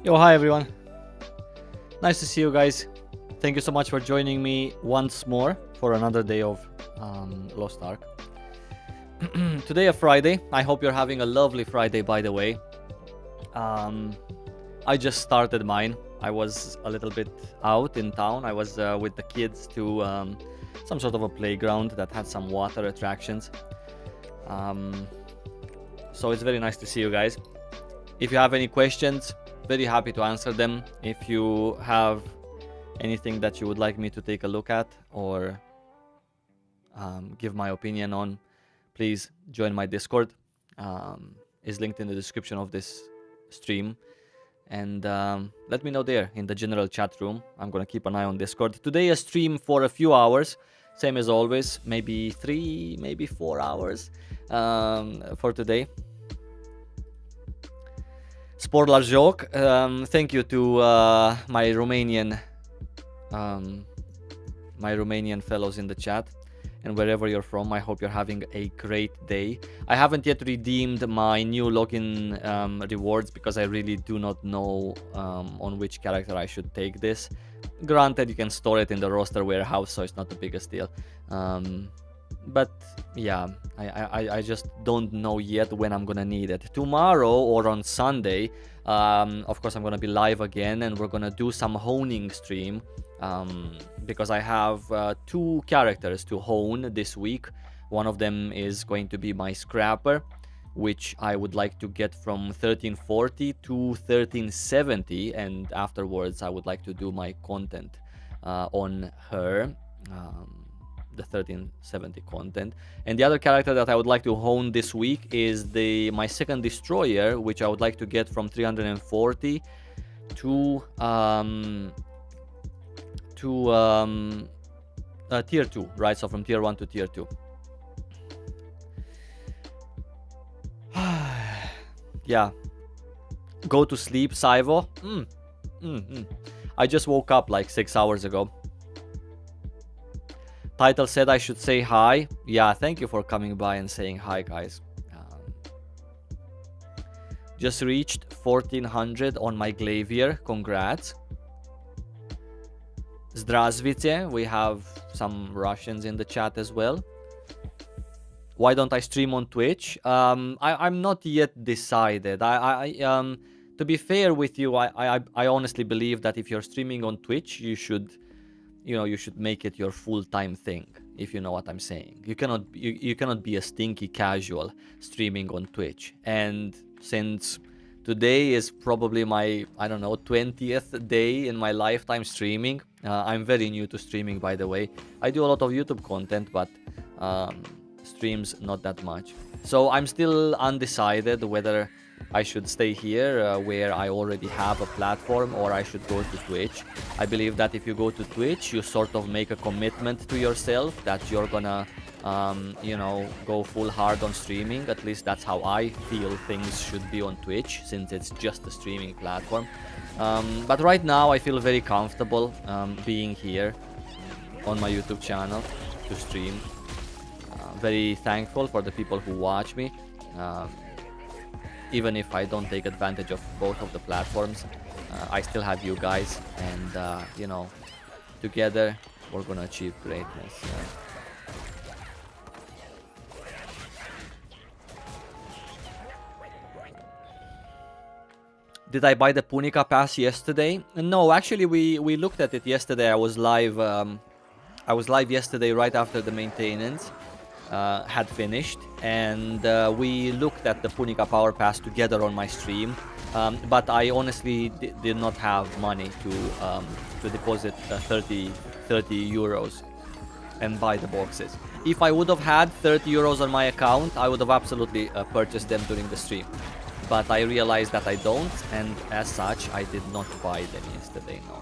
Yo, hi everyone. Nice to see you guys. Thank you so much for joining me once more for another day of Lost Ark. Today a Friday. I hope you're having a lovely Friday, by the way. I just started mine. I was a little bit out in town. I was with the kids to some sort of a playground that had some water attractions. So it's very nice to see you guys. If you have any questions, very happy to answer them. If you have anything that you would like me to take a look at or give my opinion on, please join my Discord. Is linked in the description of this stream. And let me know there in the general chat room. I'm gonna keep an eye on Discord. Today a stream for a few hours, same as always, maybe 3, maybe 4 hours for today. Spoiler joke. Thank you to my Romanian fellows in the chat, and wherever you're from, I hope you're having a great day. I haven't yet redeemed my new login rewards because I really do not know on which character I should take this. Granted, you can store it in the roster warehouse, so it's not the biggest deal. But yeah, I just don't know yet when I'm gonna need it. Tomorrow or on Sunday, of course, I'm gonna be live again, and we're gonna do some honing stream. Because I have 2 characters to hone this week. One of them is going to be my scrapper, which I would like to get from 1340 to 1370, and afterwards I would like to do my content on her, the 1370 content. And the other character that I would like to hone this week is my second destroyer, which I would like to get from 340 to tier 2, right? So from tier 1 to tier 2. Yeah. Go to sleep, Saivo. I just woke up like 6 hours ago. Title said I should say hi. Yeah, thank you for coming by and saying hi, guys. Just reached 1400 on my Glavier. Congrats. Zdravstvuyte. We have some Russians in the chat as well. Why don't I stream on Twitch? I'm not yet decided. To be fair with you, I honestly believe that if you're streaming on Twitch, you should make it your full-time thing, if you know what I'm saying. You cannot be a stinky casual streaming on Twitch. And since today is probably my, I don't know, 20th day in my lifetime streaming. I'm very new to streaming, by the way. I do a lot of YouTube content, but streams not that much. So I'm still undecided whether I should stay here where I already have a platform, or I should go to Twitch. I believe that if you go to Twitch, you sort of make a commitment to yourself that you're gonna go full hard on streaming. At least that's how I feel things should be on Twitch, since it's just a streaming platform. But right now I feel very comfortable being here on my YouTube channel to stream. Very thankful for the people who watch me. Even if I don't take advantage of both of the platforms, I still have you guys, and together we're gonna achieve greatness. Did I buy the Punica pass yesterday? No, actually we looked at it yesterday. I was live yesterday right after the maintenance had finished, and we looked at the Punica Power Pass together on my stream, but I honestly did not have money to deposit 30 euros and buy the boxes. If I would have had 30 euros on my account, I would have absolutely purchased them during the stream, but I realized that I don't, and as such I did not buy them yesterday. No.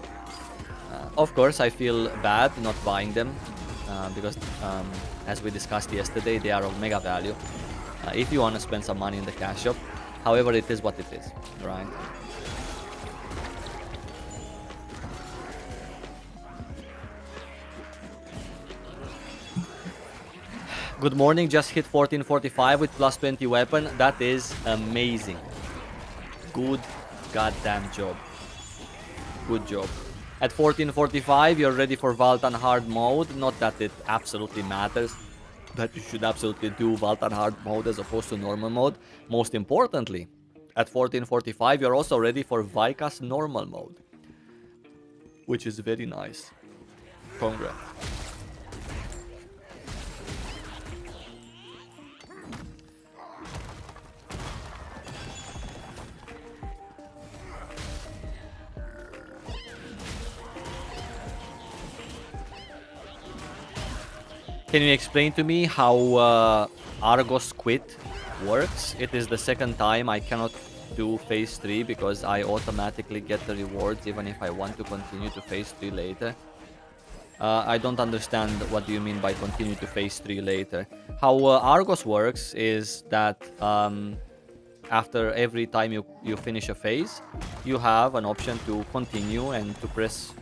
Of course I feel bad not buying them, because as we discussed yesterday, they are of mega value if you want to spend some money in the cash shop. However, it is what it is, right? Good morning, just hit 1445 with plus 20 weapon. That is amazing. Good goddamn job. Good job. At 14:45, you're ready for Valtan hard mode. Not that it absolutely matters, that you should absolutely do Valtan hard mode as opposed to normal mode. Most importantly, at 14:45, you're also ready for Vikas normal mode, which is very nice. Congrats. Can you explain to me how Argos quit works? It is the second time I cannot do phase 3 because I automatically get the rewards even if I want to continue to phase 3 later. I don't understand what do you mean by continue to phase 3 later. How Argos works is that after every time you finish a phase, you have an option to continue and to press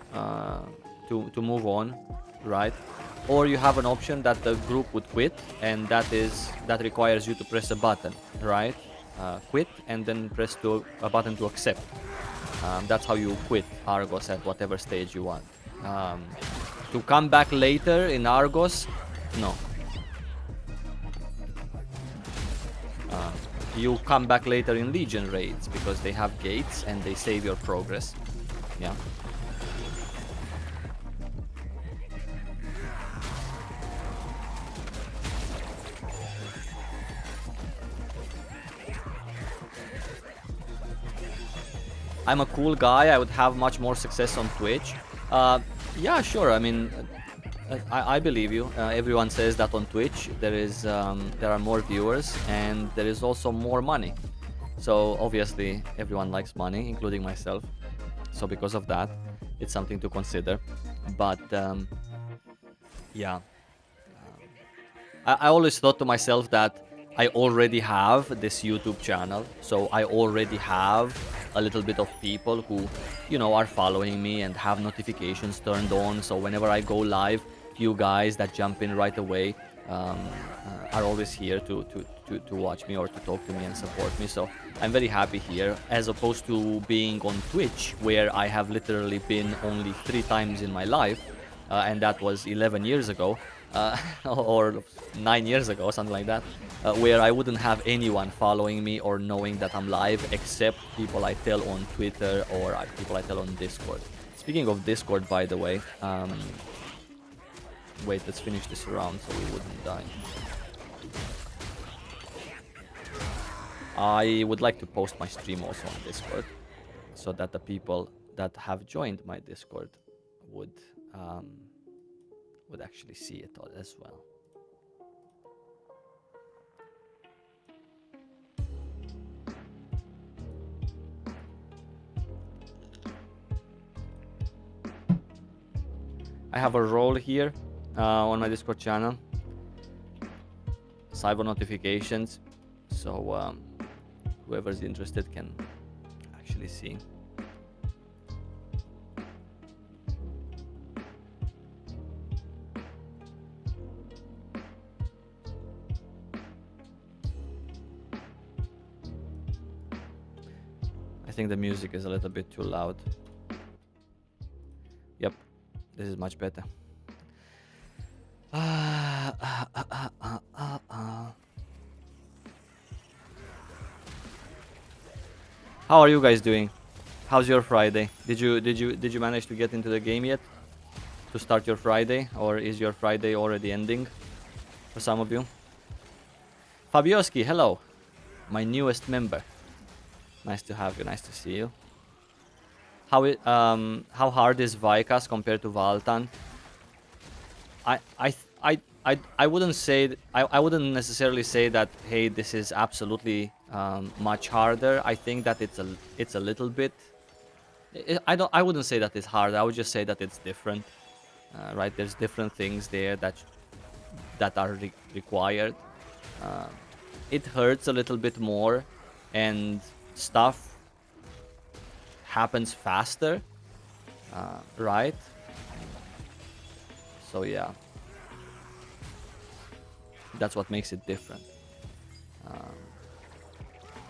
to move on, right? Or you have an option that the group would quit, and that requires you to press a button, right? Quit and then press a button to accept. That's how you quit Argos at whatever stage you want. To come back later in Argos, no. You come back later in Legion raids because they have gates and they save your progress. Yeah. I'm a cool guy. I would have much more success on Twitch. Yeah, sure. I mean, I believe you. Everyone says that on Twitch there are more viewers and there is also more money. So obviously everyone likes money, including myself. So because of that, it's something to consider. But yeah, I always thought to myself that I already have this YouTube channel, so I already have a little bit of people who, you know, are following me and have notifications turned on. So whenever I go live, you guys that jump in right away are always here to watch me or to talk to me and support me. So I'm very happy here, as opposed to being on Twitch, where I have literally been only 3 times in my life, and that was 11 years ago. Or 9 years ago, something like that, where I wouldn't have anyone following me or knowing that I'm live, except people I tell on Twitter or people I tell on Discord. Speaking of Discord, by the way, wait, let's finish this round so we wouldn't die. I would like to post my stream also on Discord, so that the people that have joined my Discord would actually see it all as well. I have a role here on my Discord channel, cyber notifications, so whoever's interested can actually see. I think the music is a little bit too loud. Yep, this is much better. How are you guys doing? How's your Friday? Did you manage to get into the game yet? To start your Friday, or is your Friday already ending for some of you? Fabioski, hello. My newest member. Nice to have you. Nice to see you. How hard is Vikas compared to Valtan? I wouldn't say I wouldn't necessarily say that, hey, this is absolutely much harder. I think that it's a little bit. I wouldn't say that it's hard. I would just say that it's different. Right? There's different things there that are required. It hurts a little bit more, and stuff happens faster, right? So yeah, that's what makes it different.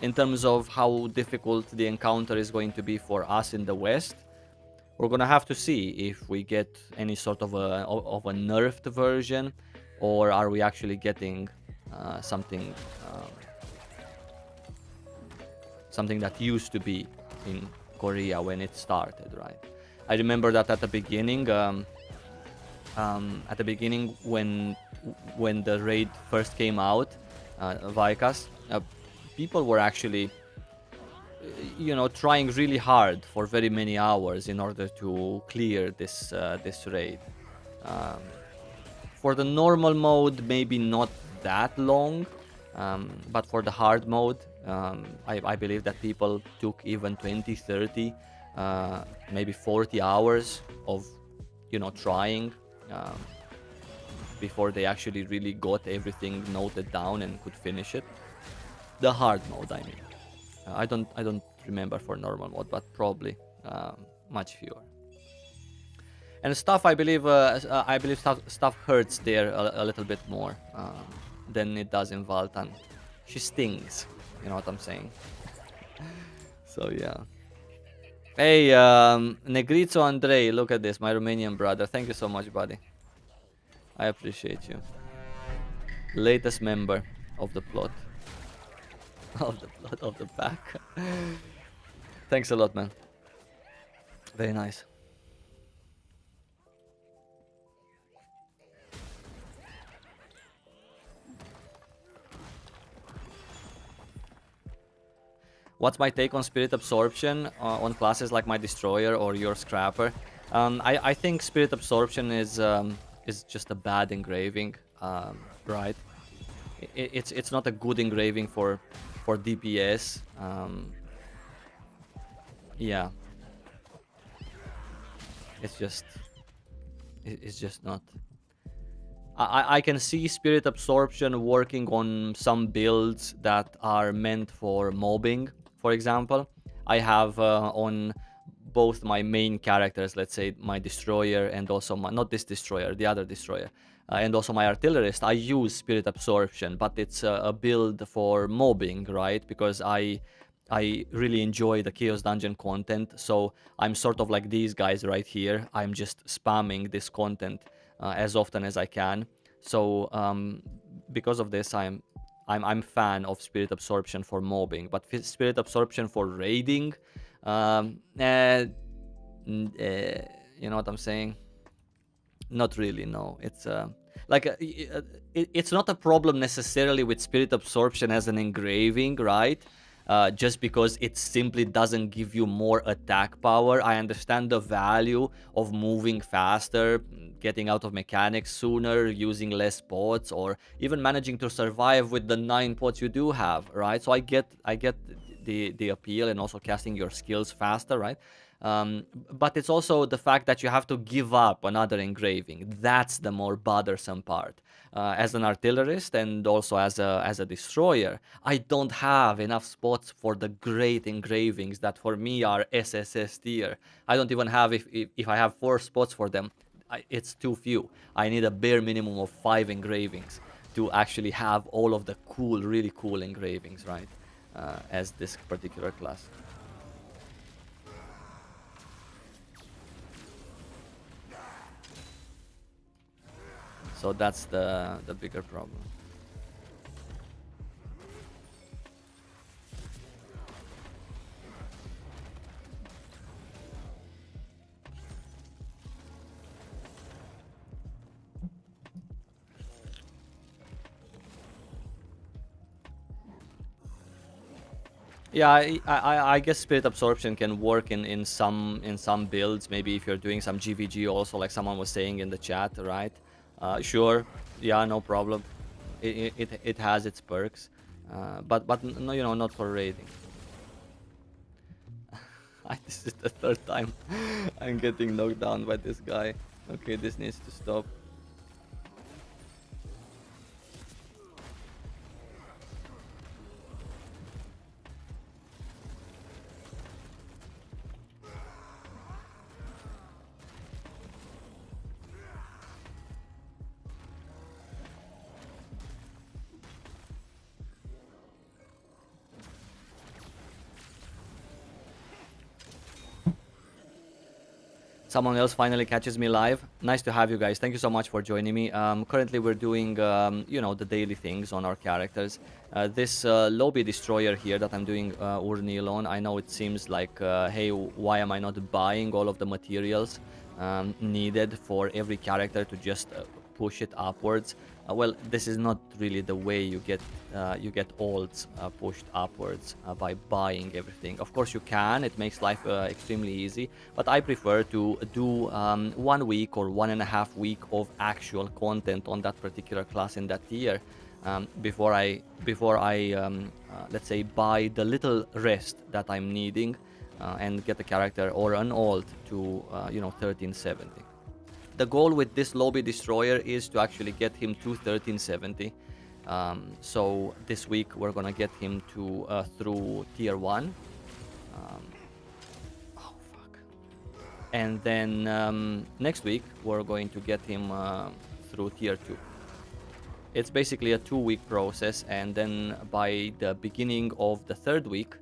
In terms of how difficult the encounter is going to be for us in the West, we're gonna have to see if we get any sort of a nerfed version, or are we actually getting something something that used to be in Korea when it started, right? I remember that at the beginning when the raid first came out, Vikas, people were actually trying really hard for very many hours in order to clear this raid. Um, for the normal mode, maybe not that long, but for the hard mode, I believe that people took even 20, 30, maybe 40 hours of trying, um, before they actually really got everything noted down and could finish it. The hard mode, I mean. I don't remember for normal mode, but probably much fewer. And stuff, I believe stuff hurts there a little bit more than it does in Valtan. She stings, you know what I'm saying? So yeah. Hey, Negrito Andrei, look at this, my Romanian brother. Thank you so much, buddy. I appreciate you. Latest member of the plot. Of the plot of the pack. Thanks a lot, man. Very nice. What's my take on Spirit Absorption on classes like my Destroyer or your Scrapper? I think Spirit Absorption is just a bad engraving, right? It's not a good engraving for DPS. Yeah, it's just not. I can see Spirit Absorption working on some builds that are meant for mobbing, for example. I have on both my main characters, let's say my Destroyer and also not this Destroyer, the other Destroyer, and also my Artillerist, I use Spirit Absorption, but it's a build for mobbing, right? Because I really enjoy the Chaos Dungeon content, so I'm sort of like these guys right here. I'm just spamming this content as often as I can. So because of this, I'm fan of Spirit Absorption for mobbing, but Spirit Absorption for raiding, you know what I'm saying? Not really. No, it's like it's not a problem necessarily with Spirit Absorption as an engraving, right? Just because it simply doesn't give you more attack power. I understand the value of moving faster, getting out of mechanics sooner, using less pots, or even managing to survive with the 9 pots you do have, right? So I get the appeal, and also casting your skills faster, right? But it's also the fact that you have to give up another engraving. That's the more bothersome part. As an artillerist and also as a destroyer, I don't have enough spots for the great engravings that for me are SSS tier. I don't even have, if I have 4 spots for them, it's too few. I need a bare minimum of 5 engravings to actually have all of the cool, really cool engravings, right? As this particular class. So that's the bigger problem. Yeah, I guess Spirit Absorption can work in some builds. Maybe if you're doing some GVG also, like someone was saying in the chat, right? Sure, yeah, no problem. It has its perks, but no, not for raiding. This is the third time I'm getting knocked down by this guy. Okay, this needs to stop. Someone else finally catches me live. Nice to have you guys. Thank you so much for joining me. Currently, we're doing, you know, the daily things on our characters. This lobby destroyer here that I'm doing Urnil on, I know it seems like, hey, why am I not buying all of the materials needed for every character to just push it upwards? Well, this is not really the way you get alts pushed upwards by buying everything. Of course you can, it makes life extremely easy, but I prefer to do 1 week or 1.5 weeks of actual content on that particular class in that tier before I let's say buy the little rest that I'm needing and get the character or an alt to you know, 1370. The goal with this lobby destroyer is to actually get him to 1370. So this week we're gonna get him to through tier 1. Oh fuck. And then next week we're going to get him through tier 2. It's basically a 2-week process, and then by the beginning of the 3rd week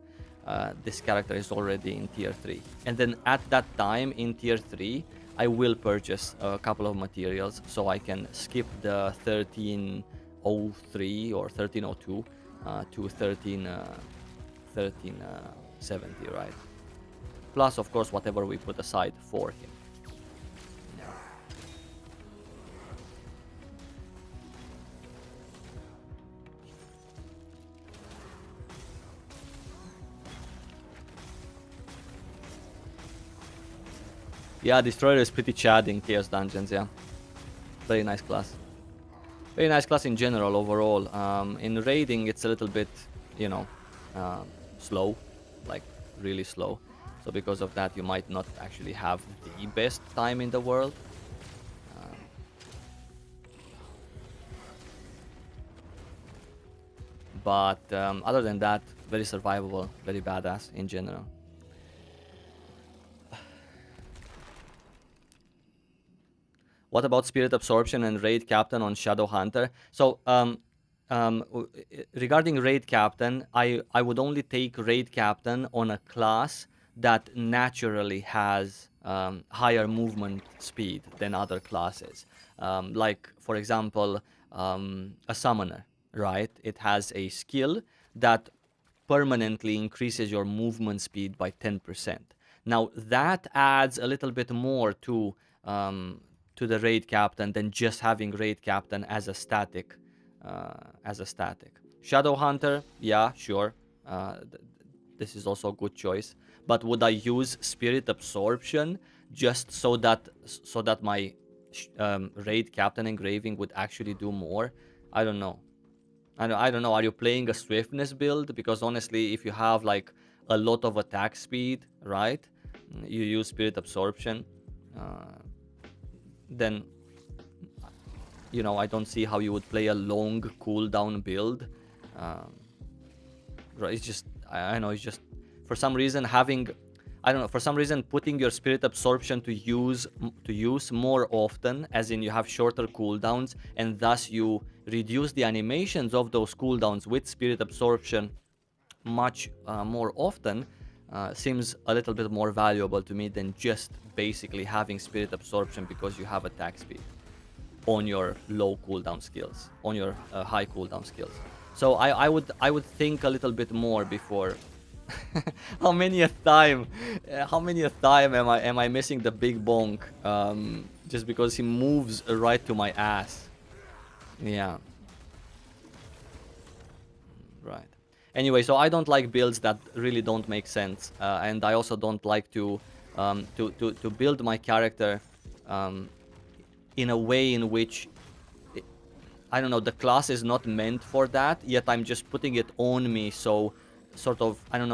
this character is already in tier 3. And then at that time in tier 3 I will purchase a couple of materials so I can skip the 1303 or 1302 to 1370, right? Plus, of course, whatever we put aside for him. Yeah, Destroyer is pretty chad in Chaos Dungeons, yeah. Very nice class. Very nice class in general, overall. In raiding, it's a little bit, you know, slow. Like, really slow. So because of that, you might not actually have the best time in the world. But other than that, very survivable, very badass in general. What about Spirit Absorption and Raid Captain on Shadow Hunter? So, regarding Raid Captain, I would only take Raid Captain on a class that naturally has higher movement speed than other classes. Like, for example, a Summoner, right? It has a skill that permanently increases your movement speed by 10%. Now, that adds a little bit more to the Raid Captain than just having Raid Captain as a static. Shadow Hunter, yeah, sure. This is also a good choice. But would I use Spirit Absorption just so that my Raid Captain Engraving would actually do more? I don't know. I don't know. Are you playing a swiftness build? Because honestly, if you have like a lot of attack speed, right? You use Spirit Absorption. Then, you know, I don't see how you would play a long cooldown build. It's just, I know, it's just, for some reason having, I don't know, for some reason putting your Spirit Absorption to use more often, as in you have shorter cooldowns, and thus you reduce the animations of those cooldowns with Spirit Absorption much more often, seems a little bit more valuable to me than just basically having Spirit Absorption because you have attack speed on your low cooldown skills, on your high cooldown skills. So I would think a little bit more before. How many a time am I missing the big bonk just because he moves right to my ass? Yeah. Right. Anyway, so I don't like builds that really don't make sense, and I also don't like to build my character in a way in which, I don't know, the class is not meant for that, yet I'm just putting it on me, so sort of, I don't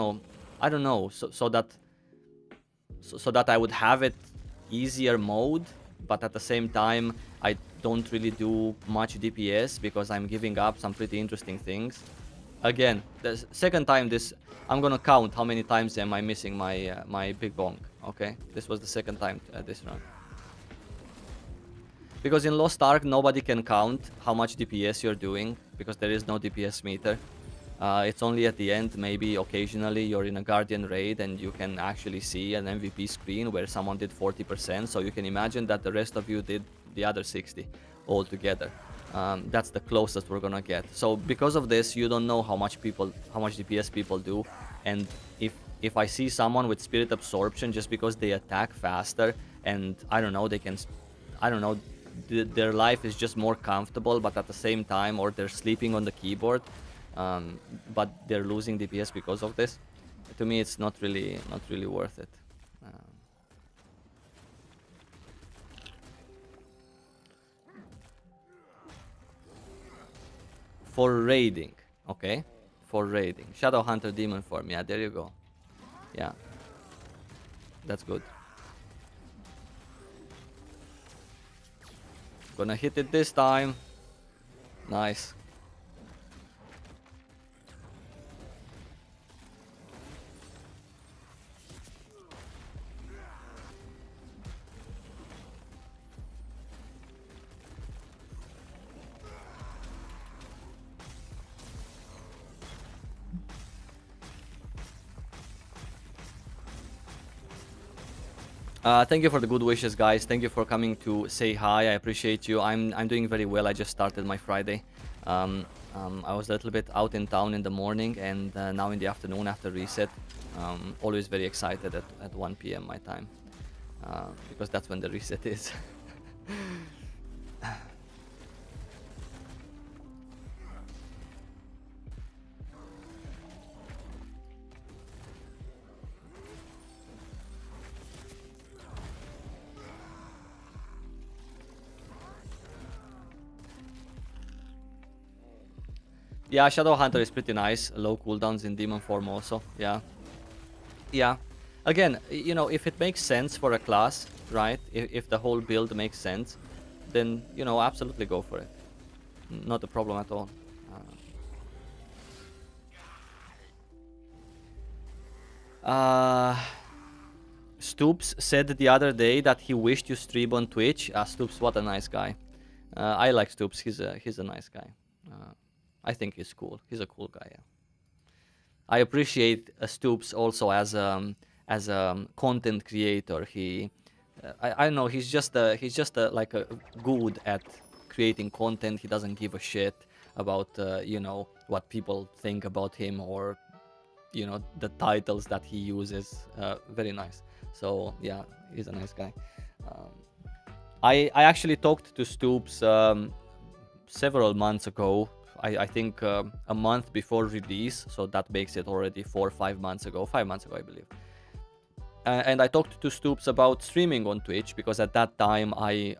know, so that I would have it easier mode, but at the same time I don't really do much DPS because I'm giving up some pretty interesting things. Again, the second time this, I'm gonna count how many times am I missing my my big bonk. Okay, this was the second time this run. Because in Lost Ark nobody can count how much DPS you're doing because there is no DPS meter. It's only at the end, maybe occasionally you're in a Guardian raid and you can actually see an MVP screen where someone did 40%. So you can imagine that the rest of you did the other 60 altogether. That's the closest we're gonna get. So because of this, you don't know how much DPS people do. And if I see someone with Spirit Absorption just because they attack faster and I don't know, they can, I don't know, their life is just more comfortable, but at the same time, or they're sleeping on the keyboard, but they're losing DPS because of this. To me, it's not really worth it. For raiding, okay? For raiding. Shadow Hunter Demon form, yeah, there you go. Yeah. That's good. Gonna hit it this time. Nice. Thank you for the good wishes, guys. Thank you for coming to say hi. I appreciate you. I'm doing very well. I just started my Friday. I was a little bit out in town in the morning, and now in the afternoon after reset. Always very excited at 1 p.m. my time, because that's when the reset is. Yeah, Shadow Hunter is pretty nice. Low cooldowns in Demon form also. Yeah. Yeah. Again, you know, if it makes sense for a class, right? If the whole build makes sense, then, you know, absolutely go for it. Not a problem at all. Stoops said the other day that he wished you stream on Twitch. Stoops, what a nice guy. I like Stoops. He's a nice guy. I think he's cool. He's a cool guy. Yeah. I appreciate Stoops also as a content creator. I don't know. He's just like a good at creating content. He doesn't give a shit about you know, what people think about him, or you know, the titles that he uses. Very nice. So yeah, he's a nice guy. I actually talked to Stoops several months ago. I think a month before release, so that makes it already 4 or 5 months ago. 5 months ago, I believe. And I talked to Stoops about streaming on Twitch, because at that time I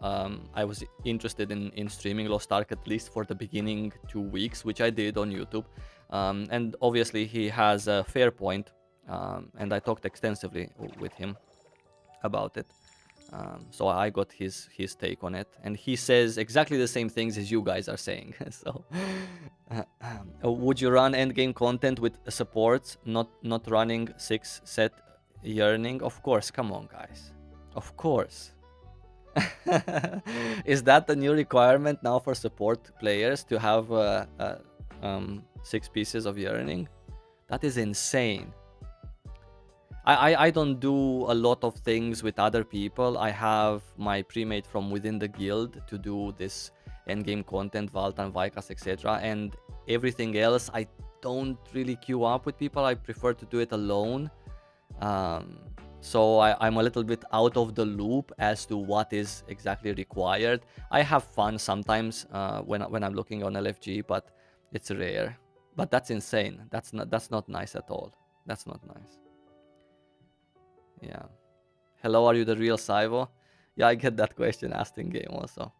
was interested in streaming Lost Ark, at least for the beginning 2 weeks, which I did on YouTube. And obviously he has a fair point, and I talked extensively with him about it. So I got his take on it, and he says exactly the same things as you guys are saying. So, would you run endgame content with supports, not running 6 set yearning? Of course, come on, guys. Of course. Is that the new requirement now for support players, to have 6 pieces of yearning? That is insane. I don't do a lot of things with other people. I have my premade from within the guild to do this endgame content, Valtan, Vikas, etc. And everything else, I don't really queue up with people. I prefer to do it alone. So I'm a little bit out of the loop as to what is exactly required. I have fun sometimes when I'm looking on LFG, but it's rare. But that's insane. That's not nice at all. That's not nice. Yeah. Hello, are you the real Saivo? Yeah, I get that question asked in game also.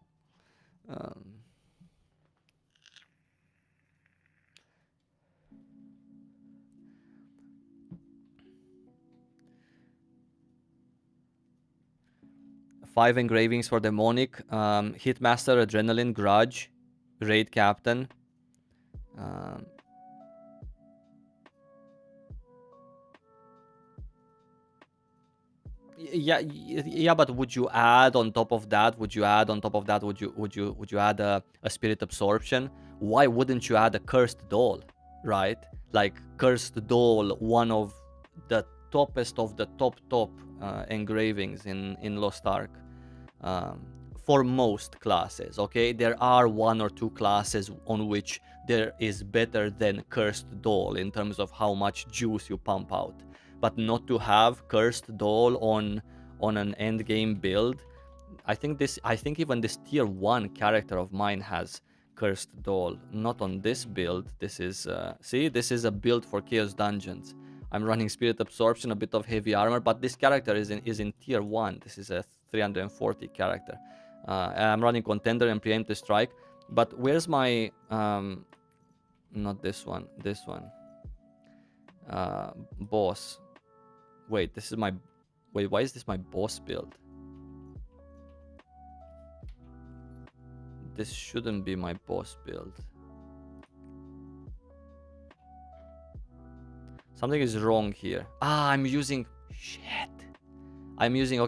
5 engravings for Demonic, Hitmaster, Adrenaline, Grudge, Raid Captain. Yeah, but would you add on top of that? Would you add a Spirit Absorption? Why wouldn't you add a Cursed Doll? right? Like Cursed Doll, one of the toppest of the top engravings in Lost Ark, um, for most classes. Okay, there are one or two classes on which there is better than Cursed Doll in terms of how much juice you pump out, but not to have Cursed Doll on an end game build. I think even this tier 1 character of mine has Cursed Doll. Not on this build. This is see, this is a build for Chaos Dungeons. I'm running Spirit Absorption, a bit of heavy armor, but this character is in tier 1. This is a 340 character. I'm running Contender and Preemptive Strike. But where's my not this one, this one. Boss. Wait, this is my why is this my boss build? This shouldn't be my boss build. Something is wrong here. I'm using shit. I'm using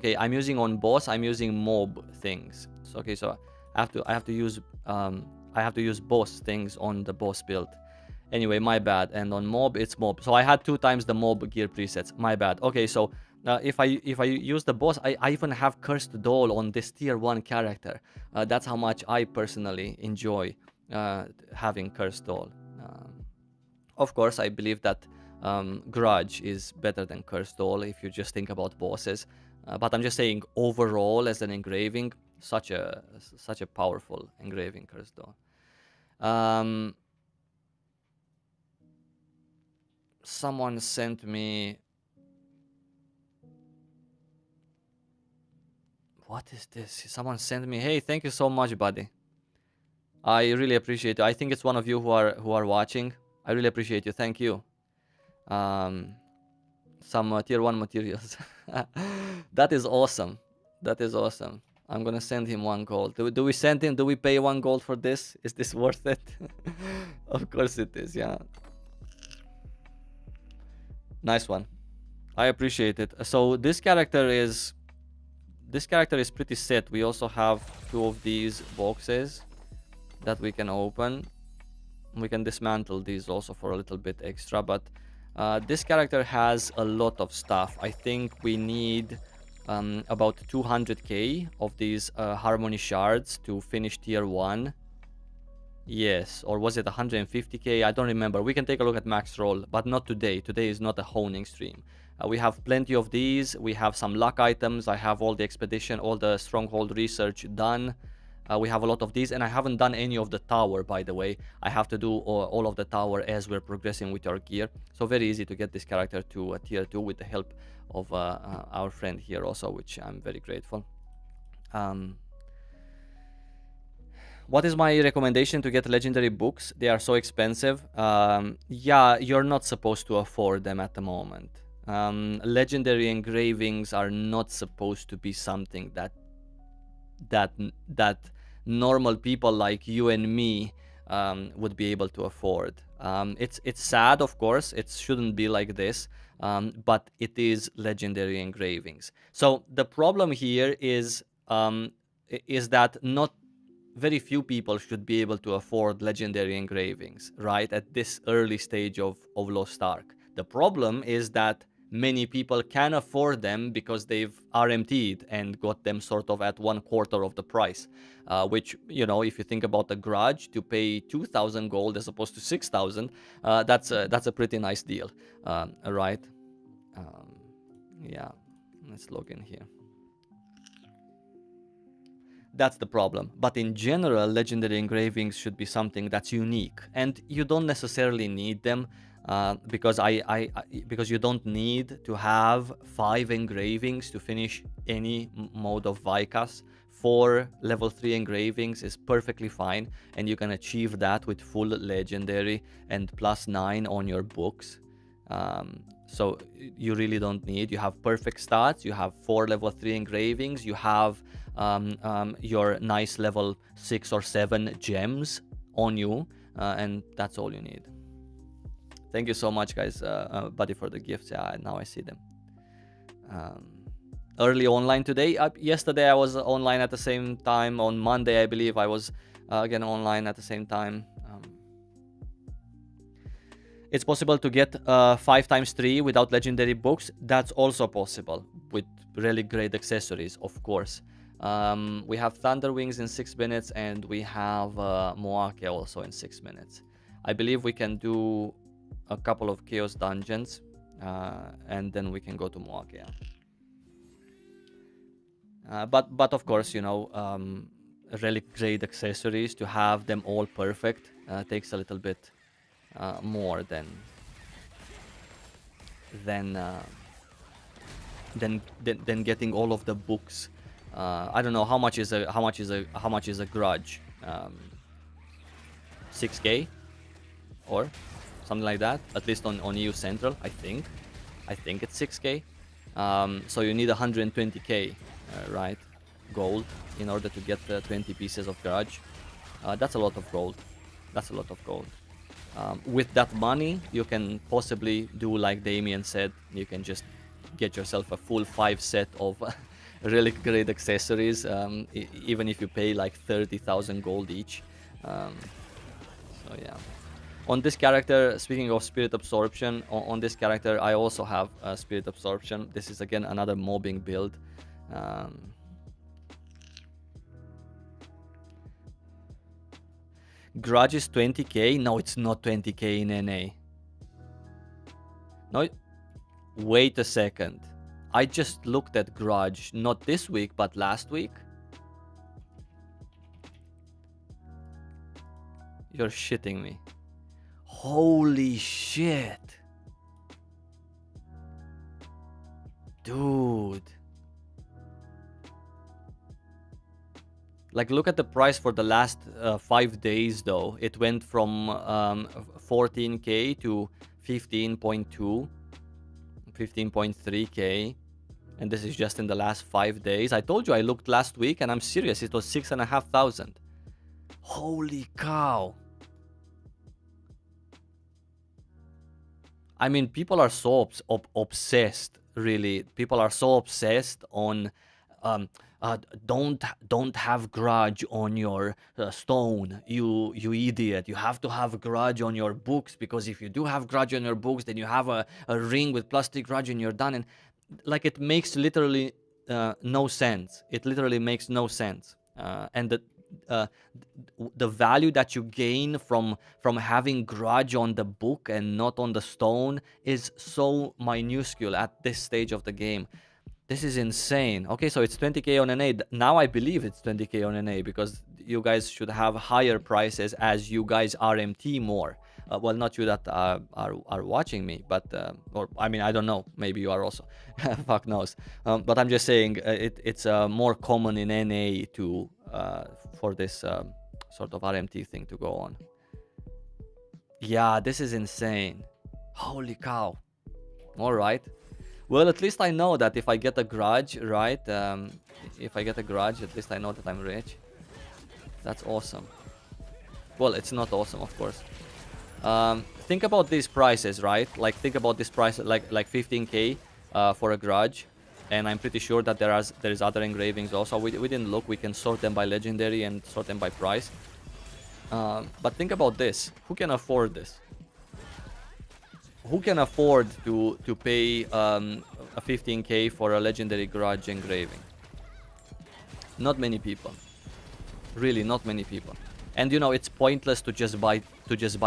on boss, I'm using mob things. So okay, so I have to use boss things on the boss build. Anyway, my bad. And on mob, it's mob. So I had 2 times the mob gear presets. My bad. Okay, so if I use the boss, I even have Cursed Doll on this tier 1 character. That's how much I personally enjoy having Cursed Doll. Of course, I believe that Grudge is better than Cursed Doll if you just think about bosses. But I'm just saying overall as an engraving, such a powerful engraving, Cursed Doll. Someone sent me... What is this? Someone sent me, hey, thank you so much, buddy. I really appreciate it. I think it's one of you who are watching. I really appreciate you. Thank you. Some tier 1 materials. That is awesome. That is awesome. I'm gonna send him 1 gold. Do we send him? Do we pay 1 gold for this? Is this worth it? Of course it is, yeah. Nice one. I appreciate it. So this character is pretty set. We also have 2 of these boxes that we can open. We can dismantle these also for a little bit extra, but this character has a lot of stuff. I think we need about 200k of these harmony shards to finish tier 1. Yes, or was it 150k? I don't remember. We can take a look at max roll, but not today. Today is not a honing stream. We have plenty of these. We have some luck items. I have all the expedition, all the stronghold research done. We have a lot of these, and I haven't done any of the tower, by the way. I have to do all of the tower as we're progressing with our gear. So very easy to get this character to tier 2 with the help of our friend here also, which I'm very grateful. What is my recommendation to get legendary books? They are so expensive. Yeah, you're not supposed to afford them at the moment. Legendary engravings are not supposed to be something that normal people like you and me would be able to afford. It's sad, of course. It shouldn't be like this, but it is legendary engravings. So the problem here is that not very few people should be able to afford legendary engravings, right, at this early stage of Lost Ark. The problem is that many people can afford them because they've RMT'd and got them sort of at 1/4 of the price, which, you know, if you think about the Grudge, to pay 2,000 gold as opposed to 6,000, that's a pretty nice deal, right? Yeah, let's log in here. That's the problem. But in general, legendary engravings should be something that's unique, and you don't necessarily need them because because you don't need to have 5 engravings to finish any mode of Vicas. 4 level 3 engravings is perfectly fine, and you can achieve that with full legendary and +9 on your books. So you really don't need. You have perfect stats. You have 4 level 3 engravings. You have your nice level 6 or 7 gems on you, and that's all you need. Thank you so much, guys, buddy, for the gifts. Yeah, now I see them. Early online today. Yesterday I was online at the same time. On Monday, I believe I was again online at the same time. It's possible to get 5 times 3 without legendary books. That's also possible with really great accessories, of course. We have Thunder Wings in 6 minutes, and we have Moake also in 6 minutes. I believe we can do a couple of Chaos dungeons, and then we can go to Moake. But of course, you know, really great accessories, to have them all perfect takes a little bit more than getting all of the books. I don't know how much is a grudge. 6K or something like that. At least on EU Central, I think it's 6K. So you need 120K, right, gold in order to get the 20 pieces of grudge. That's a lot of gold. With that money, you can possibly do like Damien said. You can just get yourself a full 5 set of really great accessories, even if you pay like 30,000 gold each. So yeah. On this character, speaking of spirit absorption, on this character I also have spirit absorption. This is again another mobbing build. Grudge is 20k? No, it's not 20k in NA. No, wait a second. I just looked at Grudge, not this week, but last week. You're shitting me. Holy shit. Dude. Like, look at the price for the last 5 days, though. It went from 14k to 15.2, 15.3k. And this is just in the last 5 days. I told you I looked last week, and I'm serious. It was 6,500. Holy cow. I mean, people are so obsessed, really. People are so obsessed on don't have grudge on your stone, you idiot. You have to have grudge on your books, because if you do have grudge on your books, then you have a ring with plastic grudge and you're done. And like, it makes literally no sense. It literally makes no sense. And the value that you gain from having grudge on the book and not on the stone is so minuscule at this stage of the game. This is insane. Okay, so it's 20k on NA. Now I believe it's 20k on NA, because you guys should have higher prices as you guys RMT more. Well, not you that are watching me, but or I mean, I don't know. Maybe you are also. Fuck knows. But I'm just saying it's more common in NA to for this sort of RMT thing to go on. Yeah, this is insane. Holy cow. All right. Well, at least I know that if I get a grudge, right? If I get a grudge, at least I know that I'm rich. That's awesome. Well, it's not awesome, of course. Think about these prices, right? Like, think about this price, like 15k for a grudge, and I'm pretty sure that there is other engravings also. We didn't look. We can sort them by legendary and sort them by price. But think about this. Who can afford this? Who can afford to pay a 15k for a legendary grudge engraving? Not many people. Really, not many people. And you know, it's pointless to just buy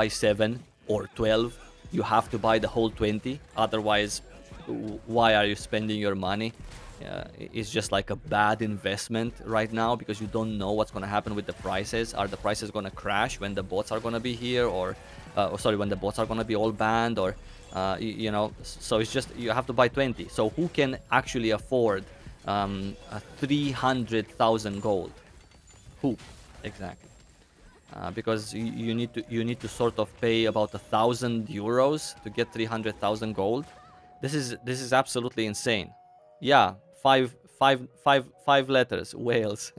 7 or 12. You have to buy the whole 20. Otherwise, why are you spending your money? It's just like a bad investment right now, because you don't know what's going to happen with the prices. Are the prices going to crash when the bots are going to be here, or sorry, when the bots are going to be all banned, or you know? So it's just, you have to buy 20. So who can actually afford 300,000 gold? Who exactly? Because you need to sort of pay about 1,000 euros to get 300,000 gold. This is absolutely insane. Yeah, five letters, Wales.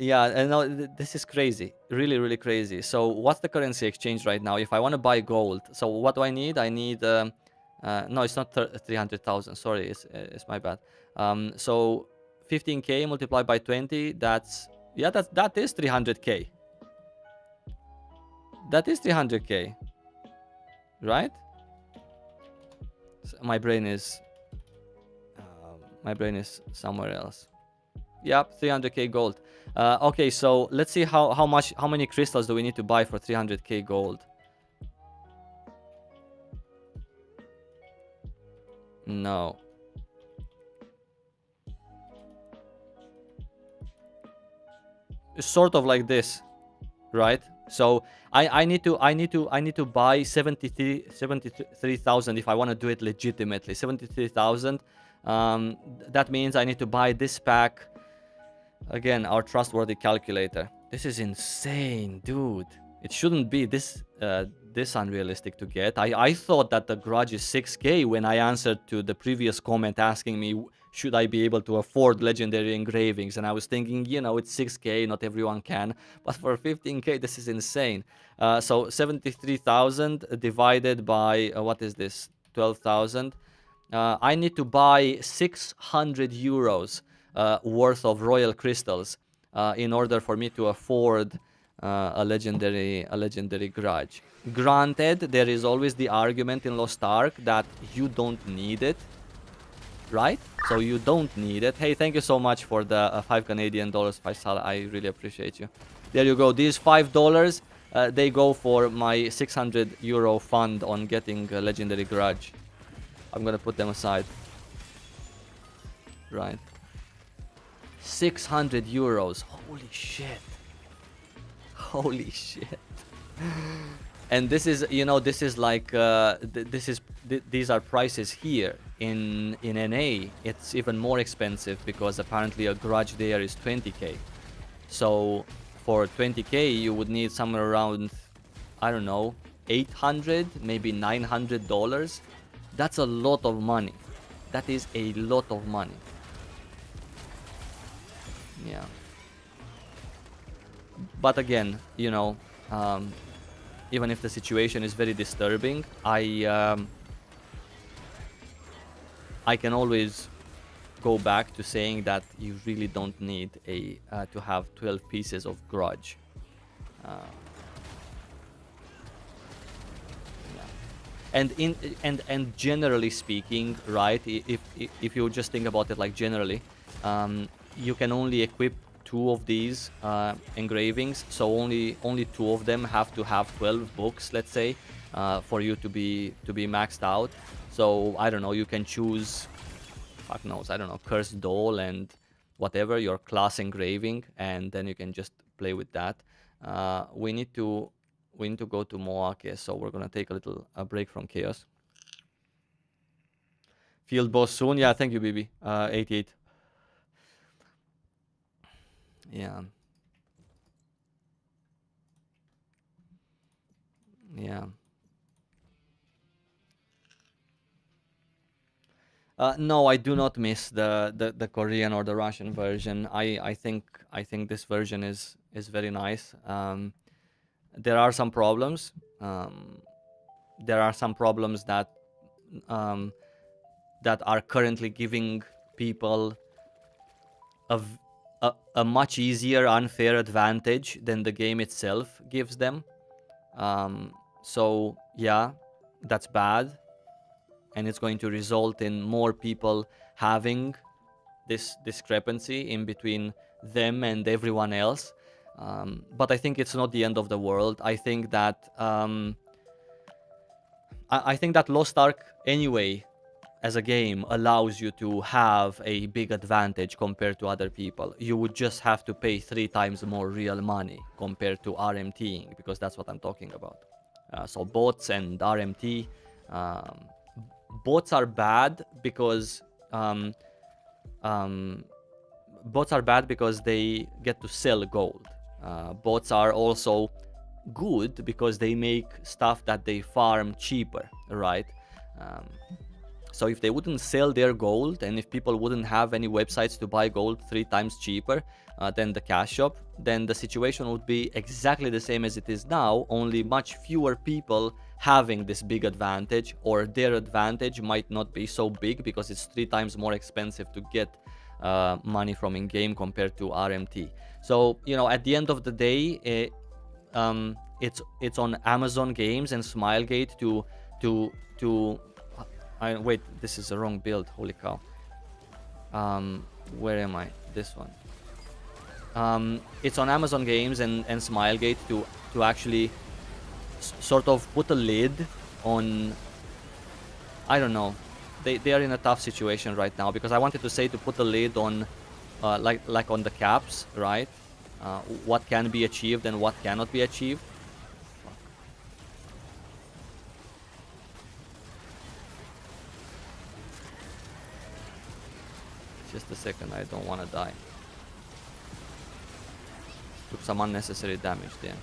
Yeah, and no, this is crazy, really crazy. So what's the currency exchange right now? If I want to buy gold, so what do I need? I need no, it's not 300,000. Sorry, it's my bad. So 15k multiplied by 20. That is 300k. That is 300k. right? So my brain is somewhere else. Yep, 300k gold. Okay, so let's see how many crystals do we need to buy for 300k gold. No. It's sort of like this, right? So I need to buy 73,000 if I want to do it legitimately. 73,000. That means I need to buy this pack. Again, our trustworthy calculator. This is insane, dude. It shouldn't be this this unrealistic to get. I thought that the grudge is 6k when I answered to the previous comment asking me should I be able to afford legendary engravings, and I was thinking, you know, it's 6k, not everyone can, but for 15k this is insane. So 73,000 divided by what is this, 12,000. I need to buy 600 euros worth of royal crystals in order for me to afford a legendary grudge. Granted, there is always the argument in Lost Ark that you don't need it, right? So you don't need it. Hey, thank you so much for the 5 Canadian dollars, Faisal. I really appreciate you. There you go. These $5, they go for my 600 euro fund on getting a legendary grudge. I'm gonna put them aside. Right. 600 euros. Holy shit. Holy shit. And this is, you know, this is like these are prices here in NA. It's even more expensive because apparently a grudge there is 20k. So for 20k you would need somewhere around, I don't know, 800, maybe $900. That's a lot of money. That is a lot of money. Yeah. But again, you know, even if the situation is very disturbing, I can always go back to saying that you really don't need to have 12 pieces of grudge. And generally speaking, right, if you just think about it like generally, you can only equip 2 of these engravings, so only 2 of them have to have 12 books, let's say, for you to be maxed out. So I don't know, you can choose, fuck knows, I don't know, Cursed Doll and whatever your class engraving, and then you can just play with that. We need to go to Moake, so we're gonna take a break from Chaos. Field boss soon. Yeah, thank you, BB. 88. Yeah. Yeah. No, I do not miss the Korean or the Russian version. I think this version is very nice. There are some problems. There are some problems that that are currently giving people a much easier unfair advantage than the game itself gives them. So yeah, that's bad, and it's going to result in more people having this discrepancy in between them and everyone else. But I think it's not the end of the world. I think that I think that Lost Ark anyway as a game allows you to have a big advantage compared to other people. You would just have to pay 3 times more real money compared to RMTing, because that's what I'm talking about. So bots and RMT. Bots are bad because they get to sell gold. Bots are also good because they make stuff that they farm cheaper, right? So if they wouldn't sell their gold, and if people wouldn't have any websites to buy gold 3 times cheaper than the cash shop, then the situation would be exactly the same as it is now, only much fewer people having this big advantage, or their advantage might not be so big because it's 3 times more expensive to get money from in-game compared to RMT. So, you know, at the end of the day, it's on Amazon Games and Smilegate to to wait, this is the wrong build, holy cow. Where am I? This one. It's on Amazon Games and Smilegate to actually sort of put a lid on, I don't know, they are in a tough situation right now, because I wanted to say to put a lid on like on the caps, right? What can be achieved and what cannot be achieved. Just a second, I don't want to die. Took some unnecessary damage there.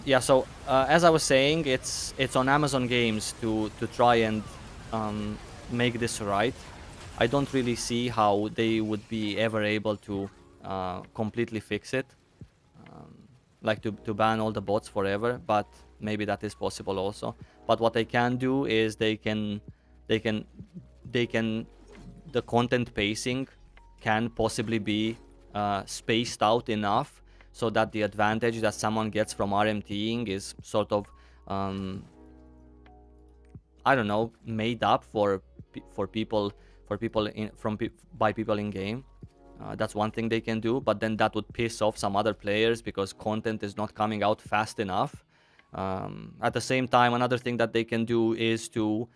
Yeah, so as I was saying, it's on Amazon Games to try and make this right. I don't really see how they would be ever able to completely fix it, like to ban all the bots forever, but maybe that is possible also. But what they can do is they can the content pacing can possibly be spaced out enough so that the advantage that someone gets from RMTing is sort of I don't know, made up for people by people in game. That's one thing they can do, but then that would piss off some other players because content is not coming out fast enough. At the same time, another thing that they can do is to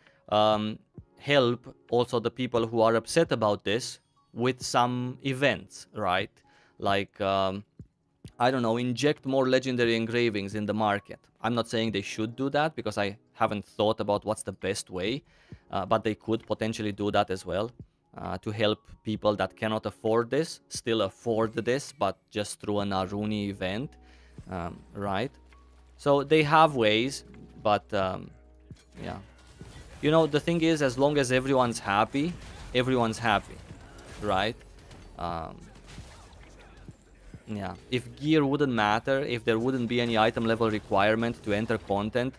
help also the people who are upset about this with some events, right? Like, I don't know, inject more legendary engravings in the market. I'm not saying they should do that because I haven't thought about what's the best way, but they could potentially do that as well. To help people that cannot afford this still afford this, but just through an Aruni event, right? So they have ways, but yeah. You know, the thing is, as long as everyone's happy, right? Yeah, if gear wouldn't matter, if there wouldn't be any item level requirement to enter content,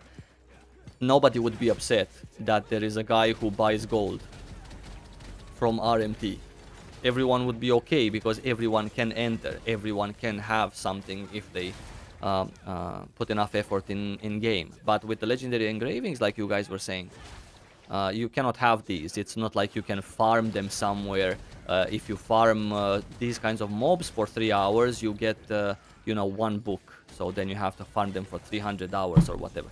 nobody would be upset that there is a guy who buys gold from RMT. Everyone would be okay because everyone can enter, everyone can have something if they put enough effort in game. But with the legendary engravings, like you guys were saying, you cannot have these. It's not like you can farm them somewhere. If you farm these kinds of mobs for 3 hours, you get, you know, 1 book. So then you have to farm them for 300 hours or whatever.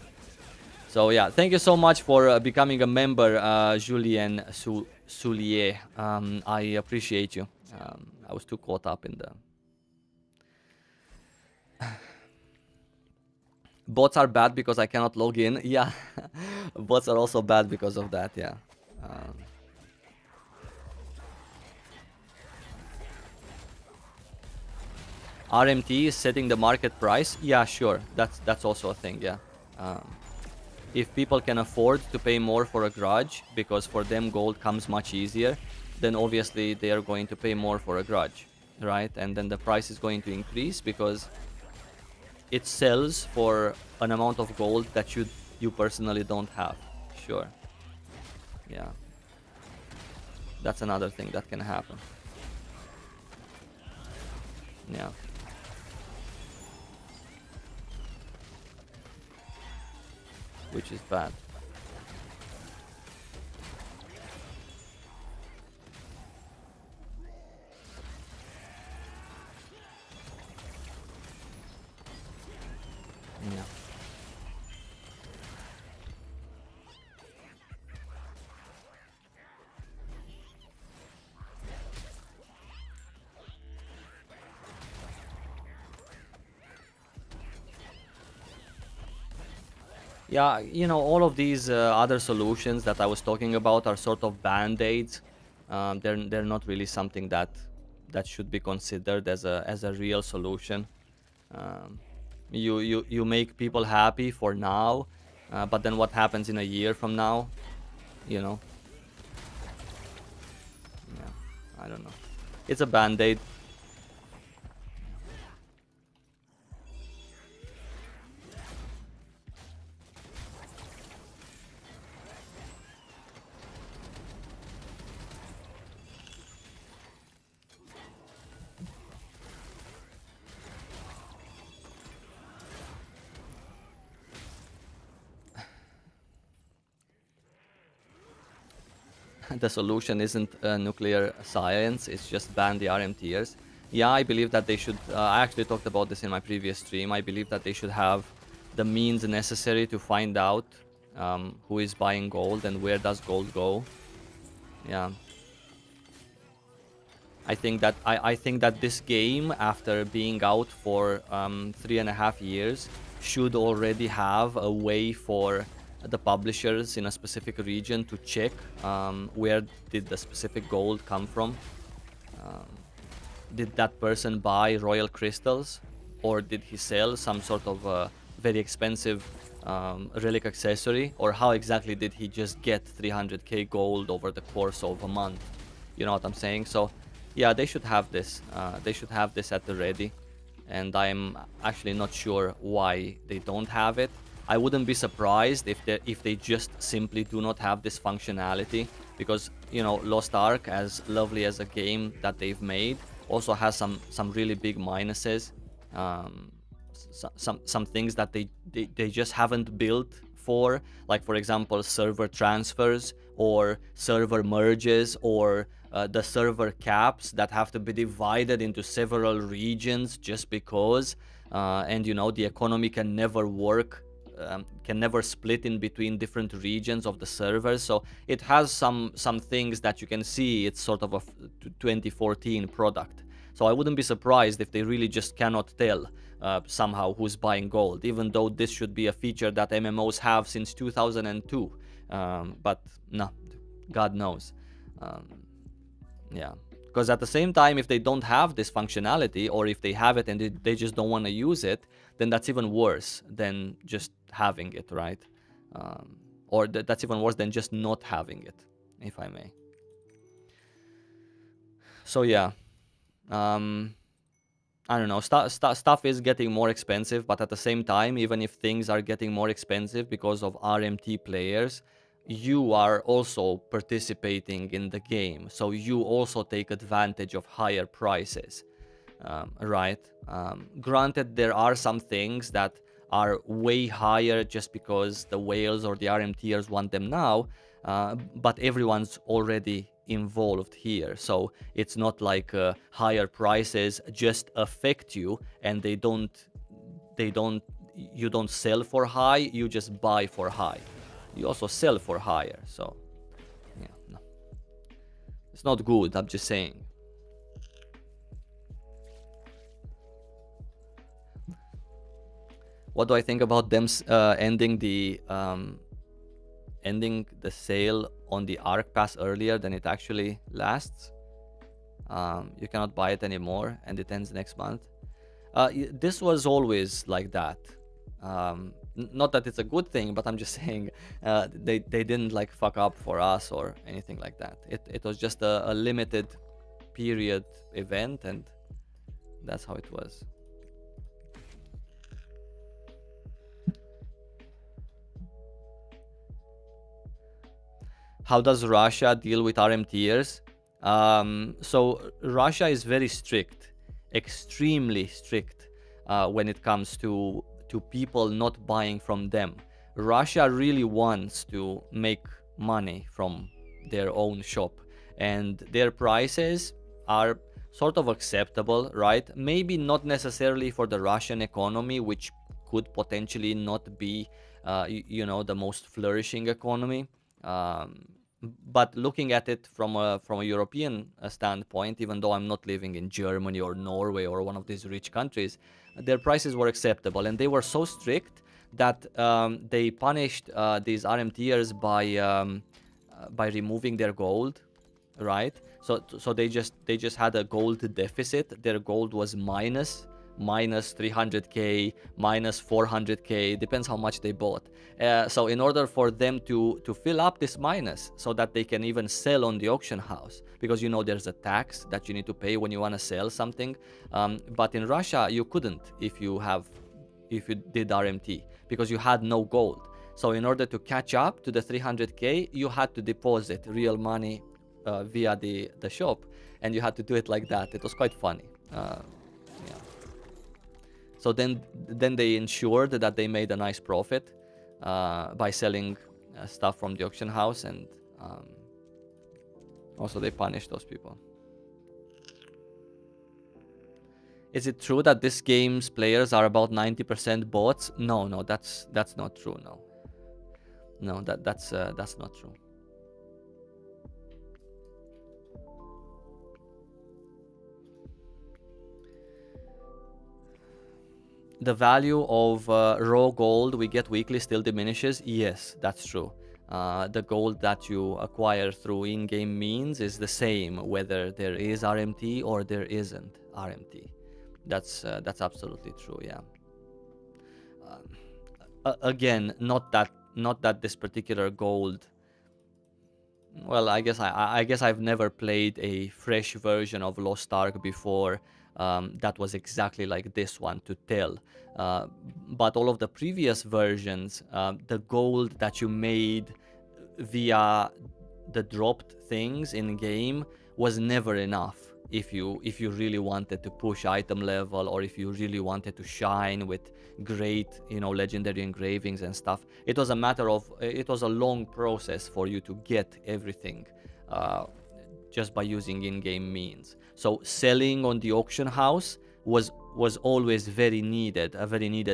So yeah, thank you so much for becoming a member, Julien Soulier. I appreciate you. I was too caught up in the... Bots are bad because I cannot log in. Yeah, bots are also bad because of that, yeah. RMT is setting the market price. Yeah, sure. That's also a thing, yeah. If people can afford to pay more for a grudge, because for them gold comes much easier, then obviously they are going to pay more for a grudge, right? And then the price is going to increase because it sells for an amount of gold that you personally don't have. Sure. Yeah. That's another thing that can happen. Yeah. Which is bad. Yeah. Yeah, you know, all of these other solutions that I was talking about are sort of band-aids. They're not really something that should be considered as a real solution. You make people happy for now, but then what happens in a year from now? You know? Yeah, I don't know. It's a band-aid. the solution isn't nuclear science, it's just ban the RMTers. Yeah, I believe that they should, I actually talked about this in my previous stream, I believe that they should have the means necessary to find out who is buying gold and where does gold go. Yeah. I think that this game, after being out for 3.5 years, should already have a way for the publishers in a specific region to check where did the specific gold come from. Did that person buy royal crystals, or did he sell some sort of very expensive relic accessory, or how exactly did he just get 300k gold over the course of a month? You know what I'm saying? So yeah, they should have this. They should have this at the ready, and I'm actually not sure why they don't have it. I wouldn't be surprised if they just simply do not have this functionality, because you know, Lost Ark, as lovely as a game that they've made, also has some really big minuses. Some things that they just haven't built for, like for example server transfers or server merges, or the server caps that have to be divided into several regions just because, and you know, the economy can never work, can never split in between different regions of the servers. So it has some things that you can see it's sort of a 2014 product. So I wouldn't be surprised if they really just cannot tell somehow who's buying gold, even though this should be a feature that MMOs have since 2002. But no, God knows. Yeah, because at the same time, if they don't have this functionality, or if they have it and they just don't want to use it, then that's even worse than just having it, right? Or that's even worse than just not having it, if I may. So yeah, I don't know, stuff is getting more expensive, but at the same time, even if things are getting more expensive because of RMT players, you are also participating in the game, so you also take advantage of higher prices, right? Granted, there are some things that are way higher just because the whales or the RMTers want them now, but everyone's already involved here, so it's not like higher prices just affect you and you don't sell for high, you just buy for high. You also sell for higher, so yeah, no, it's not good, I'm just saying. What do I think about them ending the sale on the Ark Pass earlier than it actually lasts? You cannot buy it anymore and it ends next month. This was always like that. Not that it's a good thing, but I'm just saying they didn't like fuck up for us or anything like that. It was just a limited period event, and that's how it was. How does Russia deal with RMTers? So Russia is very strict, extremely strict when it comes to people not buying from them. Russia really wants to make money from their own shop, and their prices are sort of acceptable, right? Maybe not necessarily for the Russian economy, which could potentially not be, you know, the most flourishing economy. But looking at it from a European standpoint, even though I'm not living in Germany or Norway or one of these rich countries, their prices were acceptable, and they were so strict that they punished these RMTers by removing their gold, right? So they just had a gold deficit. Their gold was minus 300k, minus 400k, depends how much they bought. So in order for them to fill up this minus so that they can even sell on the auction house, because you know there's a tax that you need to pay when you want to sell something, but in Russia you couldn't if you did RMT, because you had no gold. So in order to catch up to the 300k, you had to deposit real money via the shop, and you had to do it like that. It was quite funny. Yeah. So then they ensured that they made a nice profit by selling stuff from the auction house, and Also, they punish those people. Is it true that this game's players are about 90% bots? No, no, that's not true. No, no, that's not true. The value of raw gold we get weekly still diminishes. Yes, that's true. The gold that you acquire through in-game means is the same whether there is RMT or there isn't RMT. That's absolutely true. Yeah. Again, not that this particular gold. Well, I guess I've never played a fresh version of Lost Ark before that was exactly like this one to tell. But all of the previous versions, the gold that you made via the dropped things in game was never enough if you really wanted to push item level, or if you really wanted to shine with great, you know, legendary engravings and stuff. It was a matter of, it was a long process for you to get everything just by using in-game means. So selling on the auction house was always a very needed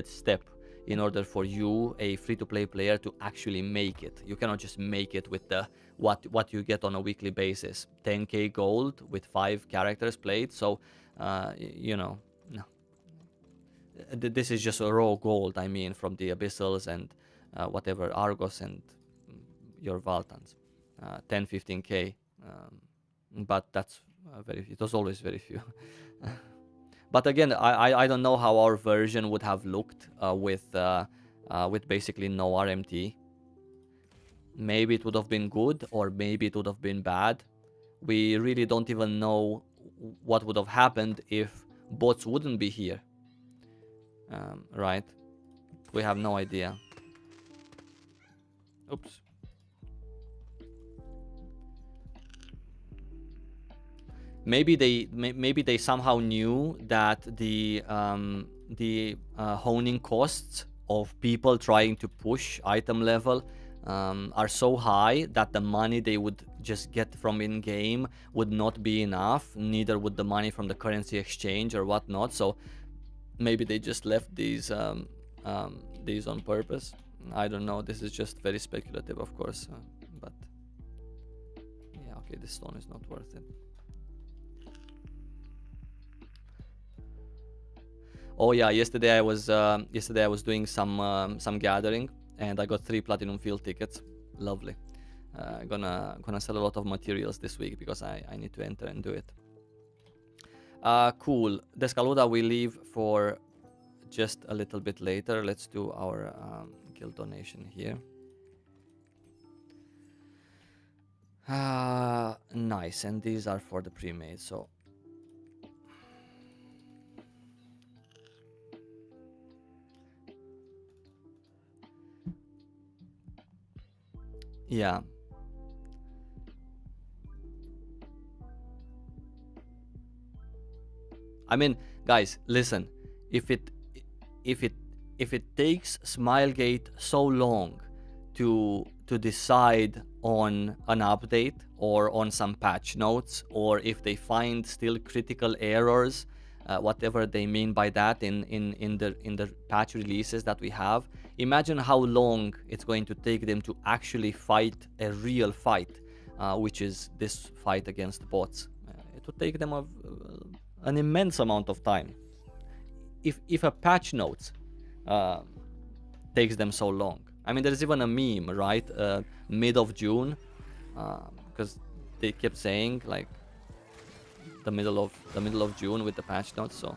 step in order for you, a free-to-play player, to actually make it. You cannot just make it with the what you get on a weekly basis. 10k gold with 5 characters played. So, you know, no. This is just a raw gold, I mean, from the Abyssals and whatever, Argos and your Valtans. 10, 15k. But that's it was always very few. But again, I don't know how our version would have looked with basically no RMT. Maybe it would have been good, or maybe it would have been bad. We really don't even know what would have happened if bots wouldn't be here. Right? We have no idea. Oops. Maybe they somehow knew that the honing costs of people trying to push item level are so high that the money they would just get from in-game would not be enough, neither would the money from the currency exchange or whatnot. So maybe they just left these on purpose. I don't know. This is just very speculative, of course. But yeah, okay, this stone is not worth it. Oh yeah, yesterday I was doing some gathering, and I got 3 platinum field tickets. Lovely. Gonna sell a lot of materials this week because I need to enter and do it. Cool. Descaluda we leave for just a little bit later. Let's do our guild donation here. Nice, and these are for the pre-made, so yeah. I mean, guys, listen. If it takes Smilegate so long to decide on an update or on some patch notes, or if they find still critical errors, whatever they mean by that in the patch releases that we have, imagine how long it's going to take them to actually fight a real fight, which is this fight against bots. It would take them an immense amount of time if a patch notes takes them so long. I mean, there's even a meme, right? Mid of June, because they kept saying like the middle of June with the patch notes. So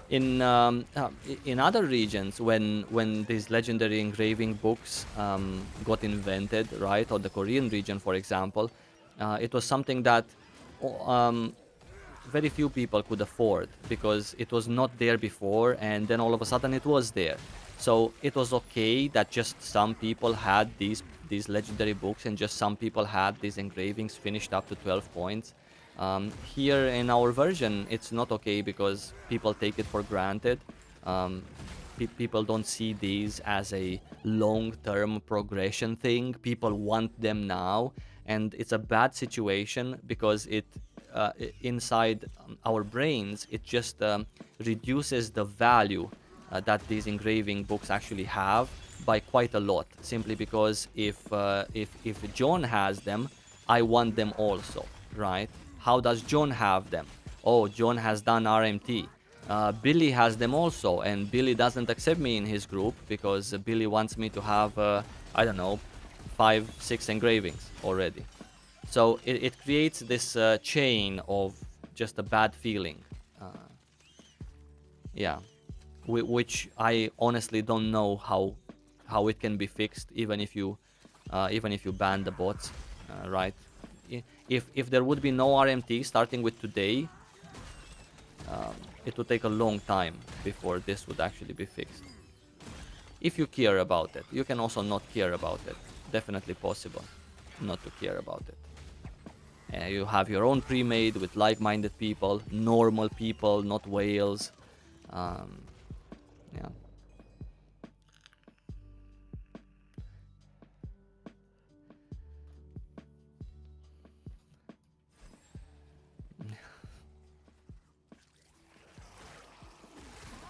in other regions, when these legendary engraving books got invented, right, or the Korean region, for example, it was something that very few people could afford because it was not there before, and then all of a sudden it was there. So it was okay that just some people had these legendary books, and just some people had these engravings finished up to 12 points. Here in our version, it's not okay because people take it for granted. Um, People don't see these as a long-term progression thing. People want them now, and it's a bad situation because inside our brains, it just reduces the value that these engraving books actually have by quite a lot. Simply because if John has them, I want them also, right? How does John have them? Oh, John has done RMT. Billy has them also, and Billy doesn't accept me in his group because Billy wants me to have, I don't know, 5, 6 engravings already. So it creates this chain of just a bad feeling. Uh, yeah, which I honestly don't know how it can be fixed, even if you ban the bots, right? If there would be no RMT starting with today, it would take a long time before this would actually be fixed. If you care about it, you can also not care about it. Definitely possible not to care about it. You have your own pre-made with like-minded people, normal people, not whales. Um, yeah.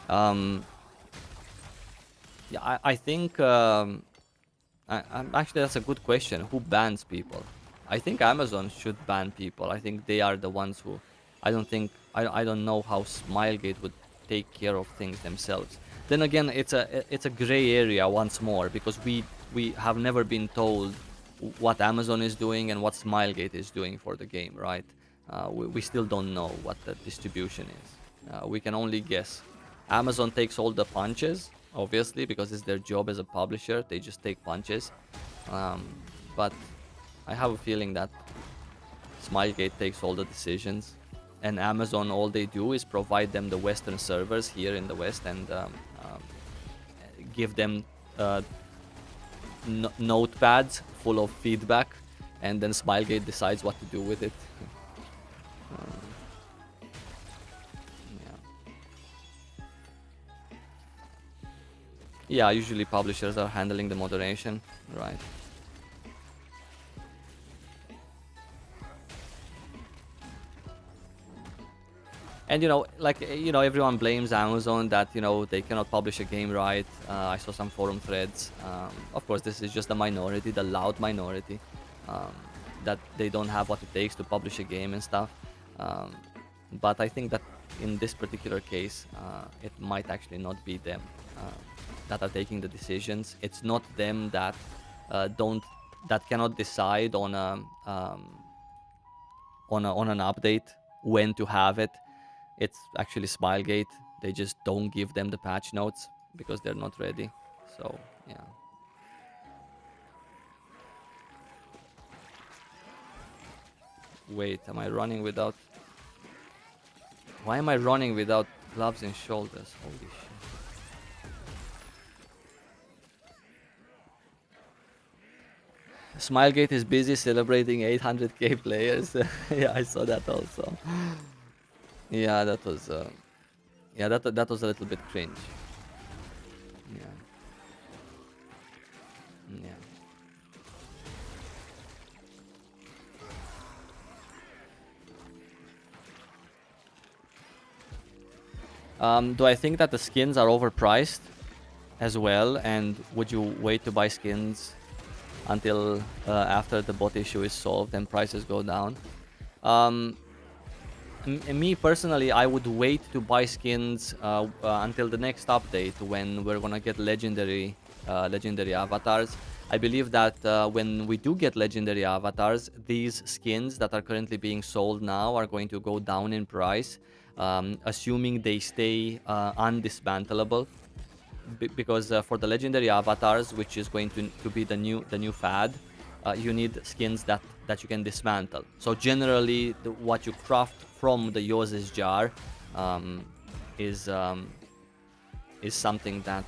Um, yeah, I think actually that's a good question. Who bans people? I think Amazon should ban people. I think they are the ones who. I don't know how Smilegate would take care of things themselves. Then again, it's a gray area once more because we have never been told what Amazon is doing and what Smilegate is doing for the game, right? We still don't know what the distribution is. We can only guess. Amazon takes all the punches, obviously, because it's their job as a publisher. They just take punches. Um, but I have a feeling that Smilegate takes all the decisions, and Amazon, all they do is provide them the Western servers here in the West and give them notepads full of feedback, and then Smilegate decides what to do with it. Yeah, usually publishers are handling the moderation, right? And everyone blames Amazon that they cannot publish a game right. I saw some forum threads. Of course, this is just the minority, the loud minority, um, that they don't have what it takes to publish a game and stuff. Um, but I think that in this particular case, it might actually not be them that are taking the decisions. It's not them that cannot decide on an update when to have it. It's actually Smilegate. They just don't give them the patch notes because they're not ready. So yeah. Wait, am I running without? Why am I running without gloves and shoulders? Holy shit. Smilegate is busy celebrating 800k players. Yeah, I saw that also. Yeah, that was that was a little bit cringe. Yeah. Yeah. Do I think that the skins are overpriced as well? And would you wait to buy skins until after the bot issue is solved and prices go down? Me personally, I would wait to buy skins until the next update when we're gonna get legendary avatars. I believe that when we do get legendary avatars, these skins that are currently being sold now are going to go down in price, assuming they stay undismantlable. Because for the legendary avatars, which is going to be the new fad, you need skins that you can dismantle. So generally, what you craft from the Yoz's jar is something that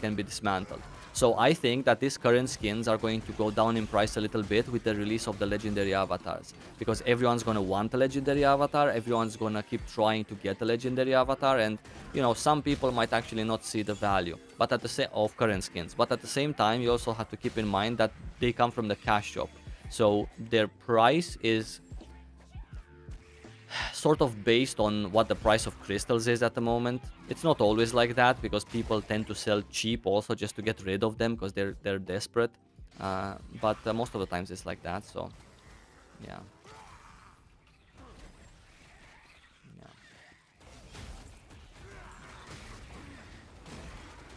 can be dismantled. So I think that these current skins are going to go down in price a little bit with the release of the legendary avatars, because everyone's going to want a legendary avatar, everyone's going to keep trying to get a legendary avatar, and you know, some people might actually not see the value but at the same of current skins, but at the same time you also have to keep in mind that they come from the cash shop, so their price is sort of based on what the price of crystals is at the moment. It's not always like that, because people tend to sell cheap also just to get rid of them because they're desperate. But most of the times it's like that. So yeah. Yeah.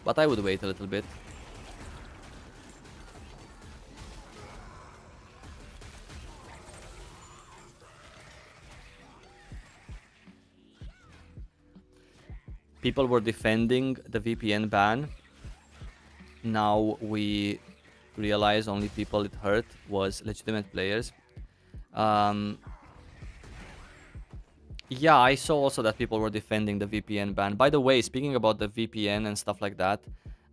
But I would wait a little bit. People were defending the VPN ban. Now we realize only people it hurt was legitimate players. Yeah, I saw also that people were defending the VPN ban. By the way, speaking about the VPN and stuff like that,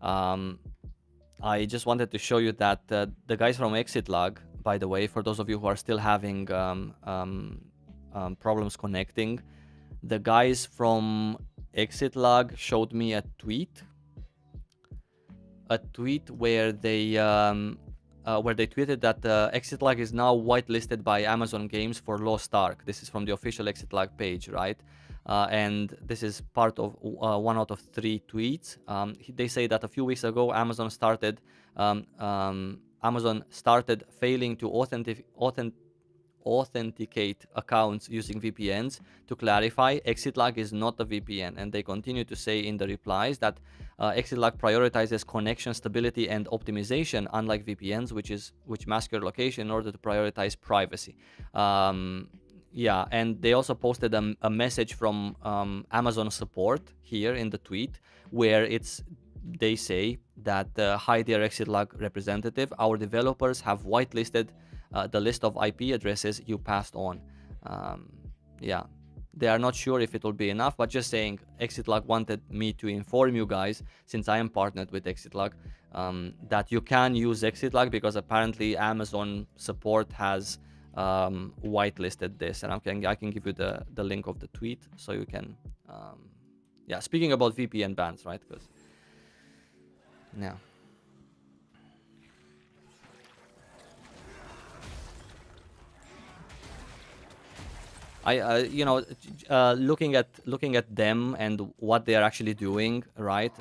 I just wanted to show you that the guys from Exit Log, by the way, for those of you who are still having problems connecting, the guys from Exit Log showed me a tweet where they tweeted that Exit Lag is now whitelisted by Amazon Games for Lost Ark. This is from the official Exit Lag page, right? And this is part of one out of 3 tweets. They say that a few weeks ago, Amazon started failing to authenticate accounts using VPNs. To clarify, Exit Lag is not a VPN, and they continue to say in the replies that Exit Lag prioritizes connection stability and optimization, unlike VPNs, which mask your location in order to prioritize privacy. Yeah, and they also posted a message from Amazon support here in the tweet, where they say that hi dear Exit Lag representative, our developers have whitelisted the list of IP addresses you passed on. Yeah, they are not sure if it will be enough, but just saying, Exit Lag wanted me to inform you guys, since I am partnered with Exit Lag, that you can use Exit Lag, because apparently Amazon support has whitelisted this, and I can give you the link of the tweet so you can yeah, speaking about VPN bans, right? Because yeah. You know, looking at them and what they are actually doing, right?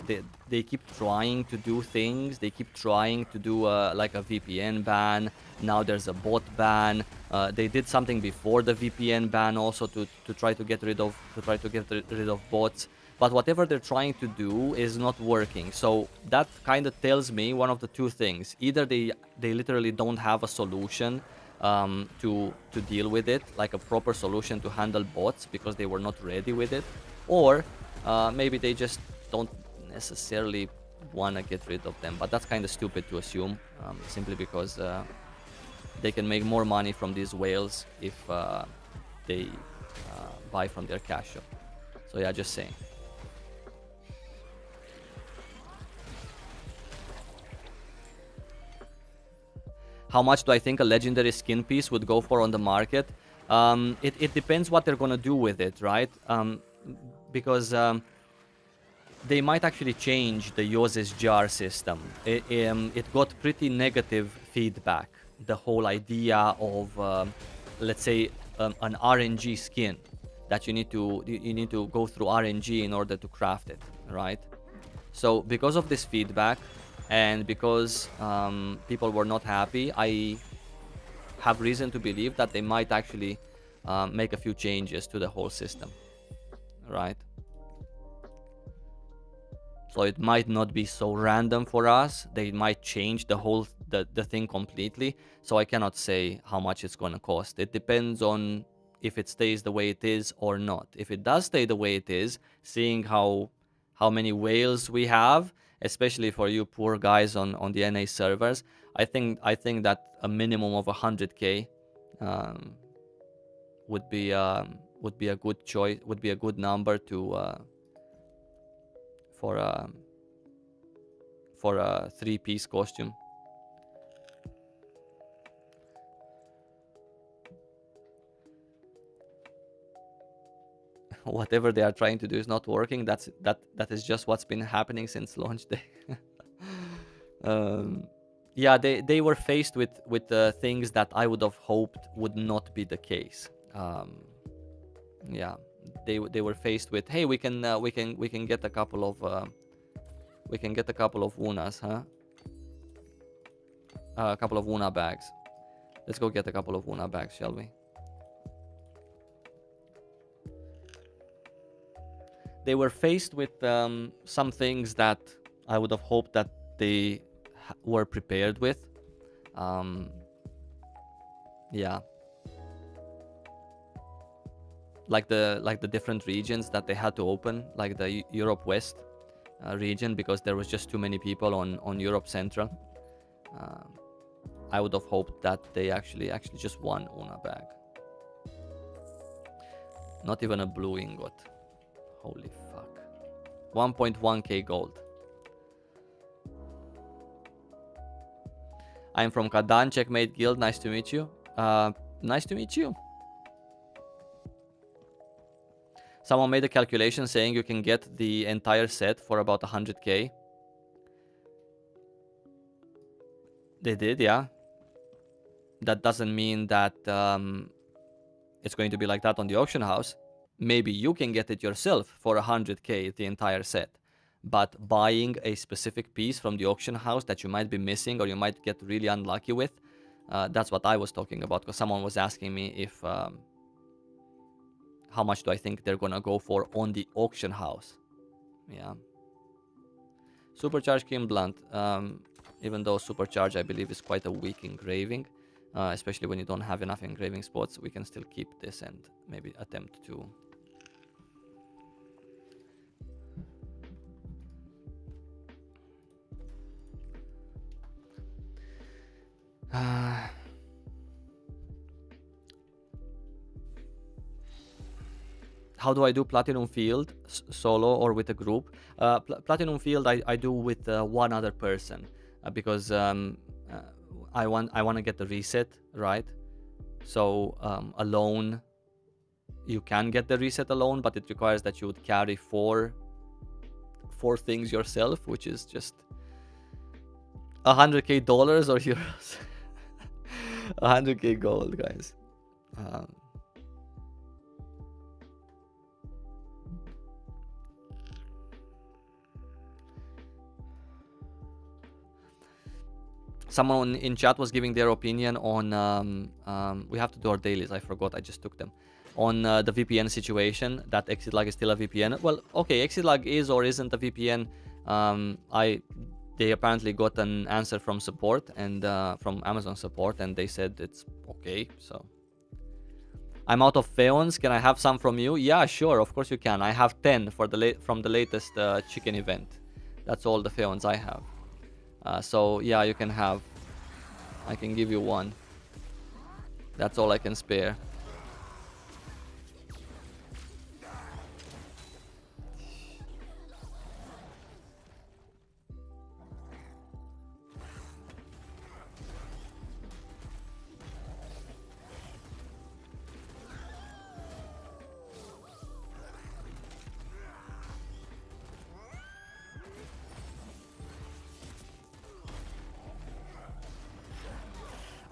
They keep trying to do things. They keep trying to do like a VPN ban. Now there's a bot ban. They did something before the VPN ban also to try to get rid of bots. But whatever they're trying to do is not working. So that kind of tells me one of the two things: either they literally don't have a solution to deal with it, like a proper solution to handle bots, because they were not ready with it, or maybe they just don't necessarily want to get rid of them. But that's kind of stupid to assume, simply because they can make more money from these whales if they buy from their cash shop. So yeah, just saying. How much do I think a legendary skin piece would go for on the market? It depends what they're gonna do with it, right? Because they might actually change the Yoz's jar system. It got pretty negative feedback. The whole idea of, let's say, an RNG skin, that you need to go through RNG in order to craft it, right? So because of this feedback, and because people were not happy, I have reason to believe that they might actually make a few changes to the whole system, right? So it might not be so random for us. They might change the whole the thing completely. So I cannot say how much it's going to cost. It depends on if it stays the way it is or not. If it does stay the way it is, seeing how many whales we have, especially for you poor guys on the NA servers, I think that a minimum of 100k would be a good choice, would be a good number to for a 3-piece costume. Whatever they are trying to do is not working. That is just what's been happening since launch day. Yeah, they were faced with things that I would have hoped would not be the case. Yeah, they were faced with, hey, we can get a couple of Wunas, huh? A couple of Wuna bags. Let's go get a couple of Wuna bags, shall we? They were faced with some things that I would have hoped that they were prepared with. Yeah, like the different regions that they had to open, like the Europe West region, because there was just too many people on Europe Central. I would have hoped that they actually just one Una bag. Not even a blue ingot. Holy fuck. 1.1k gold. I'm from Kadan, Checkmate Guild. Nice to meet you. Nice to meet you. Someone made a calculation saying you can get the entire set for about 100k. They did, yeah. That doesn't mean that it's going to be like that on the auction house. Maybe you can get it yourself for 100k, the entire set. But buying a specific piece from the auction house that you might be missing or you might get really unlucky with, that's what I was talking about, because someone was asking me if how much do I think they're gonna go for on the auction house. Yeah. Supercharge Kim Blunt. Even though Supercharge, I believe, is quite a weak engraving, especially when you don't have enough engraving spots, we can still keep this and maybe attempt to... How do I do Platinum Field solo or with a group? Platinum Field I do with one other person because I want to get the reset right. So alone you can get the reset alone, but it requires that you would carry four things yourself, which is just $100k or euros. 100k gold, guys. Someone in chat was giving their opinion on we have to do our dailies. I forgot, I just took them on the VPN situation, that ExitLag is still a VPN. Well, okay, ExitLag is or isn't a VPN. They apparently got an answer from support and from Amazon support, and they said it's okay. So I'm out of Feons. Can I have some from you? Yeah, sure, of course you can. I have 10 for from the latest chicken event. That's all the Feons I have. So yeah, you can have. I can give you one. That's all I can spare.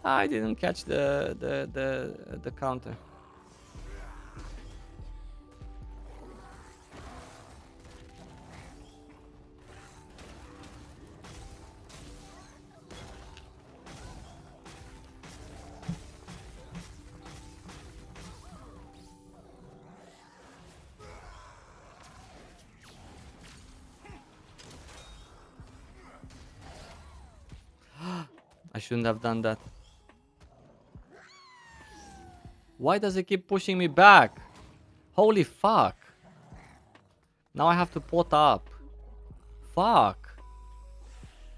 I didn't catch the counter. I shouldn't have done that. Why does it keep pushing me back? Holy fuck. Now I have to pot up. Fuck.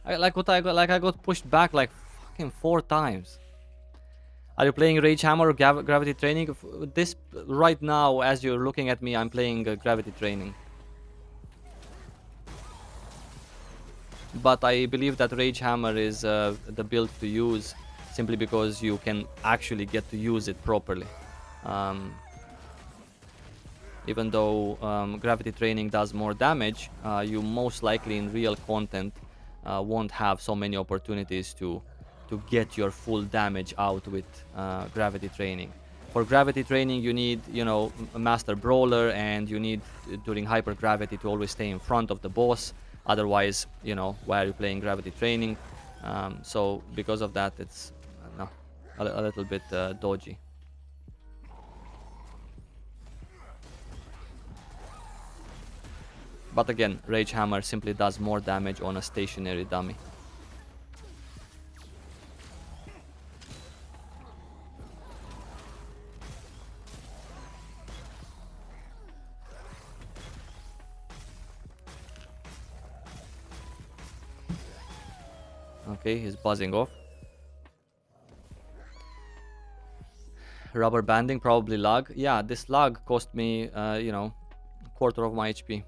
I got pushed back like fucking 4 times. Are you playing Rage Hammer or Gravity Training? This right now, as you're looking at me, I'm playing Gravity Training. but I believe that Rage Hammer is the build to use, simply because you can actually get to use it properly. Even though gravity training does more damage, you most likely in real content won't have so many opportunities to get your full damage out with gravity training. For gravity training, you need, you know, a master brawler, and you need during hypergravity to always stay in front of the boss. Otherwise, you know, why are you playing gravity training? So because of that, it's no, a little bit dodgy. But again, Rage Hammer simply does more damage on a stationary dummy. Okay, he's buzzing off. Rubber banding, probably lag. Yeah, this lag cost me, you know, a quarter of my HP.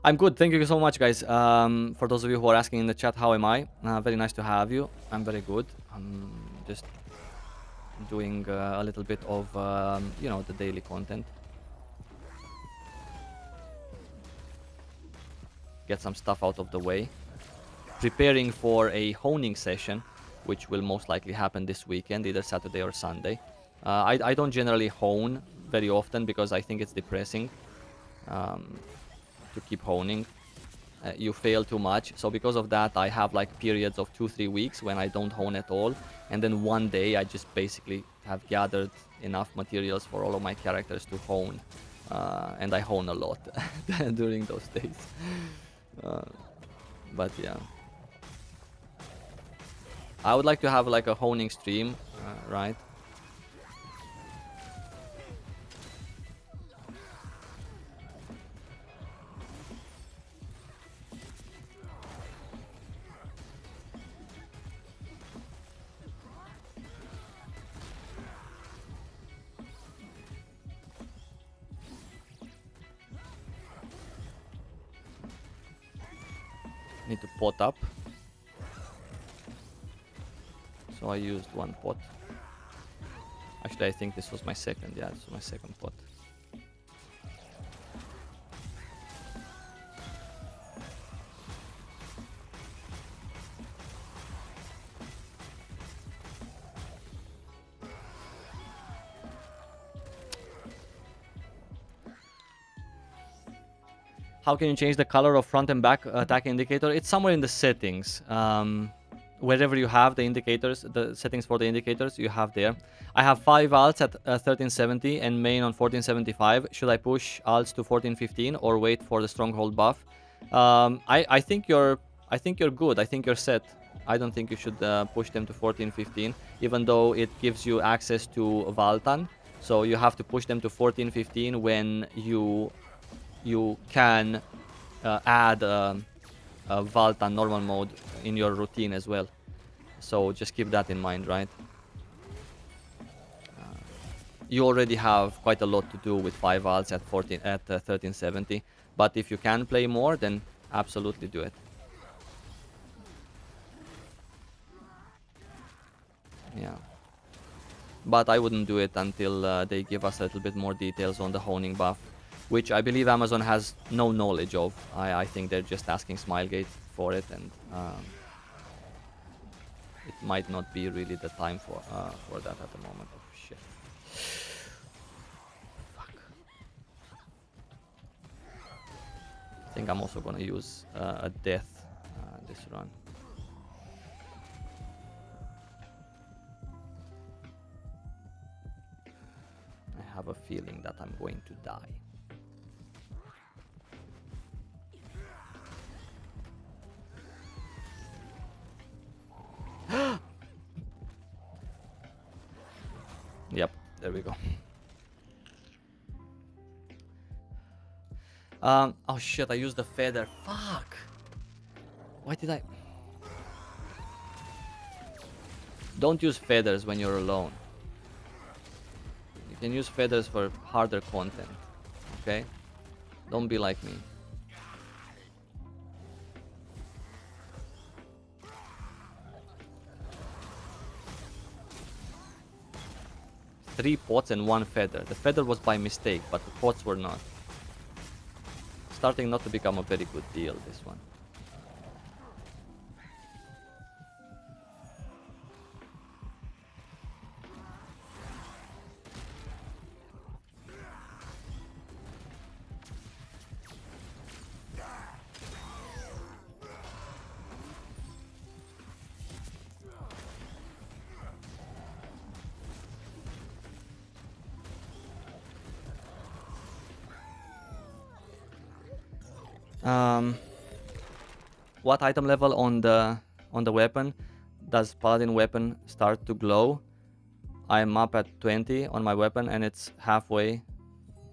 I'm good, thank you so much, guys. For those of you who are asking in the chat, how am I? Very nice to have you. I'm very good. I'm just doing a little bit of, you know, the daily content. Get some stuff out of the way. Preparing for a honing session, which will most likely happen this weekend, either Saturday or Sunday. I don't generally hone very often because I think it's depressing. To keep honing, you fail too much. So because of that, I have like periods of 2-3 weeks when I don't hone at all, and then one day I just basically have gathered enough materials for all of my characters to hone, and I hone a lot during those days. But yeah, I would like to have like a honing stream, right? Need to pot up. So I used one pot. Actually, I think this was my second. Yeah, this was my second pot. How can you change the color of front and back attack indicator? It's somewhere in the settings. Wherever you have the indicators, the settings for the indicators, you have there. I have 5 alts at 1370 and main on 1475. Should I push alts to 1415 or wait for the stronghold buff? I think you're good. I think you're set. I don't think you should push them to 1415, even though it gives you access to Valtan. So you have to push them to 1415 when you can add a Valtan normal mode in your routine as well. So just keep that in mind, right? You already have quite a lot to do with 5 alts at 1370, but if you can play more, then absolutely do it. Yeah. But I wouldn't do it until they give us a little bit more details on the honing buff, which I believe Amazon has no knowledge of. I think they're just asking Smilegate for it, and it might not be really the time for that at the moment. Oh shit. Fuck. I think I'm also gonna use a death this run. I have a feeling that I'm going to die. Yep, there we go. Oh shit, I used the feather. Fuck! Why did I... Don't use feathers when you're alone. You can use feathers for harder content, okay? Don't be like me. 3 pots and 1 feather. The feather was by mistake, but the pots were not. Starting not to become a very good deal, this one. What item level on the weapon does paladin weapon start to glow? I'm up at 20 on my weapon and it's halfway.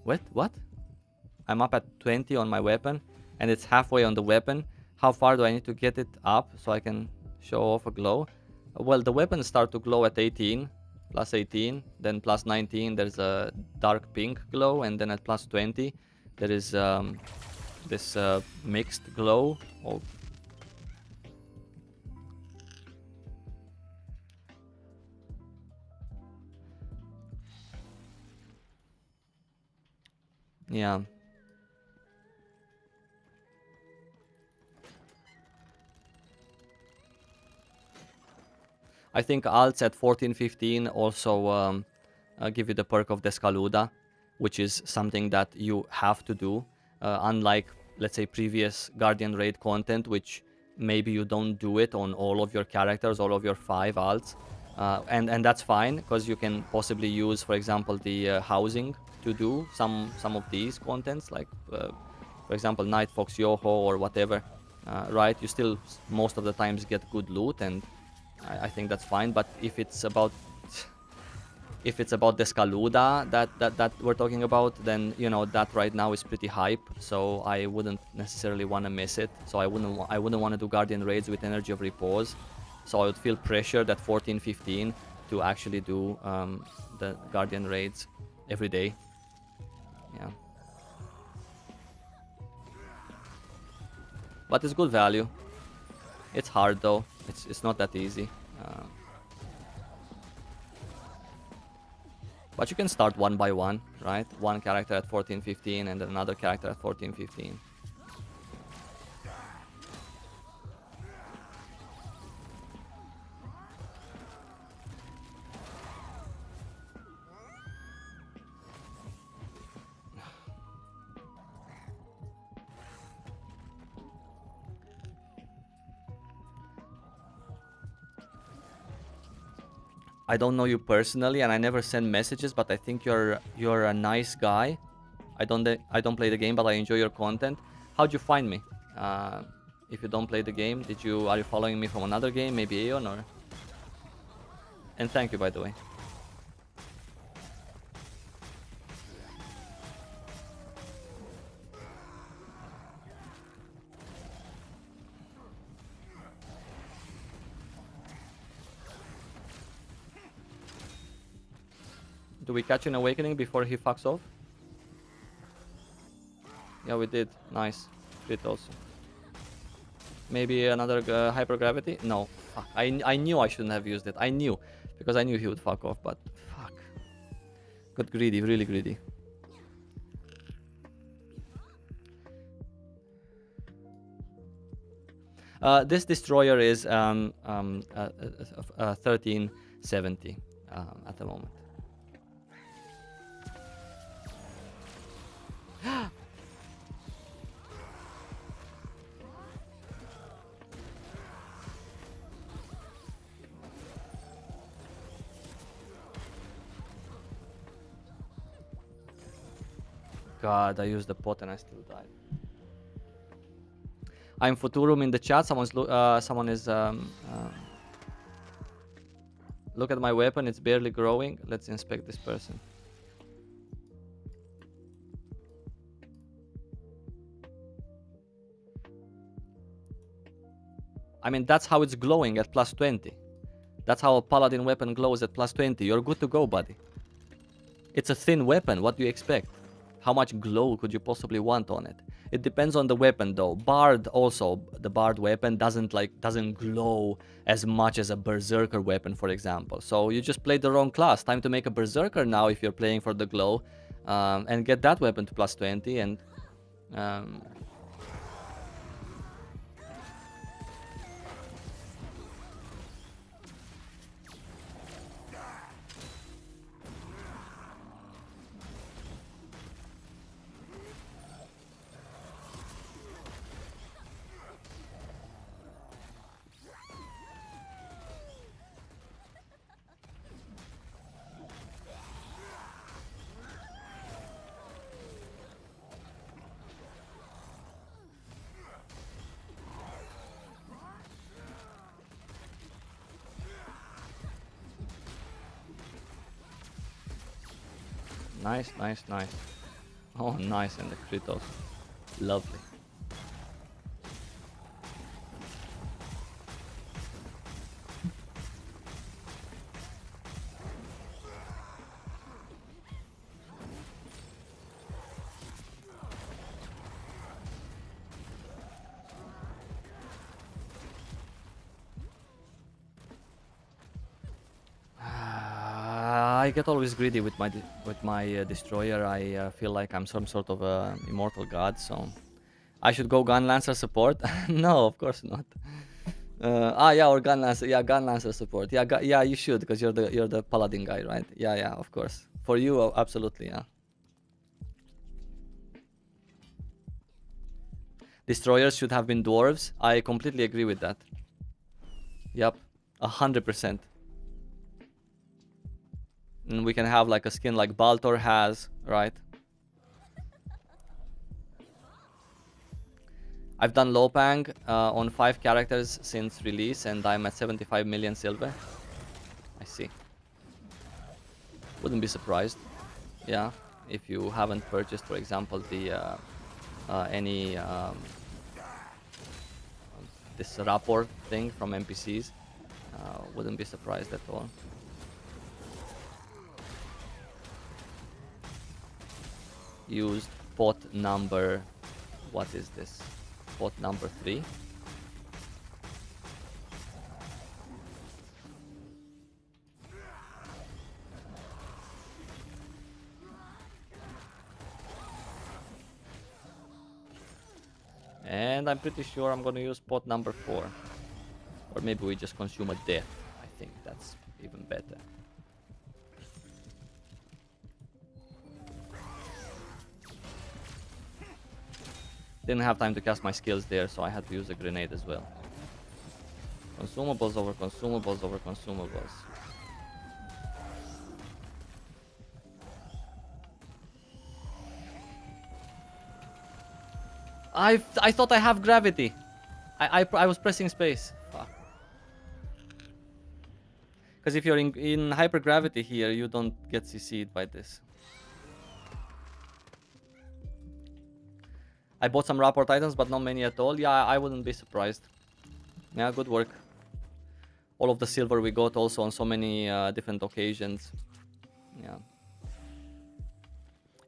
What? I'm up at 20 on my weapon and it's halfway on the weapon. How far do I need to get it up so I can show off a glow? Well, the weapons start to glow at 18, plus 18, then plus 19 there's a dark pink glow, and then at plus 20 there is this mixed glow of yeah. I think alts at 14, 15 also give you the perk of Descaluda, which is something that you have to do. Unlike, let's say, previous Guardian Raid content, which maybe you don't do it on all of your characters, all of your 5 alts. And that's fine, because you can possibly use, for example, the housing to do some of these contents, like, for example, Night Fox Yoho or whatever, right? You still, most of the times, get good loot, and I think that's fine. But if it's about Descaluda that we're talking about, then you know that right now is pretty hype, so I wouldn't necessarily want to miss it. So I wouldn't want to do Guardian Raids with Energy of Repose, so I would feel pressured at 14, 15 to actually do the Guardian Raids every day. Yeah, but it's good value. It's hard though. It's not that easy. But you can start one by one, right? One character at 14, 15, and then another character at 14, 15. I don't know you personally, and I never send messages, but I think you're a nice guy. I don't play the game, but I enjoy your content. How'd you find me? If you don't play the game, are you following me from another game, maybe Aeon, or? And thank you, by the way. Do we catch an awakening before he fucks off? Yeah, we did. Nice. Crit also. Maybe another hypergravity? No. Fuck. I knew I shouldn't have used it. I knew. Because I knew he would fuck off, but fuck. Got greedy, really greedy. This destroyer is 1370 at the moment. God, I used the pot and I still died. I'm Futurum in the chat. Someone is look at my weapon. It's barely growing. Let's inspect this person. I mean, that's how it's glowing at plus 20. That's how a paladin weapon glows at plus 20. You're good to go, buddy. It's a thin weapon. What do you expect? How much glow could you possibly want on it? It depends on the weapon though. Bard also, the Bard weapon doesn't glow as much as a Berserker weapon, for example. So you just played the wrong class. Time to make a Berserker now if you're playing for the glow, and get that weapon to plus 20 and. Um, Nice, nice, nice. Oh, nice, and the Kritos. Lovely. I get always greedy with my destroyer. I feel like I'm some sort of a immortal god, so I should go gun lancer support. No, of course not. Yeah, or gun lancer. Yeah, gun lancer support. Yeah, yeah, you should because you're the paladin guy, right? Yeah, yeah, of course. For you, absolutely, yeah. Destroyers should have been dwarves. I completely agree with that. Yep, 100%. And we can have like a skin like Baltor has, right? I've done Lopang on 5 characters since release, and I'm at 75 million silver. I see. Wouldn't be surprised. Yeah, if you haven't purchased, for example, the any this rapport thing from NPCs, wouldn't be surprised at all. Used pot number, what is this? Pot number 3. And I'm pretty sure I'm gonna use pot number 4. Or maybe we just consume a death. I think that's even better. Didn't have time to cast my skills there, so I had to use a grenade as well. Consumables over consumables over consumables. I thought I have gravity. I was pressing space. Fuck. Because if you're in hypergravity here, you don't get CC'd by this. I bought some rapport items, but not many at all. Yeah, I wouldn't be surprised. Yeah, good work. All of the silver we got also on so many different occasions. Yeah.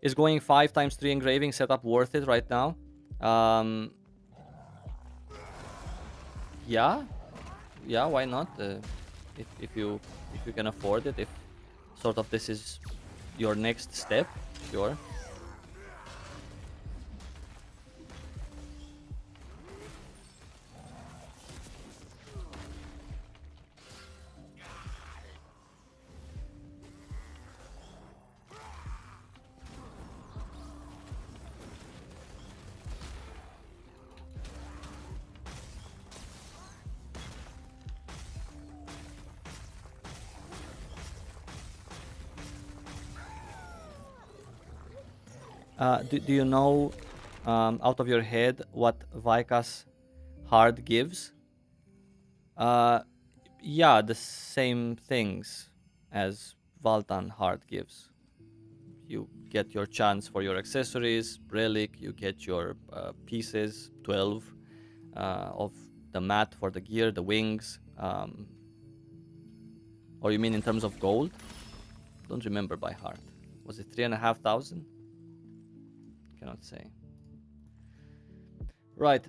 Is going 5x3 engraving setup worth it right now? Yeah, yeah, why not? If you can afford it, if sort of this is your next step, sure. Do you know out of your head what Vika's hard gives? Yeah, the same things as Valtan hard gives. You get your chance for your accessories, relic, you get your pieces, 12 of the mat for the gear, the wings. Or you mean in terms of gold? Don't remember by heart. Was it 3,500? Cannot say. Right,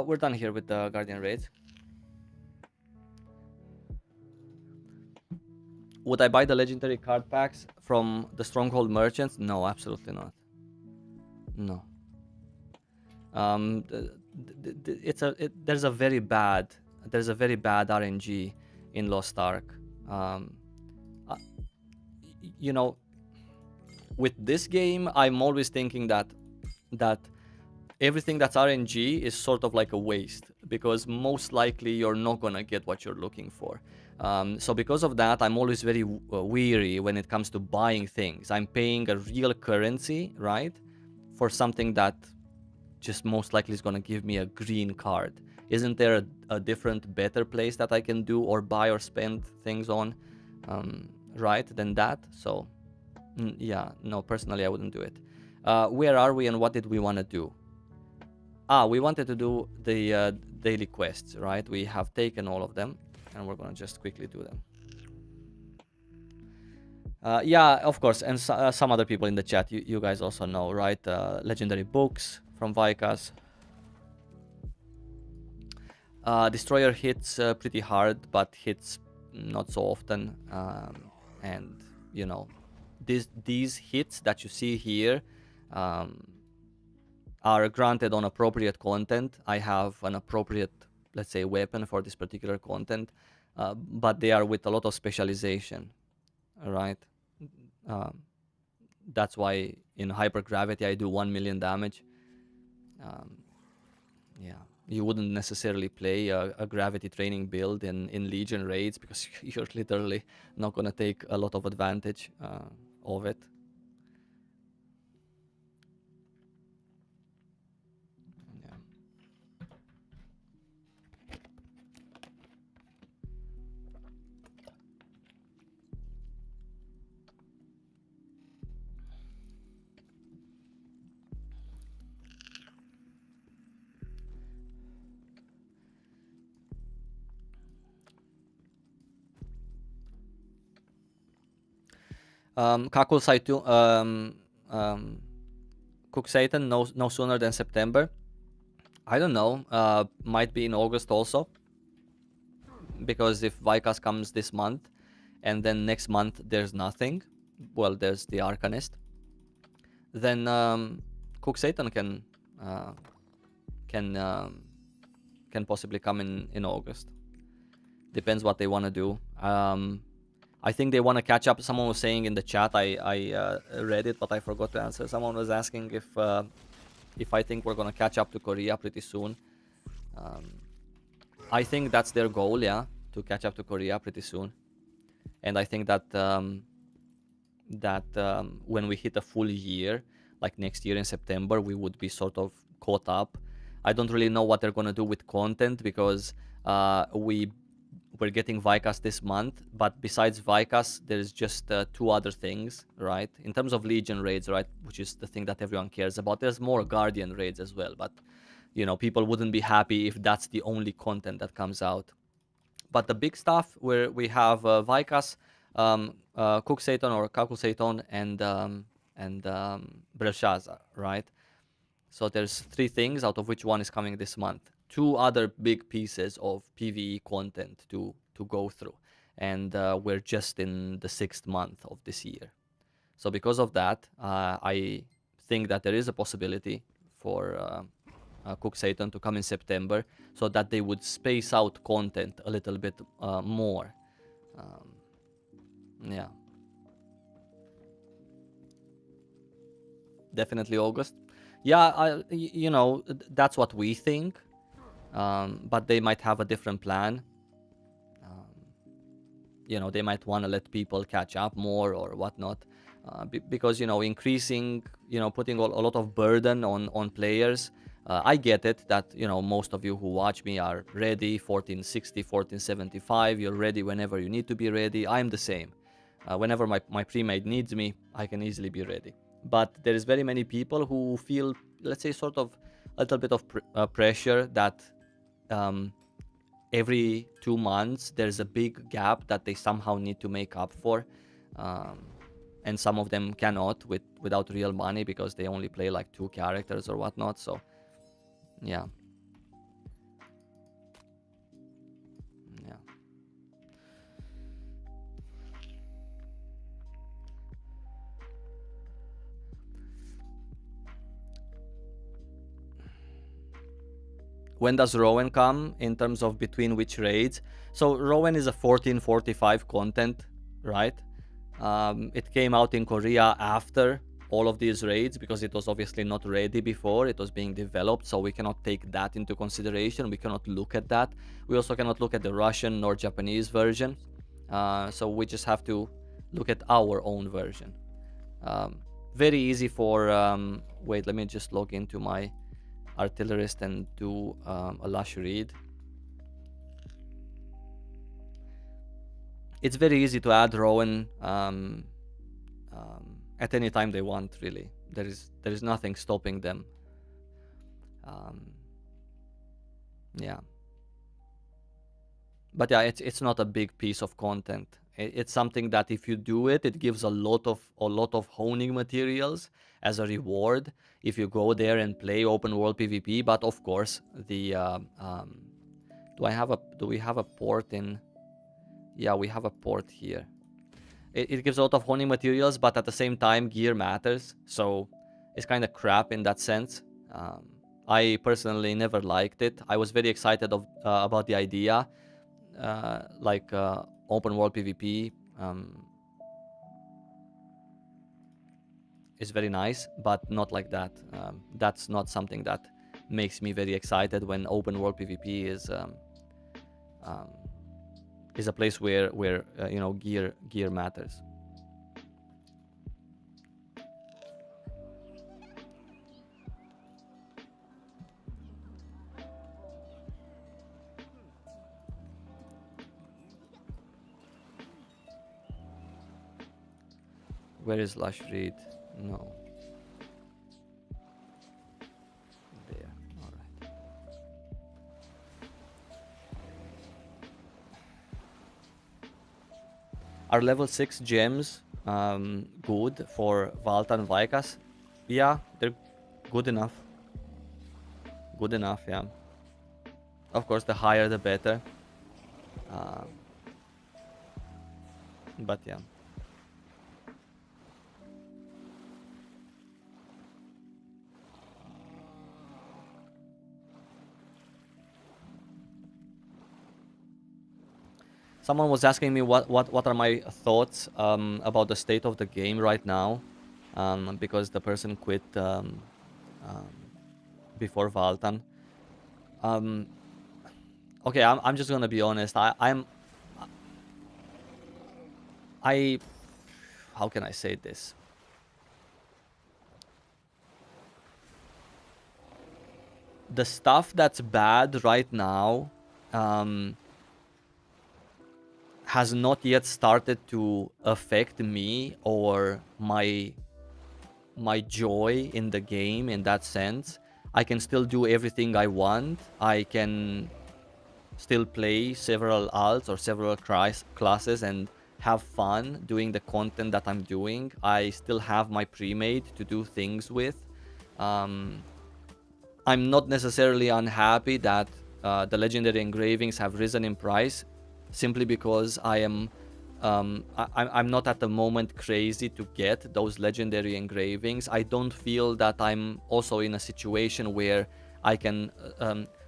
we're done here with the Guardian raids. Would I buy the legendary card packs from the Stronghold merchants? No, absolutely not. No. There's a very bad RNG in Lost Ark. Um, uh, you know, with this game, I'm always thinking that everything that's RNG is sort of like a waste, because most likely you're not gonna get what you're looking for. So because of that, I'm always very weary when it comes to buying things. I'm paying a real currency, right, for something that just most likely is gonna give me a green card. Isn't there a different, better place that I can do or buy or spend things on, right, than that? So, yeah, no, personally, I wouldn't do it. Where are we and what did we want to do? We wanted to do the daily quests, right? We have taken all of them, and we're gonna just quickly do them. Yeah, of course, and some other people in the chat, you guys also know, right? Legendary books from Vikas. Destroyer hits pretty hard, but hits not so often. And, you know, these hits that you see here are granted on appropriate content. I have an appropriate, let's say, weapon for this particular content, but they are with a lot of specialization, right? That's why in hypergravity I do 1 million damage. Yeah, you wouldn't necessarily play a gravity training build in Legion raids, because you're literally not gonna take a lot of advantage of it. Kakul Saitu, Cook Satan no sooner than September. I don't know. Might be in August also, because if Vikas comes this month, and then next month there's nothing, well, there's the Arcanist, then Cook Satan can possibly come in August. Depends what they want to do. I think they want to catch up. Someone was saying in the chat, I read it, but I forgot to answer. Someone was asking if I think we're gonna catch up to Korea pretty soon. I think that's their goal, yeah, to catch up to Korea pretty soon. And I think that when we hit a full year, like next year in September, we would be sort of caught up. I don't really know what they're gonna do with content, because we're getting Vikas this month, but besides Vikas, there's just 2 other things, right? In terms of Legion raids, right, which is the thing that everyone cares about. There's more Guardian raids as well, but you know, people wouldn't be happy if that's the only content that comes out. But the big stuff, where we have Vikas, Cook Satan or Kaku Satan, and Belshazzar, right? So there's 3 things, out of which one is coming this month. 2 other big pieces of PvE content to go through, and we're just in the 6th month of this year. So because of that, I think that there is a possibility for Cook Satan to come in September, so that they would space out content a little bit more. Yeah. Definitely August. Yeah, you know, that's what we think, but they might have a different plan. You know, they might want to let people catch up more or whatnot, because, you know, increasing, you know, putting a lot of burden on players. I get it that, you know, most of you who watch me are ready, 1460, 1475. You're ready whenever you need to be ready. I'm the same. Whenever my pre-made needs me, I can easily be ready. But there is very many people who feel, let's say, sort of a little bit of pressure that every 2 months there's a big gap that they somehow need to make up for, and some of them cannot without real money, because they only play like 2 characters or whatnot. So yeah, Yeah. When does Rowan come in terms of between which raids? So Rowan is a 1445 content, right? It came out in Korea after all of these raids because it was obviously not ready before. It was being developed, so we cannot take that into consideration. We cannot look at that. We also cannot look at the Russian nor Japanese version. So we just have to look at our own version. Very easy for... wait, let me just log into my artillerist and do a lush read. It's very easy to add Rowan at any time they want, really. There is nothing stopping them. Yeah. But yeah, it's not a big piece of content. It's something that if you do it, it gives a lot of honing materials as a reward if you go there and play open world PvP. But of course, the do we have a port in? Yeah, we have a port here. It gives a lot of honing materials, but at the same time, gear matters. So it's kind of crap in that sense. I personally never liked it. I was very excited about the idea, like open world PvP is very nice, but not like that. That's not something that makes me very excited when open world PvP is a place where you know, gear matters. Where is Lush Read? No. There. All right. Are level 6 gems good for Valta and Vikas? Yeah, they're good enough. Good enough, yeah. Of course, the higher the better. But yeah. Someone was asking me what are my thoughts about the state of the game right now, because the person quit before Valtan. Okay, I'm just gonna be honest. How can I say this? The stuff that's bad right now has not yet started to affect me or my joy in the game in that sense. I can still do everything I want. I can still play several alts or several classes and have fun doing the content that I'm doing. I still have my pre-made to do things with. I'm not necessarily unhappy that the legendary engravings have risen in price, simply because I'm not at the moment crazy to get those legendary engravings. I don't feel that I'm also in a situation where I can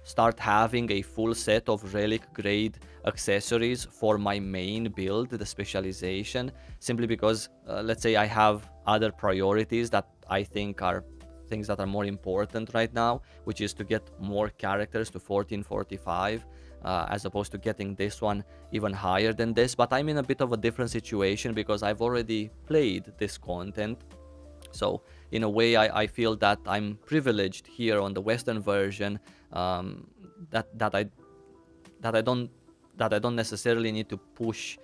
start having a full set of relic grade accessories for my main build, the specialization, simply because let's say I have other priorities that I think are things that are more important right now, which is to get more characters to 1445 as opposed to getting this one even higher than this. But I'm in a bit of a different situation because I've already played this content. So in a way, I feel that I'm privileged here on the Western version, that I don't necessarily need to push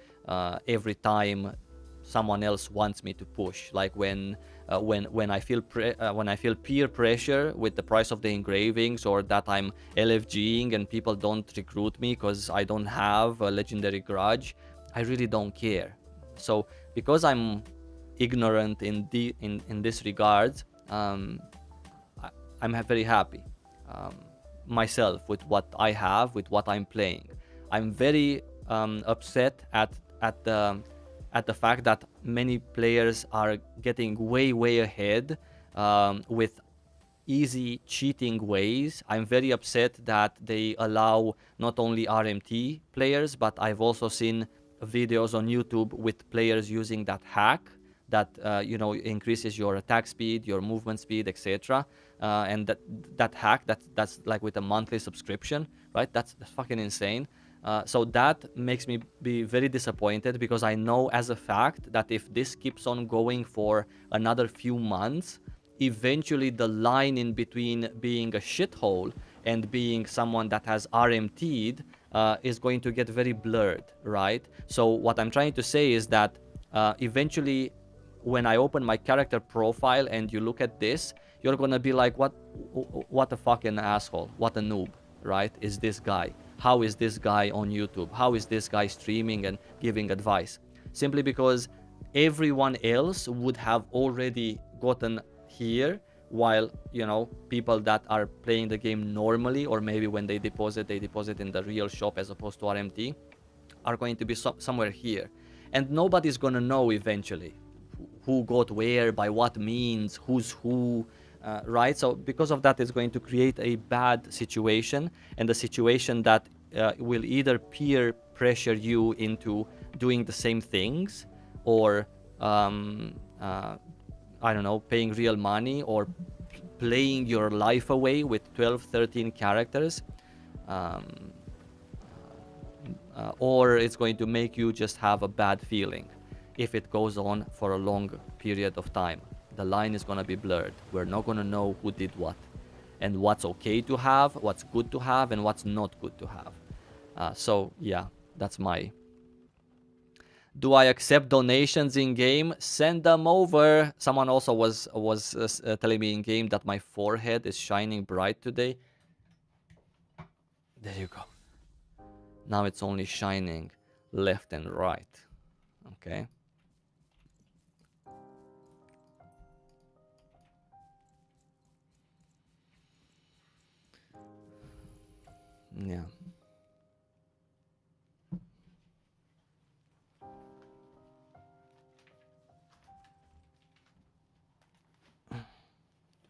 every time someone else wants me to push. Like when I feel peer pressure with the price of the engravings, or that I'm LFGing and people don't recruit me because I don't have a legendary grudge, I really don't care. So because I'm ignorant in this regard, I'm very happy myself with what I have, with what I'm playing. I'm very upset at the fact that many players are getting way ahead with easy cheating ways. I'm very upset that they allow not only RMT players, but I've also seen videos on YouTube with players using that hack that increases your attack speed, your movement speed, etc. And that hack that's like with a monthly subscription, right? That's fucking insane. So that makes me be very disappointed, because I know as a fact that if this keeps on going for another few months, eventually the line in between being a shithole and being someone that has RMT'd is going to get very blurred, right? So what I'm trying to say is that eventually, when I open my character profile and you look at this, you're gonna be like, what a fucking asshole, what a noob, right? Is this guy? How is this guy on YouTube? How is this guy streaming and giving advice? Simply because everyone else would have already gotten here, while people that are playing the game normally, or maybe when they deposit in the real shop as opposed to RMT, are going to be somewhere here, and nobody's gonna know eventually who got where, by what means, who's who, right? So because of that, it's going to create a bad situation, and a situation that will either peer pressure you into doing the same things, or I don't know, paying real money, or playing your life away with 12, 13 characters. Or it's going to make you just have a bad feeling if it goes on for a long period of time. The line is going to be blurred. We're not going to know who did what, and what's okay to have, what's good to have, and what's not good to have. So yeah, that's my... Do I accept donations in game? Send them over. Someone also was telling me in game that my forehead is shining bright today. There you go. Now it's only shining left and right. Okay. Yeah.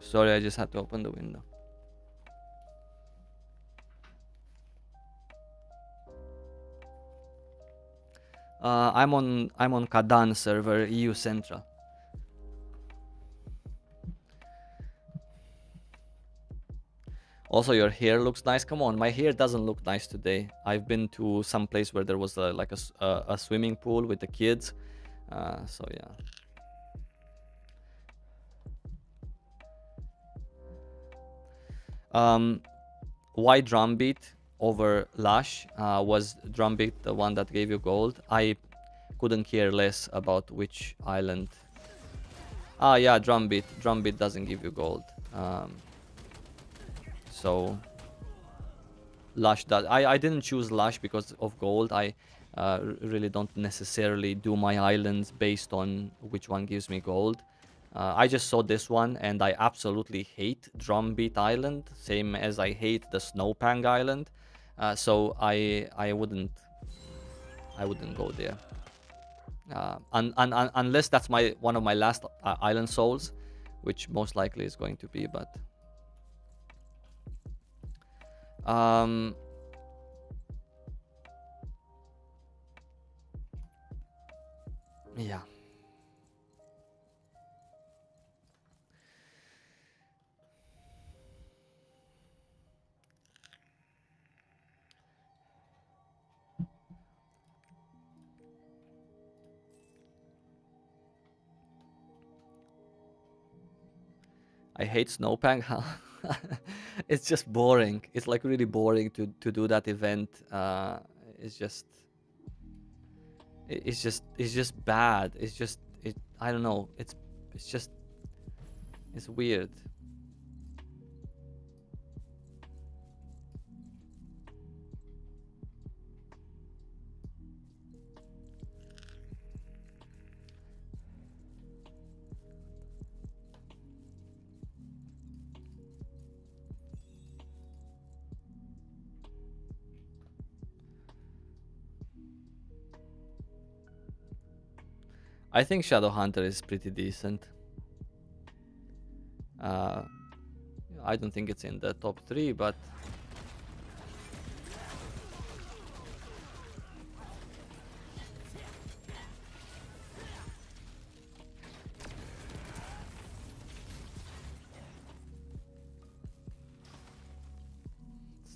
Sorry, I just had to open the window. I'm on Kadan server, EU Central. Also, your hair looks nice. Come on, my hair doesn't look nice today. I've been to some place where there was like a swimming pool with the kids. So yeah. Why Drumbeat over Lash? Was Drumbeat the one that gave you gold? I couldn't care less about which island. Yeah, Drumbeat. Drumbeat doesn't give you gold. So Lash does. I didn't choose Lash because of gold. I really don't necessarily do my islands based on which one gives me gold. I just saw this one and I absolutely hate Drumbeat Island, same as I hate the Snowpang Island. So I wouldn't go there. Unless that's one of my last island souls, which most likely is going to be, but yeah. I hate Snowpang. It's just boring. It's like really boring to do that event. It's just bad. I don't know. It's weird. I think Shadow Hunter is pretty decent. I don't think it's in the top 3, but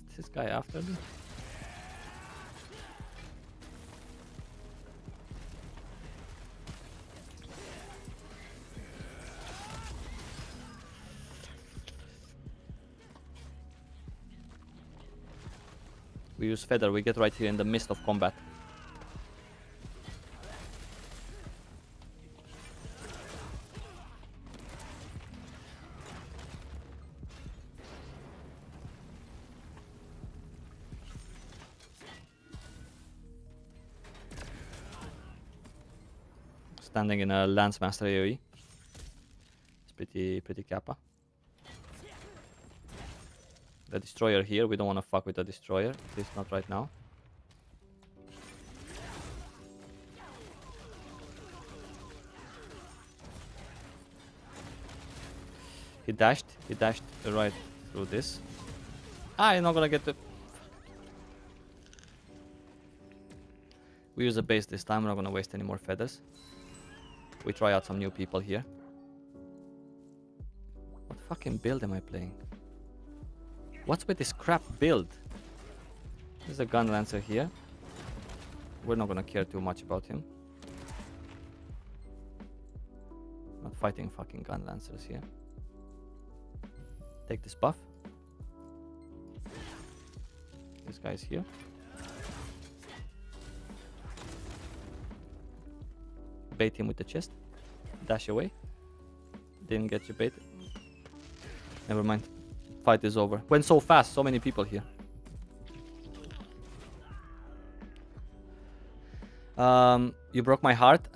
is this guy after me? We use Feather, we get right here in the midst of combat. Standing in a Lance Master AoE. It's pretty kappa. The Destroyer here, we don't want to fuck with the Destroyer, at least not right now. He dashed right through this. Ah, you're not gonna get the... We use a base this time, we're not gonna waste any more feathers. We try out some new people here. What fucking build am I playing? What's with this crap build? There's a Gun Lancer here. We're not gonna care too much about him. Not fighting fucking Gun Lancers here. Take this buff. This guy's here. Bait him with the chest. Dash away. Didn't get you baited. Never mind. Fight is over. Went so fast, so many people here. You broke my heart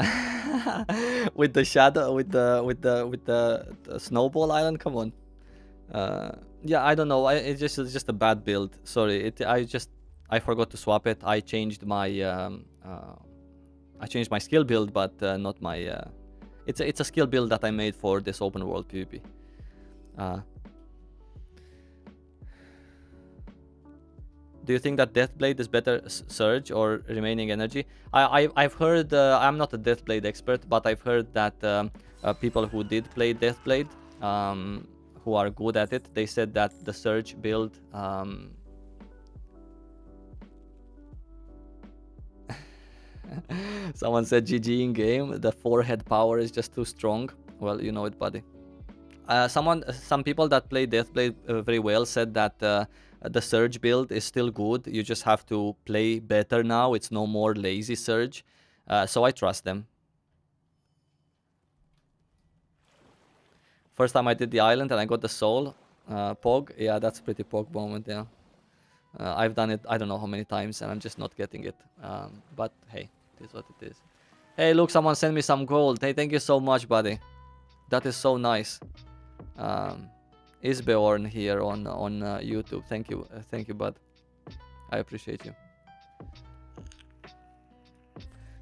with the shadow, with the snowball island. Come on. Yeah, I don't know. It's just a bad build. Sorry. I forgot to swap it. I changed my skill build, but not my. It's a skill build that I made for this open world PvP. Do you think that Deathblade is better Surge or Remaining Energy? I've heard, I'm not a Deathblade expert, but I've heard that people who did play Deathblade, who are good at it, they said that the Surge build... Someone said GG in game, the forehead power is just too strong. Well, you know it, buddy. Some people that play Deathblade very well said that the Surge build is still good. You just have to play better now. It's no more lazy Surge. So I trust them. First time I did the island and I got the soul. Pog. Yeah, that's a pretty Pog moment, yeah. I've done it I don't know how many times and I'm just not getting it. But hey, it is what it is. Hey, look, someone sent me some gold. Hey, thank you so much, buddy. That is so nice. Isbeorn here on YouTube. Thank you, bud. I appreciate you.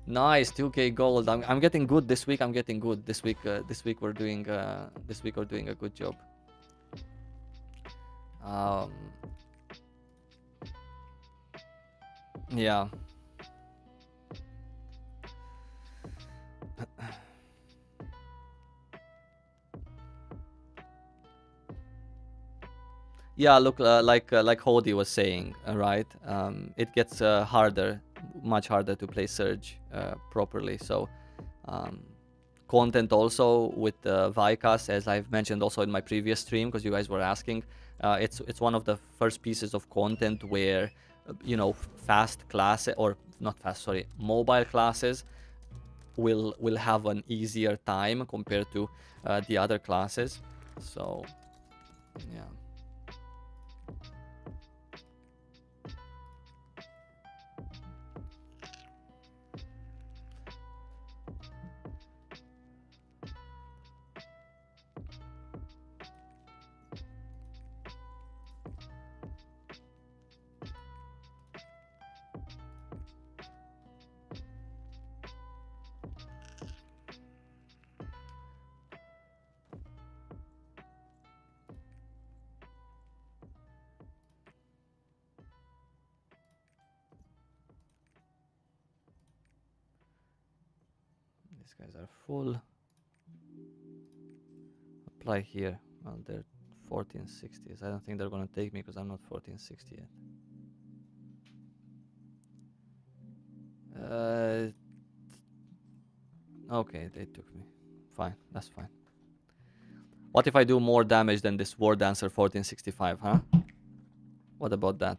Nice, 2k gold. I'm getting good this week. I'm getting good this week. This week we're doing a good job. Yeah. Yeah, look, like Hody was saying, right? It gets harder, much harder to play Surge properly. So, content also with Vicas, as I've mentioned also in my previous stream, because you guys were asking, it's one of the first pieces of content where, you know, fast classes, or not fast, sorry, mobile classes will have an easier time compared to the other classes. So, yeah. These guys are full. Apply here. Well, they're 1460s. I don't think they're gonna take me because I'm not 1460 yet. Okay, they took me. Fine, that's fine. What if I do more damage than this War Dancer 1465, huh? What about that?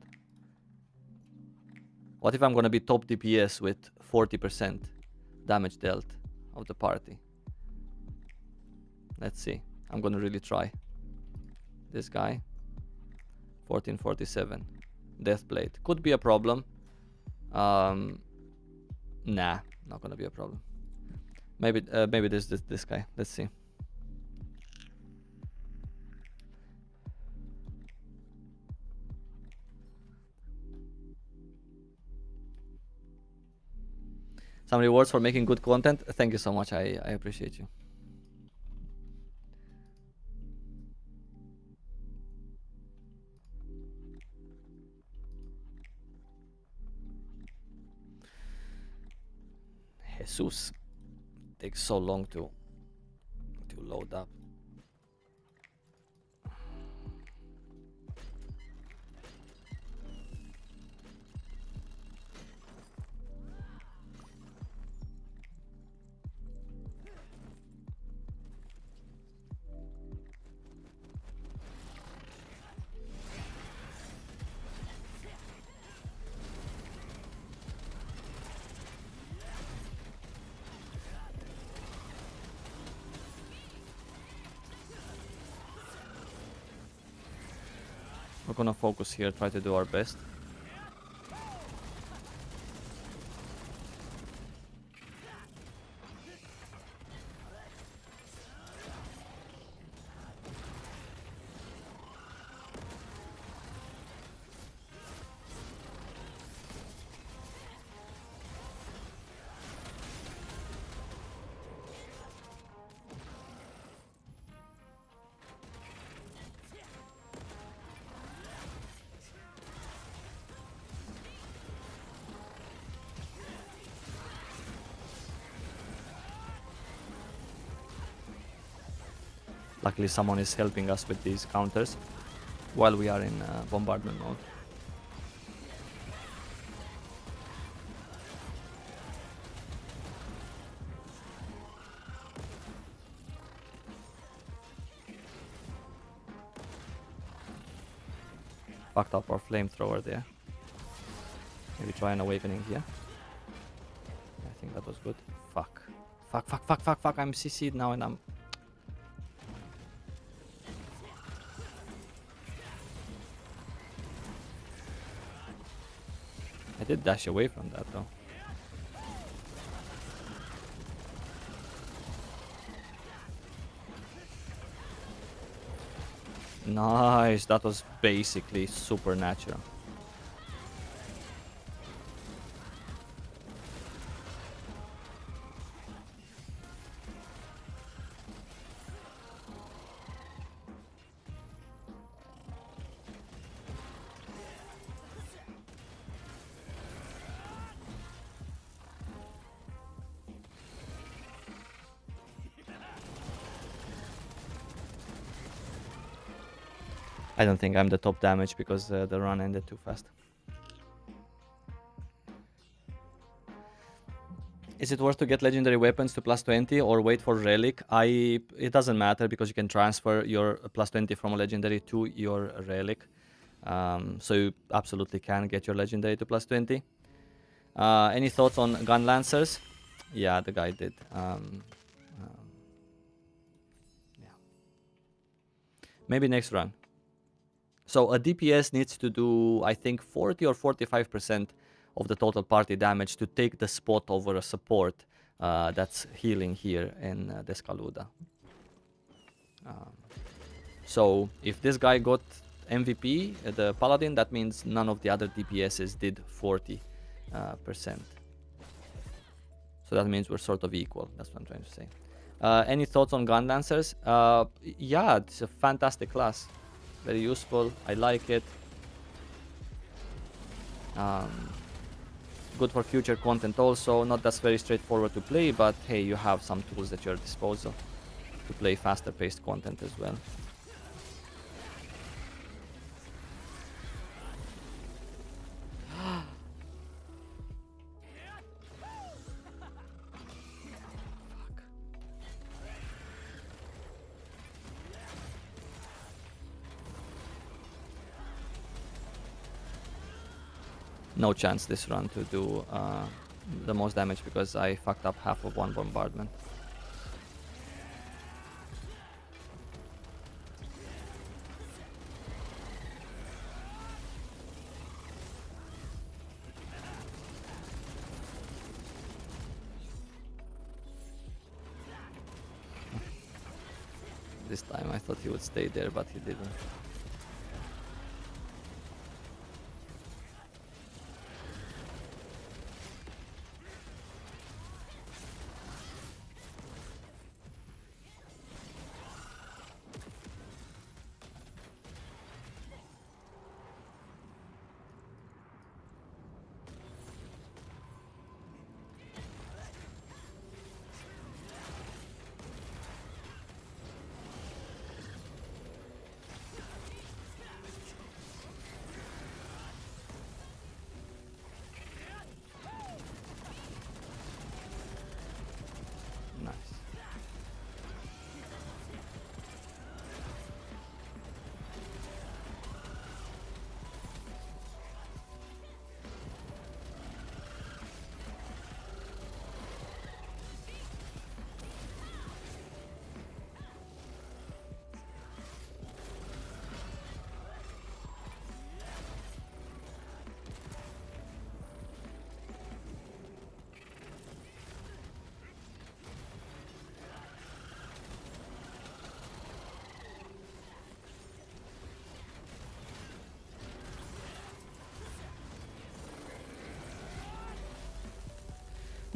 What if I'm gonna be top DPS with 40% damage dealt of the party? Let's see. I'm gonna really try. This guy. 1447. Deathblade. Could be a problem. Nah, not gonna be a problem. Maybe there's this guy. Let's see. Some rewards for making good content. Thank you so much. I appreciate you. Jesus. Takes so long to load up. We're gonna focus here, try to do our best. Luckily someone is helping us with these counters while we are in bombardment mode. Fucked up our flamethrower there. Maybe try an awakening here. I think that was good. Fuck. Fuck. I'm CC'd now and I'm... I did dash away from that though. Nice, that was basically supernatural. I don't think I'm the top damage because the run ended too fast. Is it worth to get legendary weapons to +20 or wait for relic? It doesn't matter because you can transfer your +20 from a legendary to your relic. So you absolutely can get your legendary to +20. Any thoughts on gun lancers? Yeah, the guy did. Yeah. Maybe next run. So a DPS needs to do, I think, 40 or 45% of the total party damage to take the spot over a support that's healing here in Descaluda. So if this guy got MVP, the Paladin, that means none of the other DPSs did 40%. So that means we're sort of equal. That's what I'm trying to say. Any thoughts on Gun Lancers? Yeah, it's a fantastic class. Very useful. I like it. Good for future content also. Not that's very straightforward to play, but hey, you have some tools at your disposal to play faster paced content as well. No chance this run to do the most damage because I fucked up half of one bombardment. This time I thought he would stay there, but he didn't.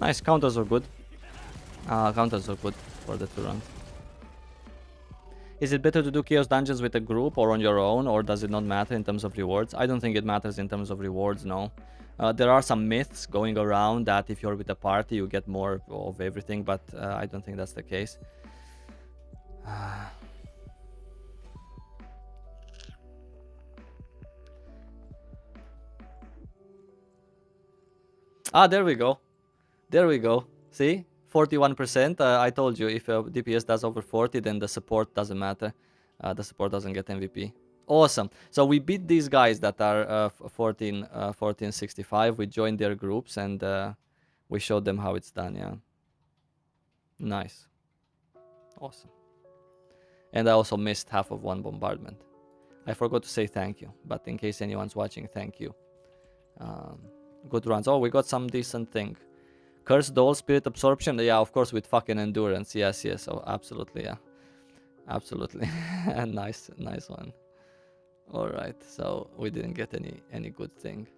Nice, counters are good. Counters are good for the 2 rounds. Is it better to do Chaos Dungeons with a group or on your own, or does it not matter in terms of rewards? I don't think it matters in terms of rewards, no. There are some myths going around that if you're with a party you get more of everything, but I don't think that's the case. There we go. There we go. See? 41%. I told you if DPS does over 40, then the support doesn't matter. The support doesn't get MVP. Awesome. So we beat these guys that are 1465. We joined their groups and we showed them how it's done. Yeah. Nice. Awesome. And I also missed half of one bombardment. I forgot to say thank you, but in case anyone's watching, thank you. Good runs. Oh, we got some decent thing. Curse Doll, Spirit Absorption. Yeah, of course, with fucking Endurance. Yes, yes. Oh, absolutely, yeah. Absolutely. Nice one. All right, so we didn't get any good thing.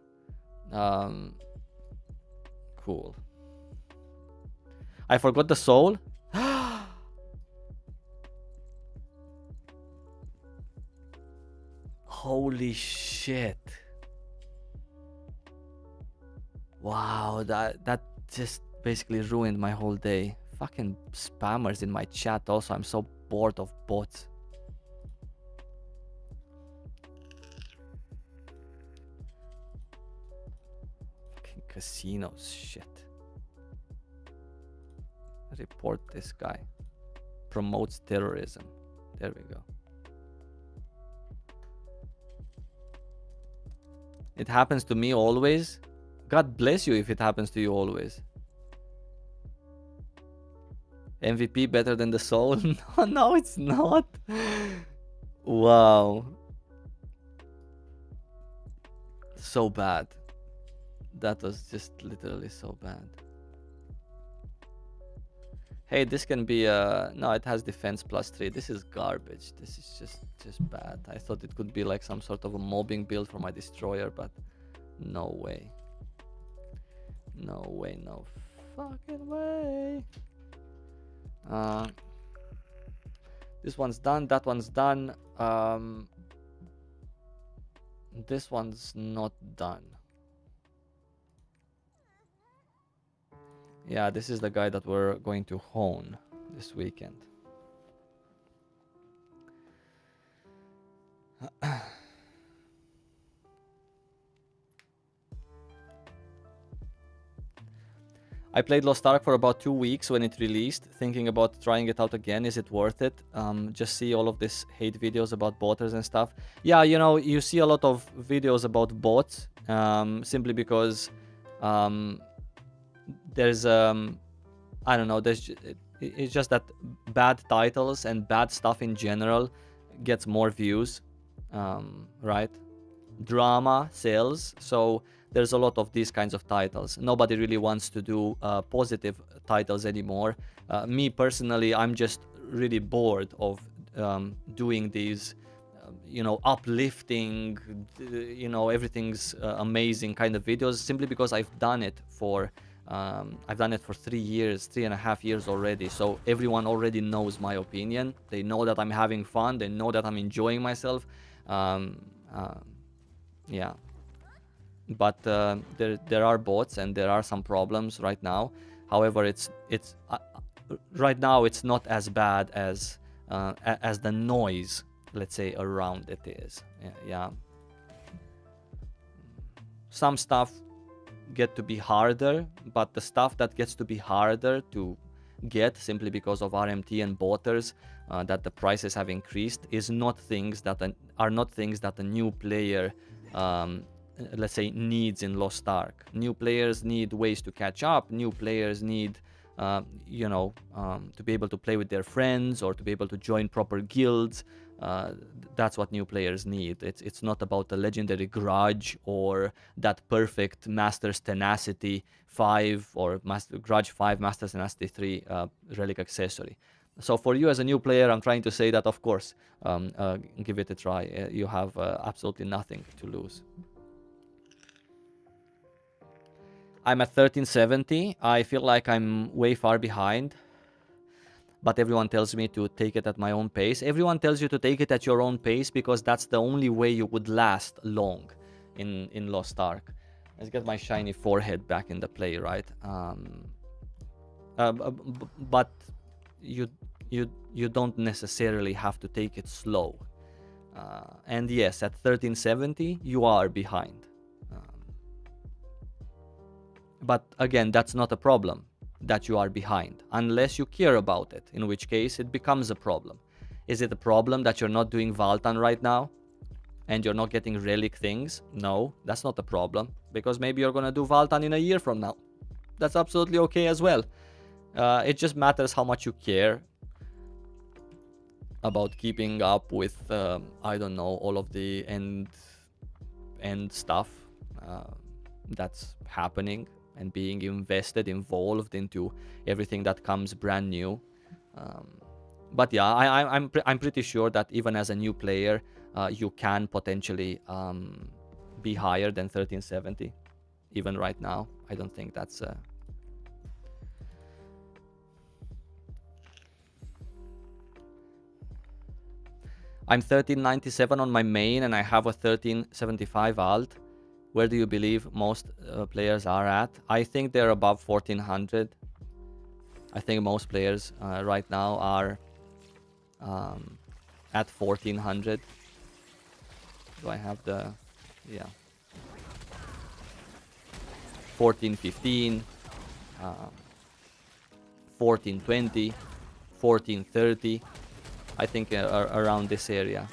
Cool. I forgot the soul. Holy shit. Wow, that just basically ruined my whole day. Fucking spammers in my chat also. I'm so bored of bots. Fucking casinos, shit. Report this guy. Promotes terrorism. There we go. It happens to me always. God bless you if it happens to you always. MVP better than the soul? No, it's not. Wow. So bad. That was just literally so bad. Hey, this can be no, it has defense +3. This is garbage. This is just bad. I thought it could be like some sort of a mobbing build for my destroyer, but no way. No way, no fucking way. This one's done, that one's done. This one's not done. Yeah, this is the guy that we're going to hone this weekend. I played Lost Ark for about 2 weeks when it released, thinking about trying it out again. Is it worth it? Just see all of this hate videos about botters and stuff. Yeah, you know, you see a lot of videos about bots, simply because there's I don't know, it's just that bad titles and bad stuff in general gets more views, right? Drama sells, so there's a lot of these kinds of titles. Nobody really wants to do positive titles anymore. Me personally, I'm just really bored of doing these you know, uplifting, you know, everything's amazing kind of videos, simply because I've done it for 3 years, 3.5 years already. So everyone already knows my opinion. They know that I'm having fun. They know that I'm enjoying myself. Yeah. But there are bots and there are some problems right now. However, it's right now it's not as bad as the noise, let's say, around it is. Yeah. Some stuff get to be harder, but the stuff that gets to be harder to get simply because of RMT and botters, that the prices have increased, is not things that are not things that a new player let's say needs in Lost Ark. New players need ways to catch up. New players need you know, to be able to play with their friends or to be able to join proper guilds. That's what new players need. It's not about the legendary grudge or that perfect Master's Tenacity 5 or Grudge 5, Master's Tenacity 3 relic accessory. So for you as a new player, I'm trying to say that, of course, give it a try. You have absolutely nothing to lose. I'm at 1370. I feel like I'm way far behind, but everyone tells me to take it at my own pace. Everyone tells you to take it at your own pace because that's the only way you would last long in Lost Ark. Let's get my shiny forehead back in the play, right? But you don't necessarily have to take it slow. And yes, at 1370, you are behind. But again, that's not a problem that you are behind, unless you care about it, in which case it becomes a problem. Is it a problem that you're not doing Valtan right now and you're not getting relic things? No, that's not a problem, because maybe you're gonna do Valtan in a year from now. That's absolutely okay as well. It just matters how much you care about keeping up with I don't know, all of the end stuff that's happening, and being involved into everything that comes brand new. But yeah, I'm pretty sure that even as a new player, you can potentially be higher than 1370, even right now. I don't think that's I'm 1397 on my main, and I have a 1375 alt. Where do you believe most players are at? I think they're above 1400. I think most players right now are at 1400. Do I have the... yeah. 1415, 1420, 1430. I think around this area.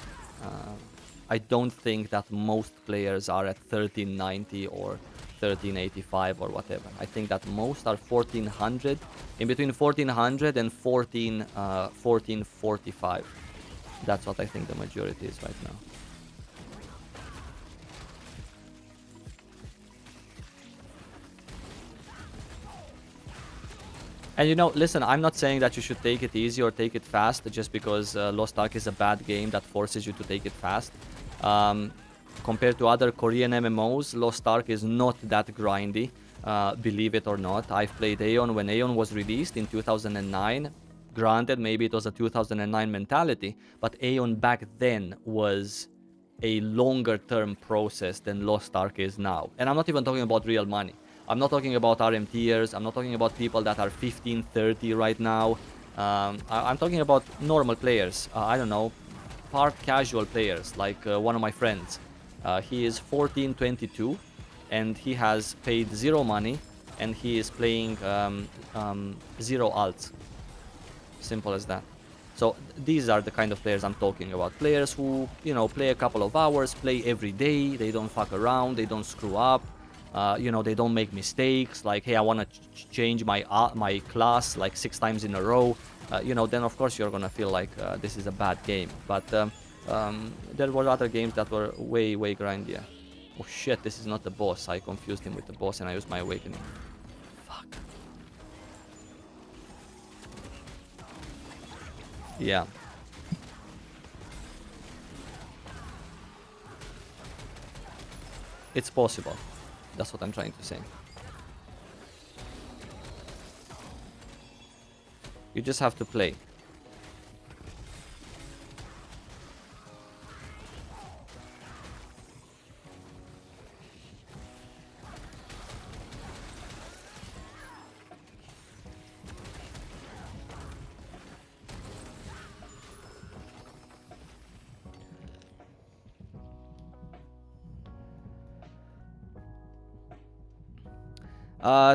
I don't think that most players are at 1390 or 1385 or whatever. I think that most are 1400, in between 1400 and 1445. That's what I think the majority is right now. And you know, listen, I'm not saying that you should take it easy or take it fast just because Lost Ark is a bad game that forces you to take it fast. Compared to other Korean MMOs, Lost Ark is not that grindy, believe it or not. I've played Aeon when Aeon was released in 2009. Granted, maybe it was a 2009 mentality, but Aeon back then was a longer term process than Lost Ark is now. And I'm not even talking about real money. I'm not talking about RMTers. I'm not talking about people that are 15, 30 right now. I'm talking about normal players. I don't know, park casual players, like one of my friends. He is 14, 22, and he has paid zero money, and he is playing zero alts. Simple as that. So these are the kind of players I'm talking about. Players who, you know, play a couple of hours, play every day. They don't fuck around. They don't screw up. You know, they don't make mistakes. Like, hey, I want to change my class like 6 times in a row. You know, then of course you're gonna feel like this is a bad game. But there were other games that were way grindier. Oh shit, this is not the boss. I confused him with the boss and I used my awakening. Fuck. Yeah. It's possible. That's what I'm trying to say. You just have to play.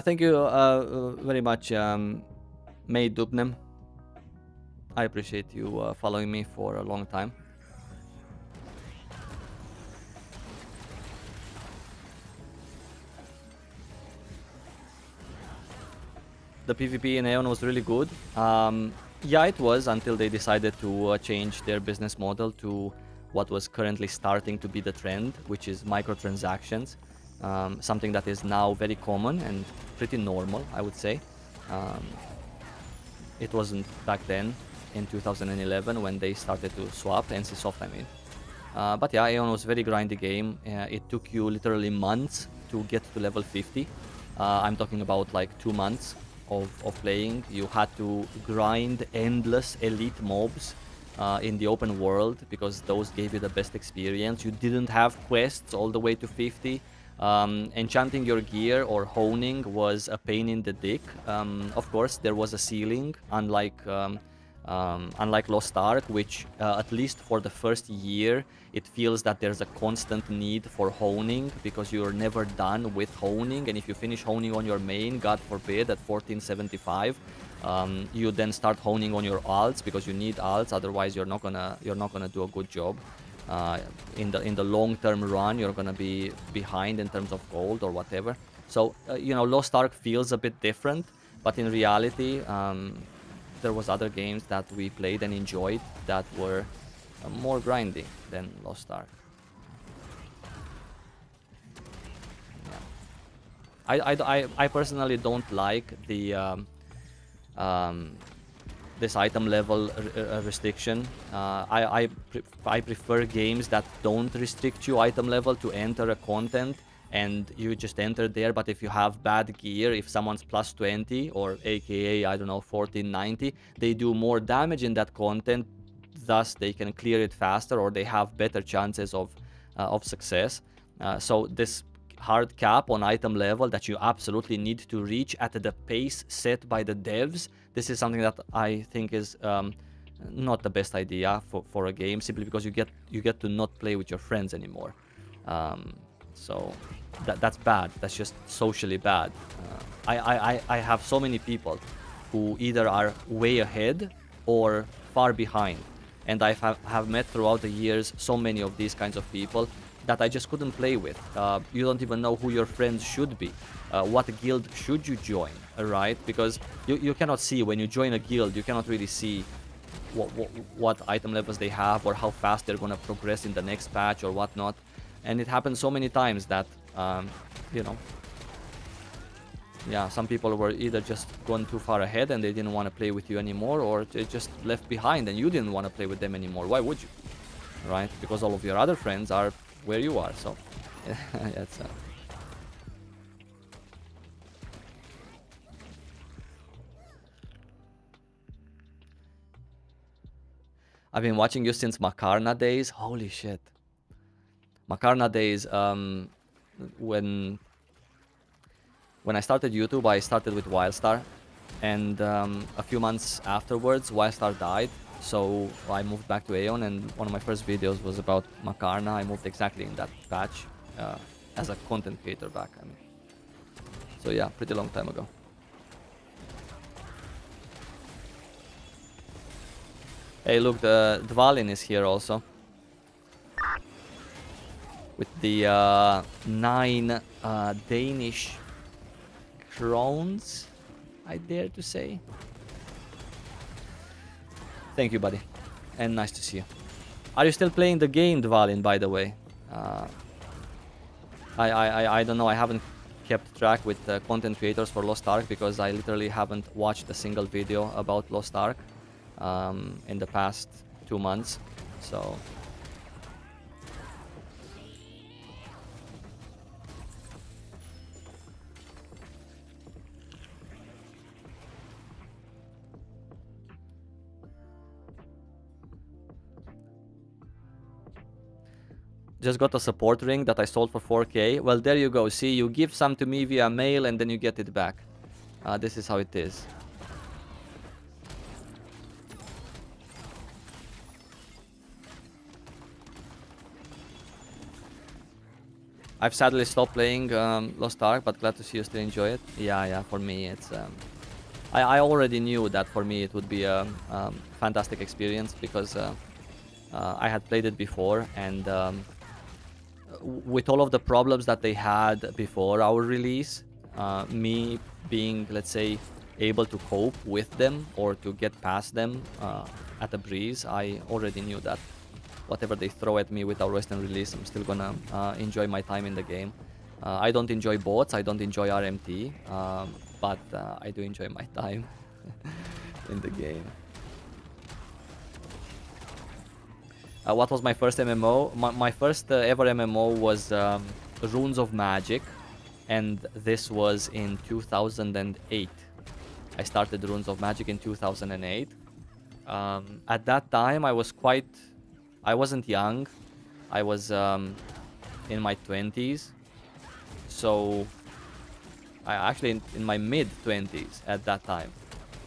Thank you very much, May Dubnem. I appreciate you following me for a long time. The PvP in Aeon was really good. Yeah, it was until they decided to change their business model to what was currently starting to be the trend, which is microtransactions. Something that is now very common and pretty normal, I would say. It wasn't back then in 2011 when they started to swap, NCSoft I mean. But yeah, Aeon was a very grindy game. It took you literally months to get to level 50. I'm talking about like 2 months of playing. You had to grind endless elite mobs in the open world because those gave you the best experience. You didn't have quests all the way to 50. Enchanting your gear or honing was a pain in the dick. Of course, there was a ceiling, unlike Lost Ark, which at least for the first year, it feels that there's a constant need for honing because you're never done with honing. And if you finish honing on your main, God forbid, at 1475, you then start honing on your alts because you need alts. Otherwise, you're not gonna do a good job. In the long-term run, you're gonna be behind in terms of gold or whatever. So you know, Lost Ark feels a bit different, but in reality, there was other games that we played and enjoyed that were more grindy than Lost Ark. Yeah. I personally don't like the this item level restriction. I prefer games that don't restrict you item level to enter a content and you just enter there. But if you have bad gear, if someone's plus 20 or aka I don't know 1490, they do more damage in that content, thus they can clear it faster or they have better chances of success. So this hard cap on item level that you absolutely need to reach at the pace set by the devs, this is something that I think is not the best idea for a game, simply because you get to not play with your friends anymore. So that's bad. That's just socially bad. I have so many people who either are way ahead or far behind, and I have met throughout the years so many of these kinds of people that I just couldn't play with. You don't even know who your friends should be. What guild should you join, right? Because you cannot see, when you join a guild, you cannot really see what item levels they have or how fast they're going to progress in the next patch or whatnot. And it happens so many times that, you know, yeah, some people were either just gone too far ahead and they didn't want to play with you anymore, or they just left behind and you didn't want to play with them anymore. Why would you? Right? Because all of your other friends are where you are, so it's I've been watching you since Makarna days. Holy shit. Makarna days, when When I started YouTube, I started with Wildstar, and a few months afterwards, Wildstar died. So I moved back to Aeon, and one of my first videos was about Makarna. I moved exactly in that patch as a content creator back. I mean, so yeah, pretty long time ago. Hey, look, the Dvalin is here also. With the 9 Danish crowns, I dare to say. Thank you, buddy. And nice to see you. Are you still playing the game, Dvalin, by the way? I don't know. I haven't kept track with content creators for Lost Ark because I literally haven't watched a single video about Lost Ark in the past 2 months. So just got a support ring that I sold for 4K. Well, there you go. See, you give some to me via mail and then you get it back. This is how it is. I've sadly stopped playing Lost Ark, but glad to see you still enjoy it. Yeah, for me it's... I already knew that for me it would be a fantastic experience because I had played it before, and with all of the problems that they had before our release, me being, let's say, able to cope with them or to get past them at a breeze, I already knew that whatever they throw at me with our Western release, I'm still gonna enjoy my time in the game. I don't enjoy bots, I don't enjoy RMT, but I do enjoy my time in the game. What was my first MMO? My first ever MMO was Runes of Magic, and this was in 2008. I started Runes of Magic in 2008. At that time, I wasn't young. I was in my 20s. So, I actually in my mid-20s at that time.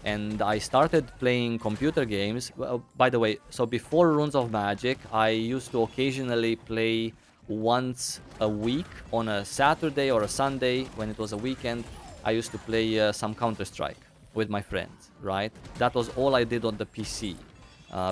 And I started playing computer games. Well, by the way, so before Runes of Magic, I used to occasionally play once a week on a Saturday or a Sunday when it was a weekend. I used to play some Counter-Strike with my friends, right? That was all I did on the PC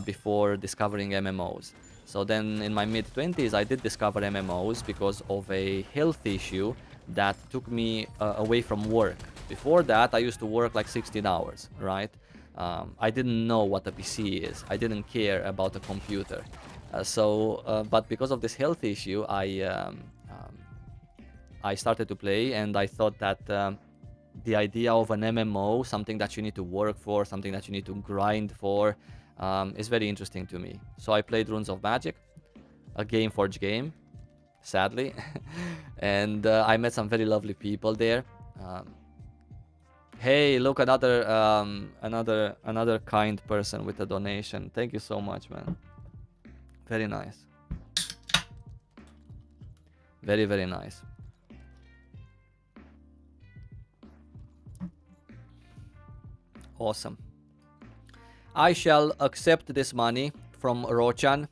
before discovering MMOs. So then in my mid-20s, I did discover MMOs because of a health issue that took me away from work. Before that, I used to work like 16 hours, right? I didn't know what a PC is. I didn't care about a computer. But because of this health issue, I started to play, and I thought that the idea of an MMO, something that you need to work for, something that you need to grind for, is very interesting to me. So I played Runes of Magic, a Gameforge game, sadly, and I met some very lovely people there. Hey, look, another kind person with a donation. Thank you so much, man. Very nice. Very, very nice. Awesome. I shall accept this money from Rochan.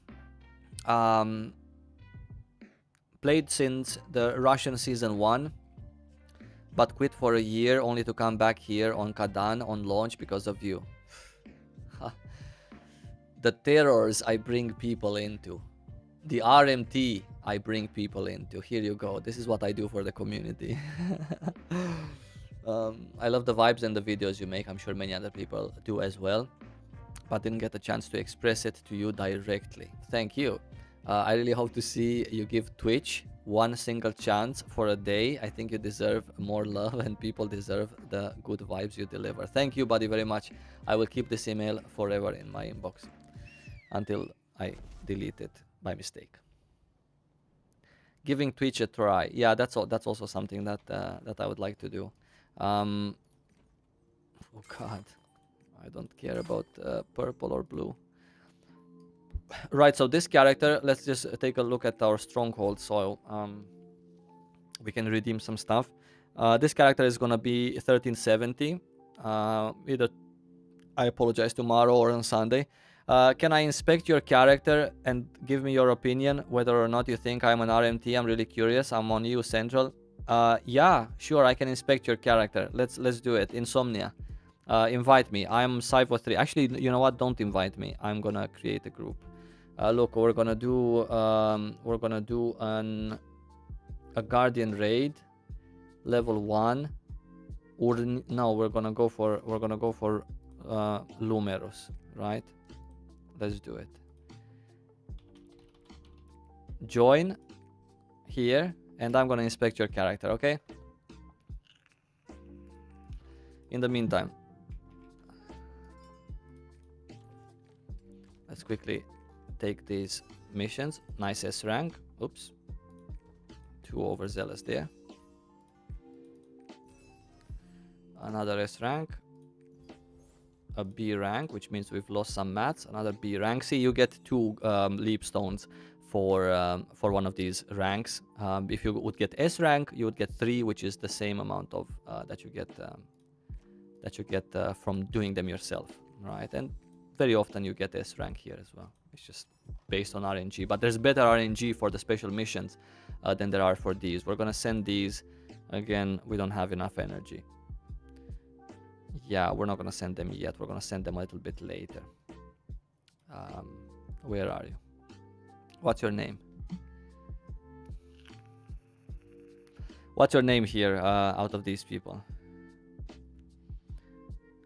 Played since the Russian season 1, but quit for a year only to come back here on Kadan on launch because of you. The terrors I bring people into. The RMT I bring people into. Here you go. This is what I do for the community. I love the vibes and the videos you make. I'm sure many other people do as well, but didn't get a chance to express it to you directly. Thank you. I really hope to see you give Twitch one single chance for a day. I think you deserve more love, and people deserve the good vibes you deliver. Thank you, buddy, very much. I will keep this email forever in my inbox until I delete it by mistake. Giving Twitch a try. Yeah, that's also something that that I would like to do. Oh God, I don't care about purple or blue. Right, so this character, let's just take a look at our stronghold soil. We can redeem some stuff. This character is gonna be 1370. Either I apologize tomorrow or on Sunday. Can I inspect your character and give me your opinion whether or not you think I'm an RMT? I'm really curious. I'm on EU Central. Yeah, sure. I can inspect your character. Let's do it. Insomnia. Invite me. I'm Cypher3. Actually, you know what? Don't invite me. I'm gonna create a group. Look, we're gonna do a Guardian raid, level 1. Or no, we're gonna go for Lumerus, right? Let's do it. Join here, and I'm gonna inspect your character, okay? In the meantime, let's quickly take these missions. Nice S rank. Oops. Too overzealous there. Another S rank. A B rank, which means we've lost some mats. Another B rank. See, you get 2 leap stones for one of these ranks. If you would get S rank, you would get 3, which is the same amount of that you get from doing them yourself, right? And very often you get S rank here as well. It's just based on RNG, but there's better RNG for the special missions than there are for these. We're gonna send these again. We don't have enough energy. Yeah, we're not gonna send them yet. We're gonna send them a little bit later. Where are you? What's your name? What's your name here out of these people?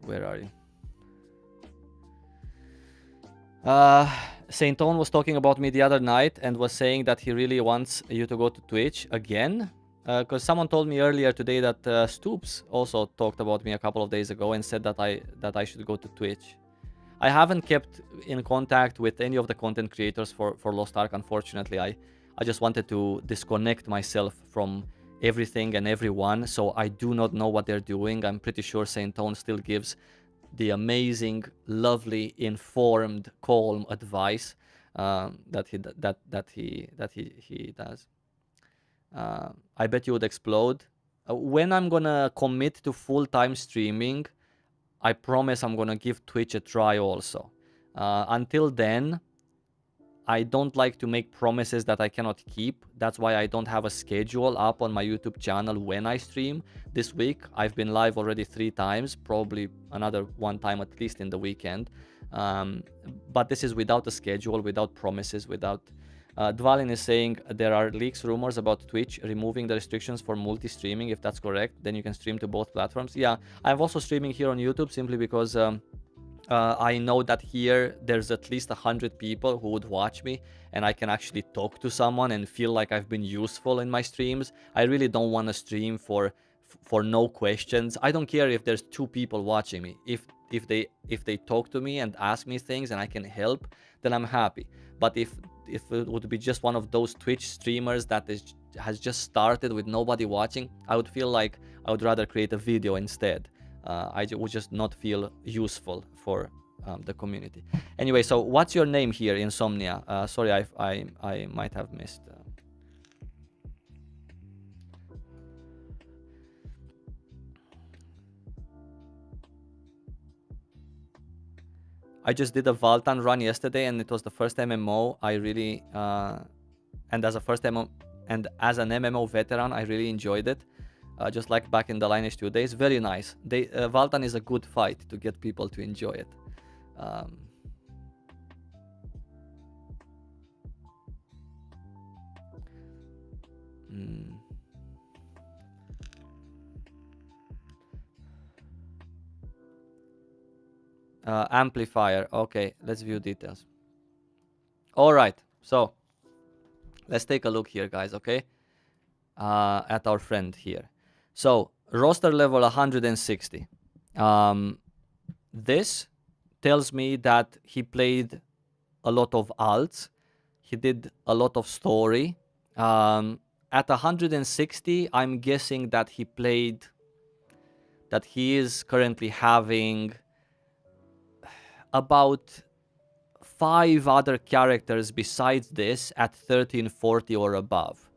Where are you? Saint Owen was talking about me the other night and was saying that he really wants you to go to Twitch again. Because someone told me earlier today that Stoops also talked about me a couple of days ago and said that I should go to Twitch. I haven't kept in contact with any of the content creators for Lost Ark, unfortunately. I just wanted to disconnect myself from everything and everyone, so I do not know what they're doing. I'm pretty sure Saint Owen still gives the amazing, lovely, informed, calm advice that he does. I bet you would explode. When I'm gonna commit to full-time streaming, I promise I'm gonna give Twitch a try also. Until then, I don't like to make promises that I cannot keep. That's why I don't have a schedule up on my YouTube channel when I stream. This week, I've been live already 3 times, probably another 1 time at least in the weekend. But this is without a schedule, without promises, without... Dvalin is saying there are leaks, rumors about Twitch removing the restrictions for multi-streaming. If that's correct, then you can stream to both platforms. Yeah, I'm also streaming here on YouTube simply because I know that here there's at least 100 people who would watch me and I can actually talk to someone and feel like I've been useful in my streams. I really don't want to stream for no questions. I don't care if there's 2 people watching me. If they talk to me and ask me things and I can help, then I'm happy. But if it would be just one of those Twitch streamers that has just started with nobody watching, I would feel like I would rather create a video instead. I would just not feel useful for the community. Anyway, so what's your name here, Insomnia? Sorry, I might have missed. I just did a Valtan run yesterday, and it was the first MMO I really, and as an MMO veteran, I really enjoyed it. Just like back in the Lineage 2 days, very nice. Valtan is a good fight to get people to enjoy it. Amplifier. Okay, let's view details. All right, so let's take a look here, guys. Okay, at our friend here. So roster level 160. This tells me that he played a lot of alts. He did a lot of story. At 160, I'm guessing that he is currently having about 5 other characters besides this at 1340 or above.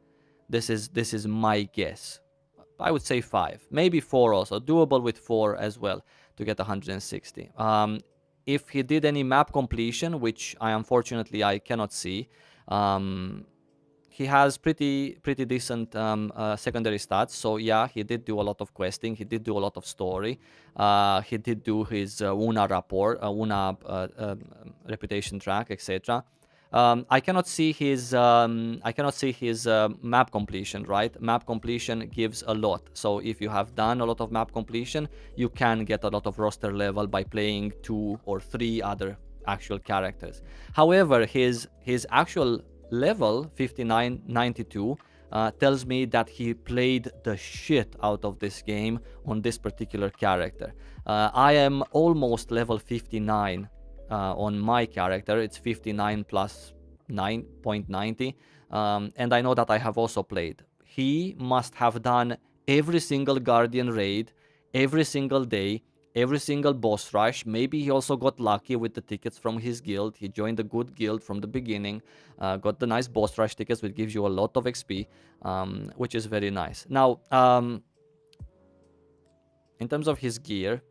This is my guess. I would say 5, maybe 4 also, doable with 4 as well to get 160. If he did any map completion, which unfortunately I cannot see, he has pretty decent secondary stats. So yeah, he did do a lot of questing. He did do a lot of story. He did do his Una rapport, Una reputation track, etc. I cannot see his map completion, right? Map completion gives a lot. So if you have done a lot of map completion, you can get a lot of roster level by playing 2 or 3 other actual characters. However, his actual level 5992 tells me that he played the shit out of this game on this particular character. I am almost level 59 on my character. It's 59 plus 9.90, and I know that I have also played. He must have done every single Guardian raid, every single day, every single boss rush. Maybe he also got lucky with the tickets from his guild. He joined a good guild from the beginning, got the nice boss rush tickets, which gives you a lot of XP, which is very nice. Now, in terms of his gear,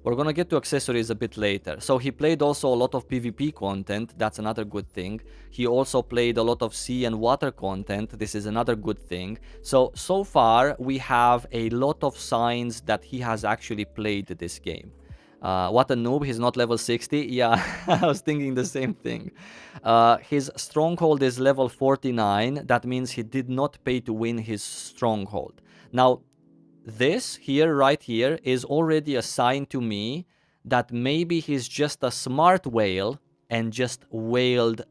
we're gonna get to accessories a bit later. So he played also a lot of PvP content. That's another good thing. He also played a lot of sea and water content. This is another good thing. So far we have a lot of signs that he has actually played this game. What a noob, he's not level 60. Yeah, I was thinking the same thing. His stronghold is level 49. That means he did not pay to win his stronghold. Now, this here, right here, is already a sign to me that maybe he's just a smart whale and just whaled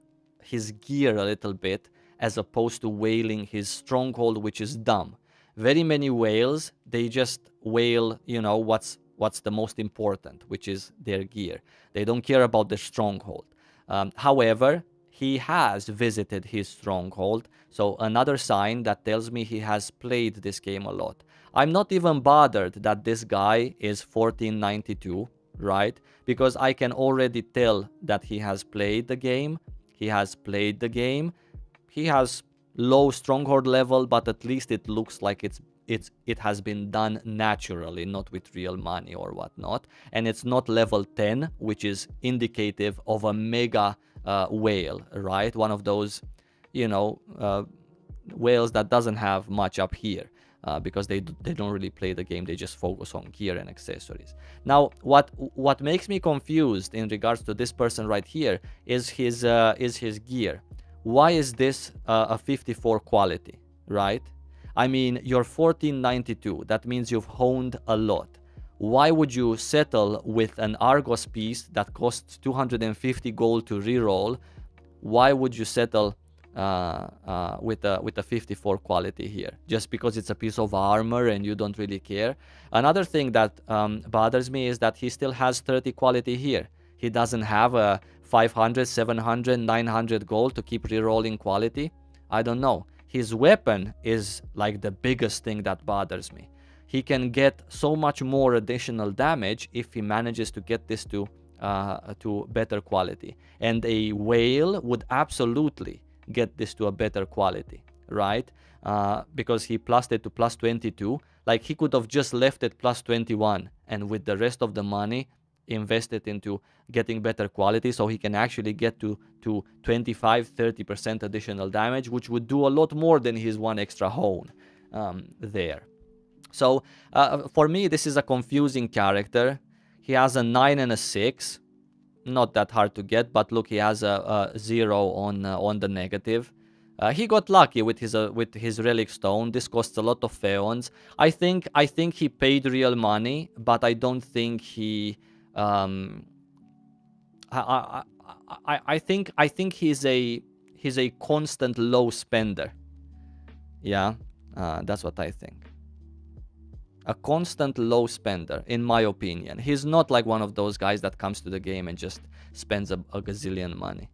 his gear a little bit as opposed to whaling his stronghold, which is dumb. Very many whales, they just whale, you know, what's the most important, which is their gear. They don't care about the stronghold. However, he has visited his stronghold, so another sign that tells me he has played this game a lot. I'm not even bothered that this guy is 1492, right? Because I can already tell that he has played the game. He has played the game. He has low stronghold level, but at least it looks like it has been done naturally, not with real money or whatnot. And it's not level 10, which is indicative of a mega whale, right? One of those, you know, whales that doesn't have much up here. Because they don't really play the game, they just focus on gear and accessories. Now, what makes me confused in regards to this person right here is his gear. Why is this a 54 quality, right? I mean, you're 1492. That means you've honed a lot. Why would you settle with an Argos piece that costs 250 gold to reroll? Why would you settle with a 54 quality here, just because it's a piece of armor and you don't really care? Another thing that bothers me is that he still has 30 quality here. He doesn't have a 500, 700, 900 gold to keep rerolling quality. I don't know. His weapon is like the biggest thing that bothers me. He can get so much more additional damage if he manages to get this to better quality, and a whale would absolutely get this to a better quality, right? Because he plussed it to plus 22. Like, he could have just left it plus 21 and with the rest of the money invest it into getting better quality, so he can actually get to 25-30% additional damage, which would do a lot more than his one extra hone there. So for me, this is a confusing character. He has a 9 and a 6. Not that hard to get, but look, he has a 0 on the negative. He got lucky with his relic stone. This costs a lot of feons. I think he paid real money, but I don't think he. I think he's a constant low spender. Yeah, that's what I think. A constant low spender, in my opinion. He's not like one of those guys that comes to the game and just spends a gazillion money.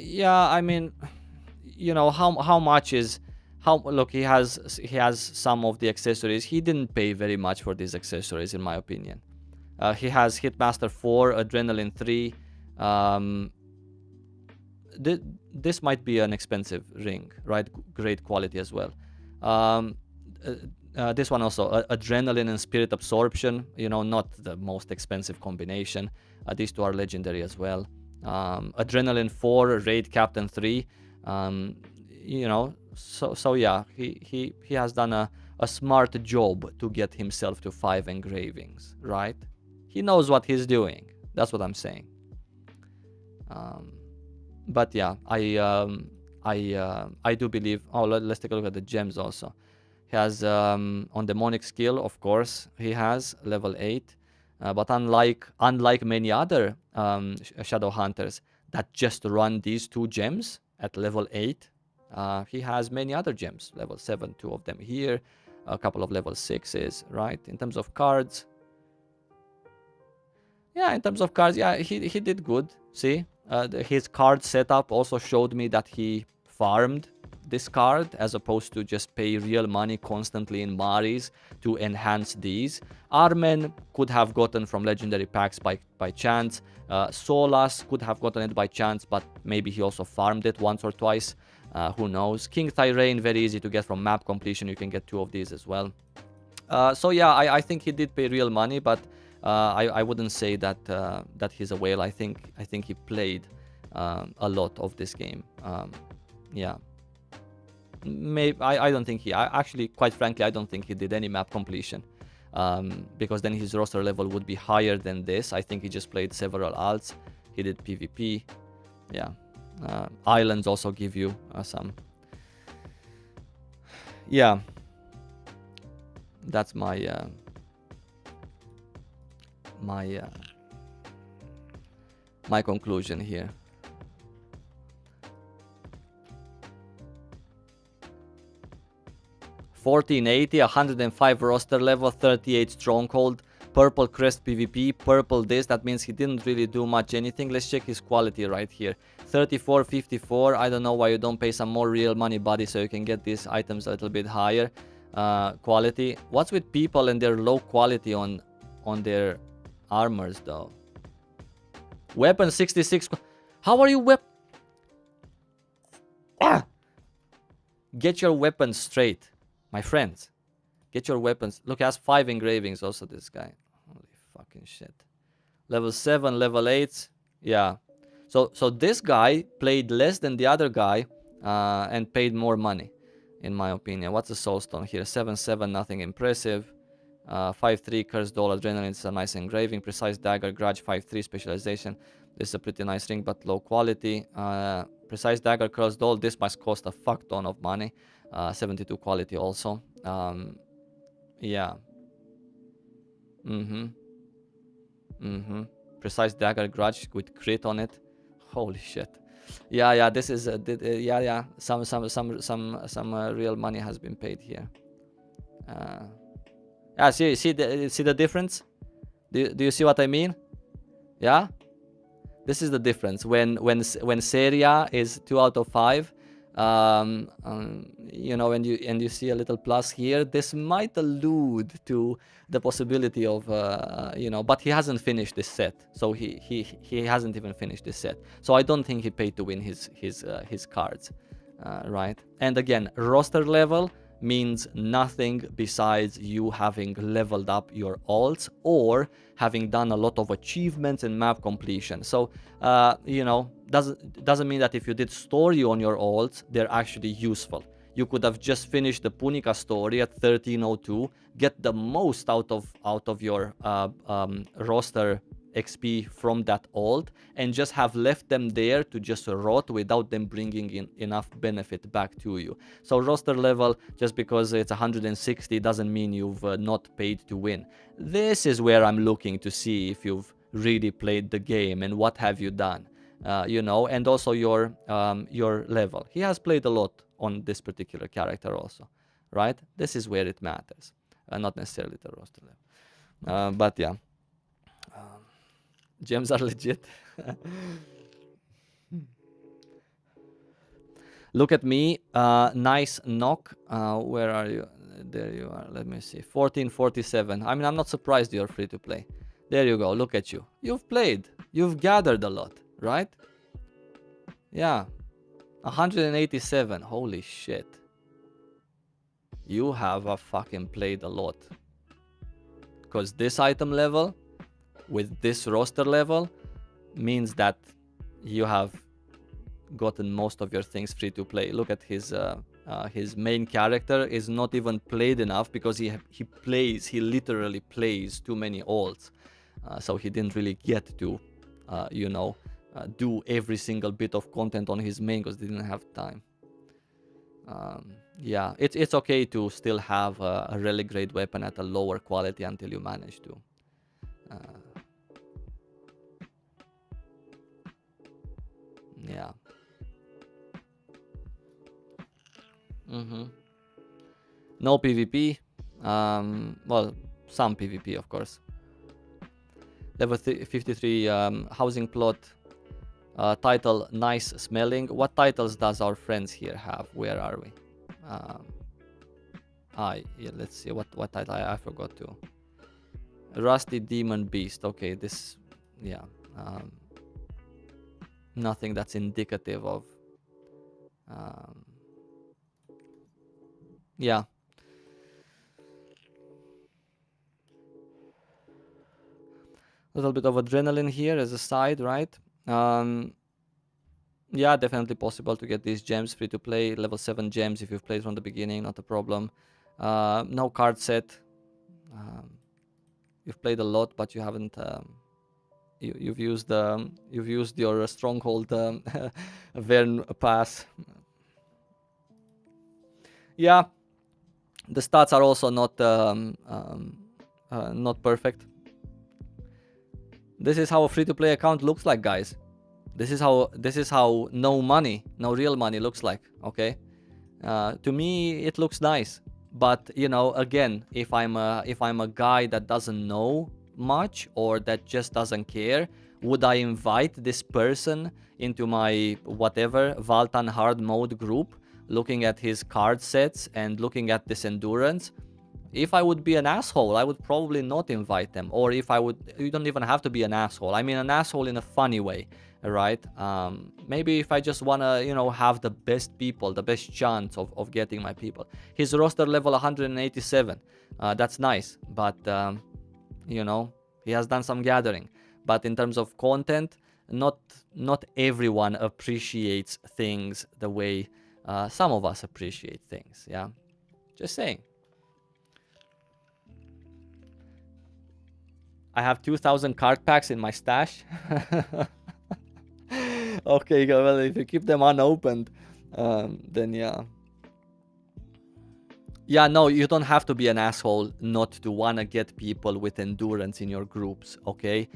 yeah, I mean, you know, how much is how look, he has some of the accessories. He didn't pay very much for these accessories, in my opinion. He has Hitmaster 4, Adrenaline 3. Um, this might be an expensive ring, right? Great quality as well. Um, this one also, Adrenaline and Spirit Absorption. You know, not the most expensive combination. These two are legendary as well. Adrenaline 4, Raid Captain 3. You know, so yeah, he has done a smart job to get himself to 5 engravings, right? He knows what he's doing. That's what I'm saying. But yeah, I do believe. Oh, let's take a look at the gems also. He has on demonic skill, of course, he has level 8. But unlike many other shadow hunters that just run these 2 gems at level 8, he has many other gems, level 7, 2 of them here, a couple of level 6s, right? In terms of cards, yeah, in terms of cards, yeah, he did good. See, his card setup also showed me that he farmed this card as opposed to just pay real money constantly in Maris to enhance these. Armen could have gotten from legendary packs by chance. Solas could have gotten it by chance, but maybe he also farmed it once or twice. Who knows? King Tyrain, very easy to get from map completion. You can get 2 of these as well. So yeah, I think he did pay real money, but I wouldn't say that that he's a whale. I think he played a lot of this game. Yeah, maybe I don't think actually, quite frankly, I don't think he did any map completion, because then his roster level would be higher than this. I think he just played several alts. He did PvP. Yeah, islands also give you some. Yeah, that's my my conclusion here. $1480, 105 roster level, 38 stronghold, purple crest PvP, purple this. That means he didn't really do much anything. Let's check his quality right here. 3454. I don't know why you don't pay some more real money, buddy, so you can get these items a little bit higher quality. What's with people and their low quality on their armors though? Weapon 66. How are you Get your weapons straight, my friends. Get your weapons. Look, he has 5 engravings also, this guy. Holy fucking shit. Level 7, level 8. Yeah. So this guy played less than the other guy and paid more money, in my opinion. What's the soulstone here? 7-7, nothing impressive. 5-3, Cursed Doll, Adrenaline, it's a nice engraving. Precise Dagger, Grudge, 5-3, Specialization. This is a pretty nice ring, but low quality. Precise Dagger, Cursed Doll, this must cost a fuck ton of money. 72 quality also. Yeah. Precise Dagger, Grudge with crit on it. Holy shit. Yeah, this is yeah. Some real money has been paid here. Yeah, see the difference? Do you see what I mean? Yeah, this is the difference. When Seria is 2 out of 5, you know, and you see a little plus here, this might allude to the possibility of you know, but he hasn't finished this set, so he hasn't even finished this set. So I don't think he paid to win his cards, right? And again, roster level means nothing besides you having leveled up your alts or having done a lot of achievements and map completion. So you know, doesn't mean that if you did story on your alts, they're actually useful. You could have just finished the Punica story at 1302, get the most out of your roster XP from that alt, and just have left them there to just rot without them bringing in enough benefit back to you. So roster level, just because it's 160, doesn't mean you've not paid to win. This is where I'm looking to see if you've really played the game and what have you done, you know, and also your level. He has played a lot on this particular character also, right? This is where it matters, not necessarily the roster level. But yeah. Gems are legit. Look at me. Nice knock. Where are you? There you are. Let me see. 1447. I mean, I'm not surprised you're free to play. There you go. Look at you. You've played. You've gathered a lot, right? Yeah. 187. Holy shit. You have fucking played a lot. Because this item level with this roster level means that you have gotten most of your things free to play. Look at his main character is not even played enough because he literally plays too many alts. So he didn't really get to, do every single bit of content on his main because he didn't have time. Yeah, it's okay to still have a rally grade weapon at a lower quality until you manage to. Yeah. No PvP. Well, some PvP, of course. Level 53 housing plot. Title nice smelling. What titles does our friends here have? Where are we? Yeah, let's see what title I forgot to. Rusty Demon Beast. Okay, this, yeah. Nothing that's indicative of. Yeah. A little bit of adrenaline here as a side, right? Yeah, definitely possible to get these gems free to play. Level 7 gems if you've played from the beginning, not a problem. No card set. You've played a lot, but you haven't. You've used your stronghold Vern pass. Yeah, the stats are also not perfect. This is how a free-to-play account looks like, guys. This is how no real money looks like. Okay, to me it looks nice, but again, if I'm a guy that doesn't know much or that just doesn't care, would I invite this person into my whatever Valtan hard mode group, looking at his card sets and looking at this endurance? If I would be an asshole, I would probably not invite them. Or if I would, you don't even have to be an asshole. I mean, an asshole in a funny way, right? Maybe if I just want to, have the best people, the best chance of getting my people. His roster level 187. That's nice. But, he has done some gathering. But in terms of content, not everyone appreciates things the way some of us appreciate things, yeah? Just saying. I have 2,000 card packs in my stash. Okay, well, if you keep them unopened, then yeah. Yeah, no, you don't have to be an asshole not to want to get people with endurance in your groups, okay?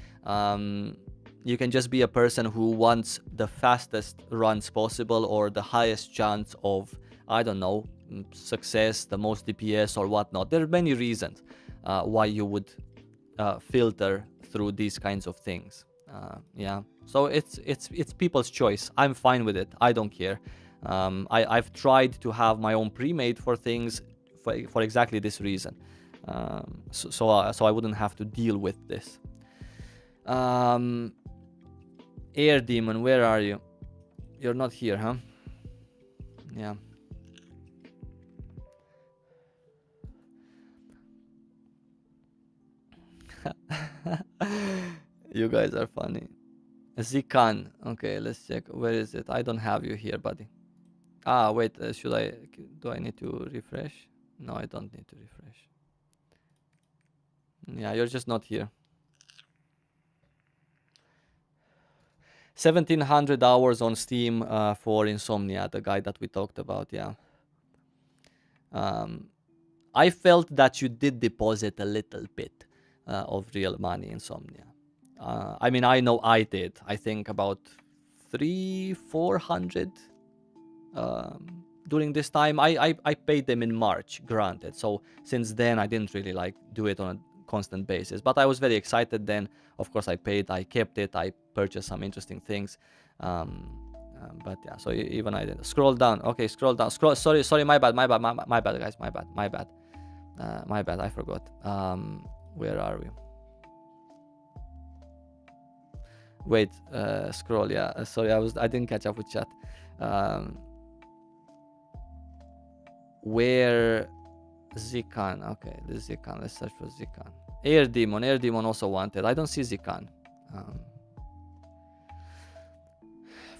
You can just be a person who wants the fastest runs possible or the highest chance of, I don't know, success, the most DPS or whatnot. There are many reasons why you would filter through these kinds of things. Yeah, so it's people's choice. I'm fine with it. I don't care. I've tried to have my own pre-made for things for exactly this reason, so I wouldn't have to deal with this. Air Demon, where are you? You're not here, huh? Yeah. You guys are funny. Zikan. Okay, let's check. Where is it? I don't have you here, buddy. Ah, wait. Do I need to refresh? No, I don't need to refresh. Yeah, you're just not here. 1,700 hours on Steam for Insomnia, the guy that we talked about, yeah. I felt that you did deposit a little bit of real money, Insomnia. I mean, I know I did. I think about 300-400 during this time. I paid them in March, granted. So since then, I didn't really do it on a constant basis. But I was very excited then. Of course, I paid. I kept it. I purchased some interesting things. But yeah, so even I did. Scroll down. Okay, scroll down. Scroll. Sorry. My bad. My bad, guys. My bad. My bad. I forgot. Where are we? Wait. Scroll. Yeah. Sorry. I didn't catch up with chat. Where Zikan? Okay, this is Zikan. Let's search for Zikan. Air Demon. Air Demon also wanted. I don't see Zikan.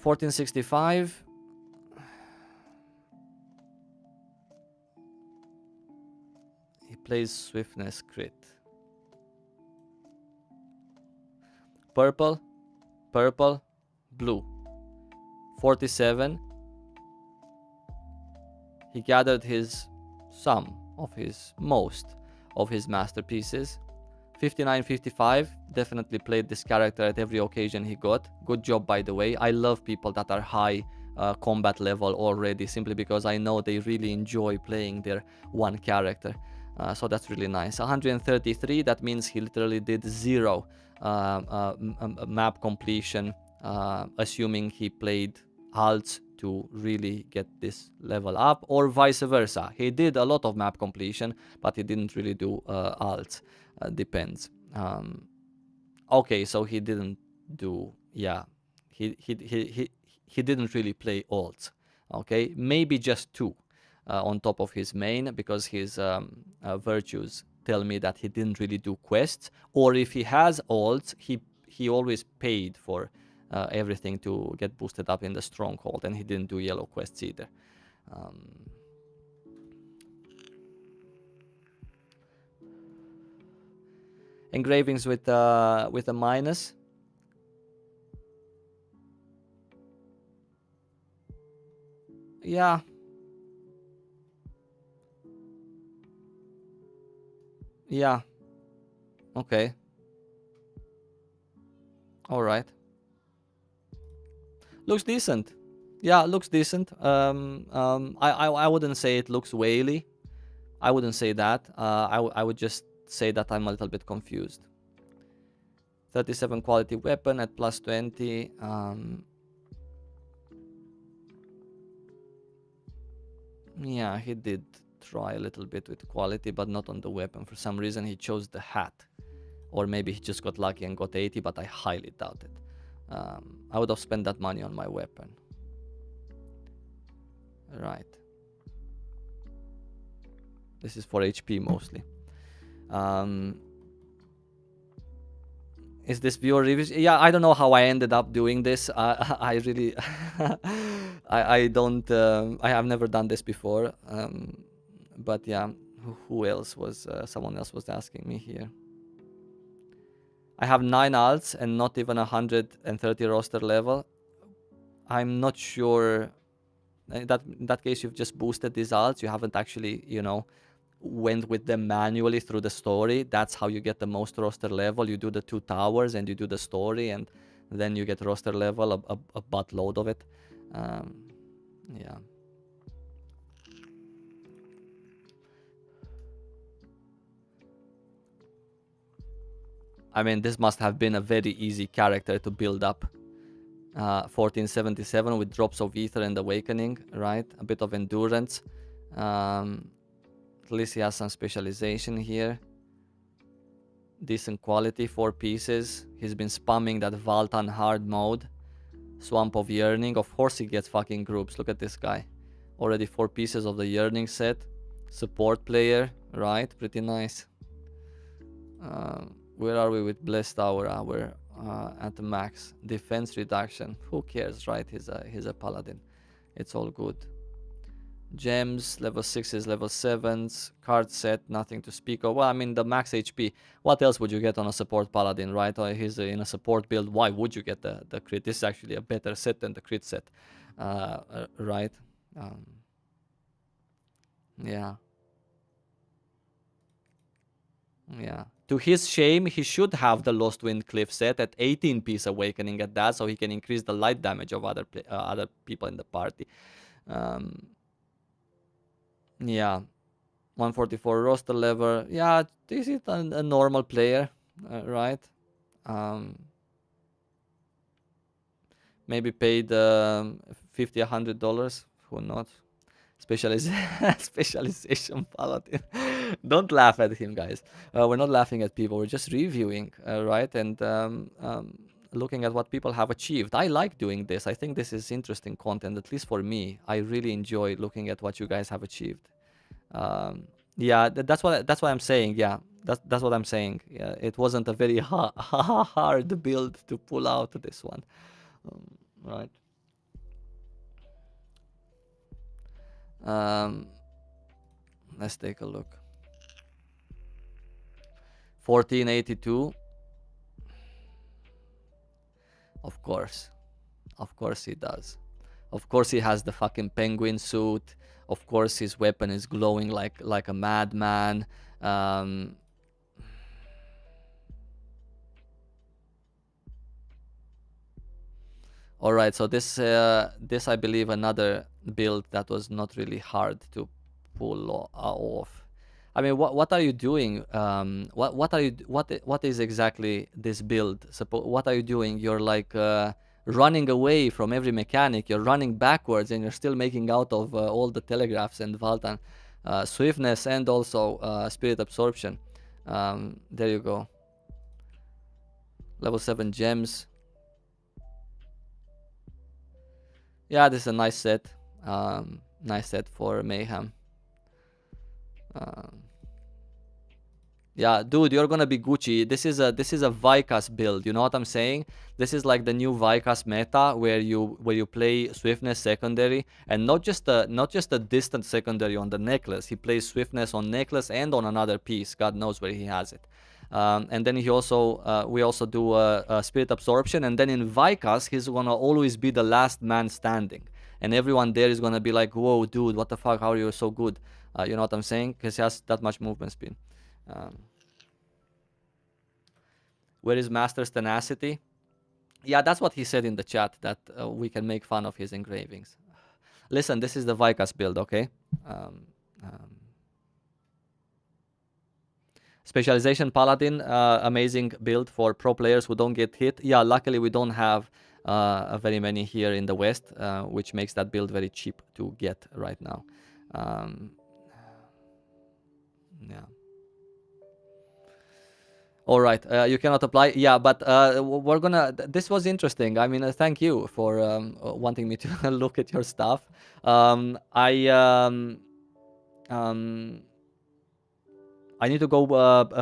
1465. He plays Swiftness crit. Purple, purple, blue. 47. He gathered most of his masterpieces. 59, 55. Definitely played this character at every occasion he got. Good job, by the way. I love people that are high combat level already, simply because I know they really enjoy playing their one character. So that's really nice. 133, that means he literally did 0 map completion, assuming he played alts to really get this level up, or vice versa. He did a lot of map completion, but he didn't really do alts. Depends. Okay, so he didn't do, yeah, he didn't really play alts. Okay, maybe just 2 on top of his main, because his virtues tell me that he didn't really do quests, or if he has alts, he always paid for everything to get boosted up in the stronghold, and he didn't do yellow quests either. Engravings with a minus. Yeah. Yeah. Okay. All right. Looks decent. Yeah, looks decent. I wouldn't say it looks whaley. I wouldn't say that. I would just say that I'm a little bit confused. 37 quality weapon at plus 20. Yeah, he did try a little bit with quality, but not on the weapon. For some reason, he chose the hat. Or maybe he just got lucky and got 80, but I highly doubt it. I would have spent that money on my weapon. Right. This is for HP mostly. Is this viewer reviews? Yeah, I don't know how I ended up doing this. I really, I don't, I have never done this before. But yeah, who else was, someone else was asking me here. I have 9 alts and not even 130 roster level. I'm not sure. In that case, you've just boosted these alts. You haven't actually, went with them manually through the story. That's how you get the most roster level. You do the 2 towers and you do the story, and then you get roster level, a buttload of it. Yeah. I mean, this must have been a very easy character to build up. 1477 with drops of ether and awakening, right? A bit of endurance. At least he has some specialization here. Decent quality, 4 pieces. He's been spamming that Valtan hard mode. Swamp of Yearning. Of course he gets fucking groups. Look at this guy. Already 4 pieces of the Yearning set. Support player, right? Pretty nice. Where are we with Blessed Aura? We're at the max. Defense reduction. Who cares, right? He's a paladin. It's all good. Gems, level 6s, level 7s. Card set, nothing to speak of. Well, I mean, the max HP. What else would you get on a support paladin, right? Or he's in a support build. Why would you get the crit? This is actually a better set than the crit set, right? Yeah. Yeah. To his shame, he should have the Lost Wind Cliff set at 18 piece awakening at that, so he can increase the light damage of other people in the party. Yeah. 144 roster level. Yeah, this is a normal player, right? maybe paid $50, $100. Who knows? Specialization paladin. Don't laugh at him, guys. We're not laughing at people. We're just reviewing, right? And looking at what people have achieved. I like doing this. I think this is interesting content, at least for me. I really enjoy looking at what you guys have achieved. Yeah, that's what I'm saying. Yeah, that's what I'm saying. Yeah, it wasn't a very hard build to pull out this one, right? Let's take a look. 1482. Of course he does. Of course he has the fucking penguin suit. Of course his weapon is glowing like a madman. All right, so this I believe another build that was not really hard to pull off. I mean, what are you doing? What is exactly this build? What are you doing? You're like running away from every mechanic. You're running backwards, and you're still making out of all the telegraphs and Valtan swiftness and also spirit absorption. There you go. Level 7 gems. Yeah, this is a nice set. Nice set for mayhem. Yeah, dude, you're gonna be Gucci. This is a Vicas build. You know what I'm saying? This is like the new Vicas meta where you play swiftness secondary, and not just a distant secondary on the necklace. He plays swiftness on necklace and on another piece. God knows where he has it. And then we also do a spirit absorption, and then in Vicas he's gonna always be the last man standing, and everyone there is gonna be like, whoa, dude, what the fuck? How are you so good? You know what I'm saying? Because he has that much movement speed. Where is Master's tenacity? Yeah, that's what he said in the chat, that we can make fun of his engravings. Listen, this is the Vicas build, okay? Specialization Paladin, amazing build for pro players who don't get hit. Yeah, luckily we don't have very many here in the West, which makes that build very cheap to get right now. Yeah. All right, you cannot apply. Yeah, but we're gonna. This was interesting. I mean, thank you for wanting me to look at your stuff. I need to go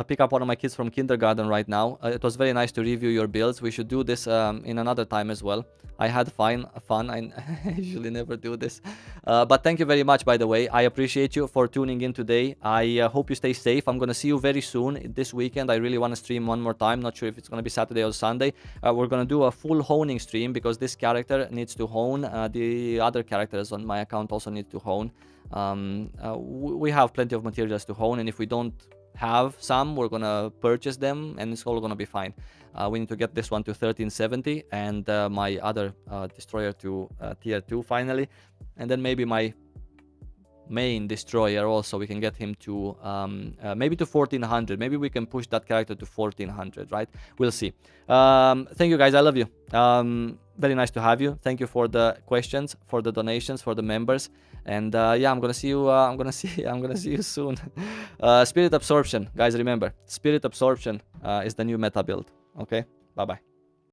pick up one of my kids from kindergarten right now. It was very nice to review your builds. We should do this in another time as well. I had fun. I usually never do this. But thank you very much, by the way. I appreciate you for tuning in today. I hope you stay safe. I'm going to see you very soon this weekend. I really want to stream one more time. Not sure if it's going to be Saturday or Sunday. We're going to do a full honing stream because this character needs to hone. The other characters on my account also need to hone. We have plenty of materials to hone, and if we don't have some, we're gonna purchase them, and it's all gonna be fine. We need to get this one to 1370 and my other destroyer to tier 2 finally, and then maybe my main destroyer also, we can get him to maybe to 1400. Maybe we can push that character to 1400, right? We'll see. Thank you guys, I love you. Very nice to have you. Thank you for the questions, for the donations, for the members, and yeah, I'm gonna see you. I'm gonna see you soon. Spirit absorption, guys. Remember, spirit absorption is the new meta build. Okay, bye bye.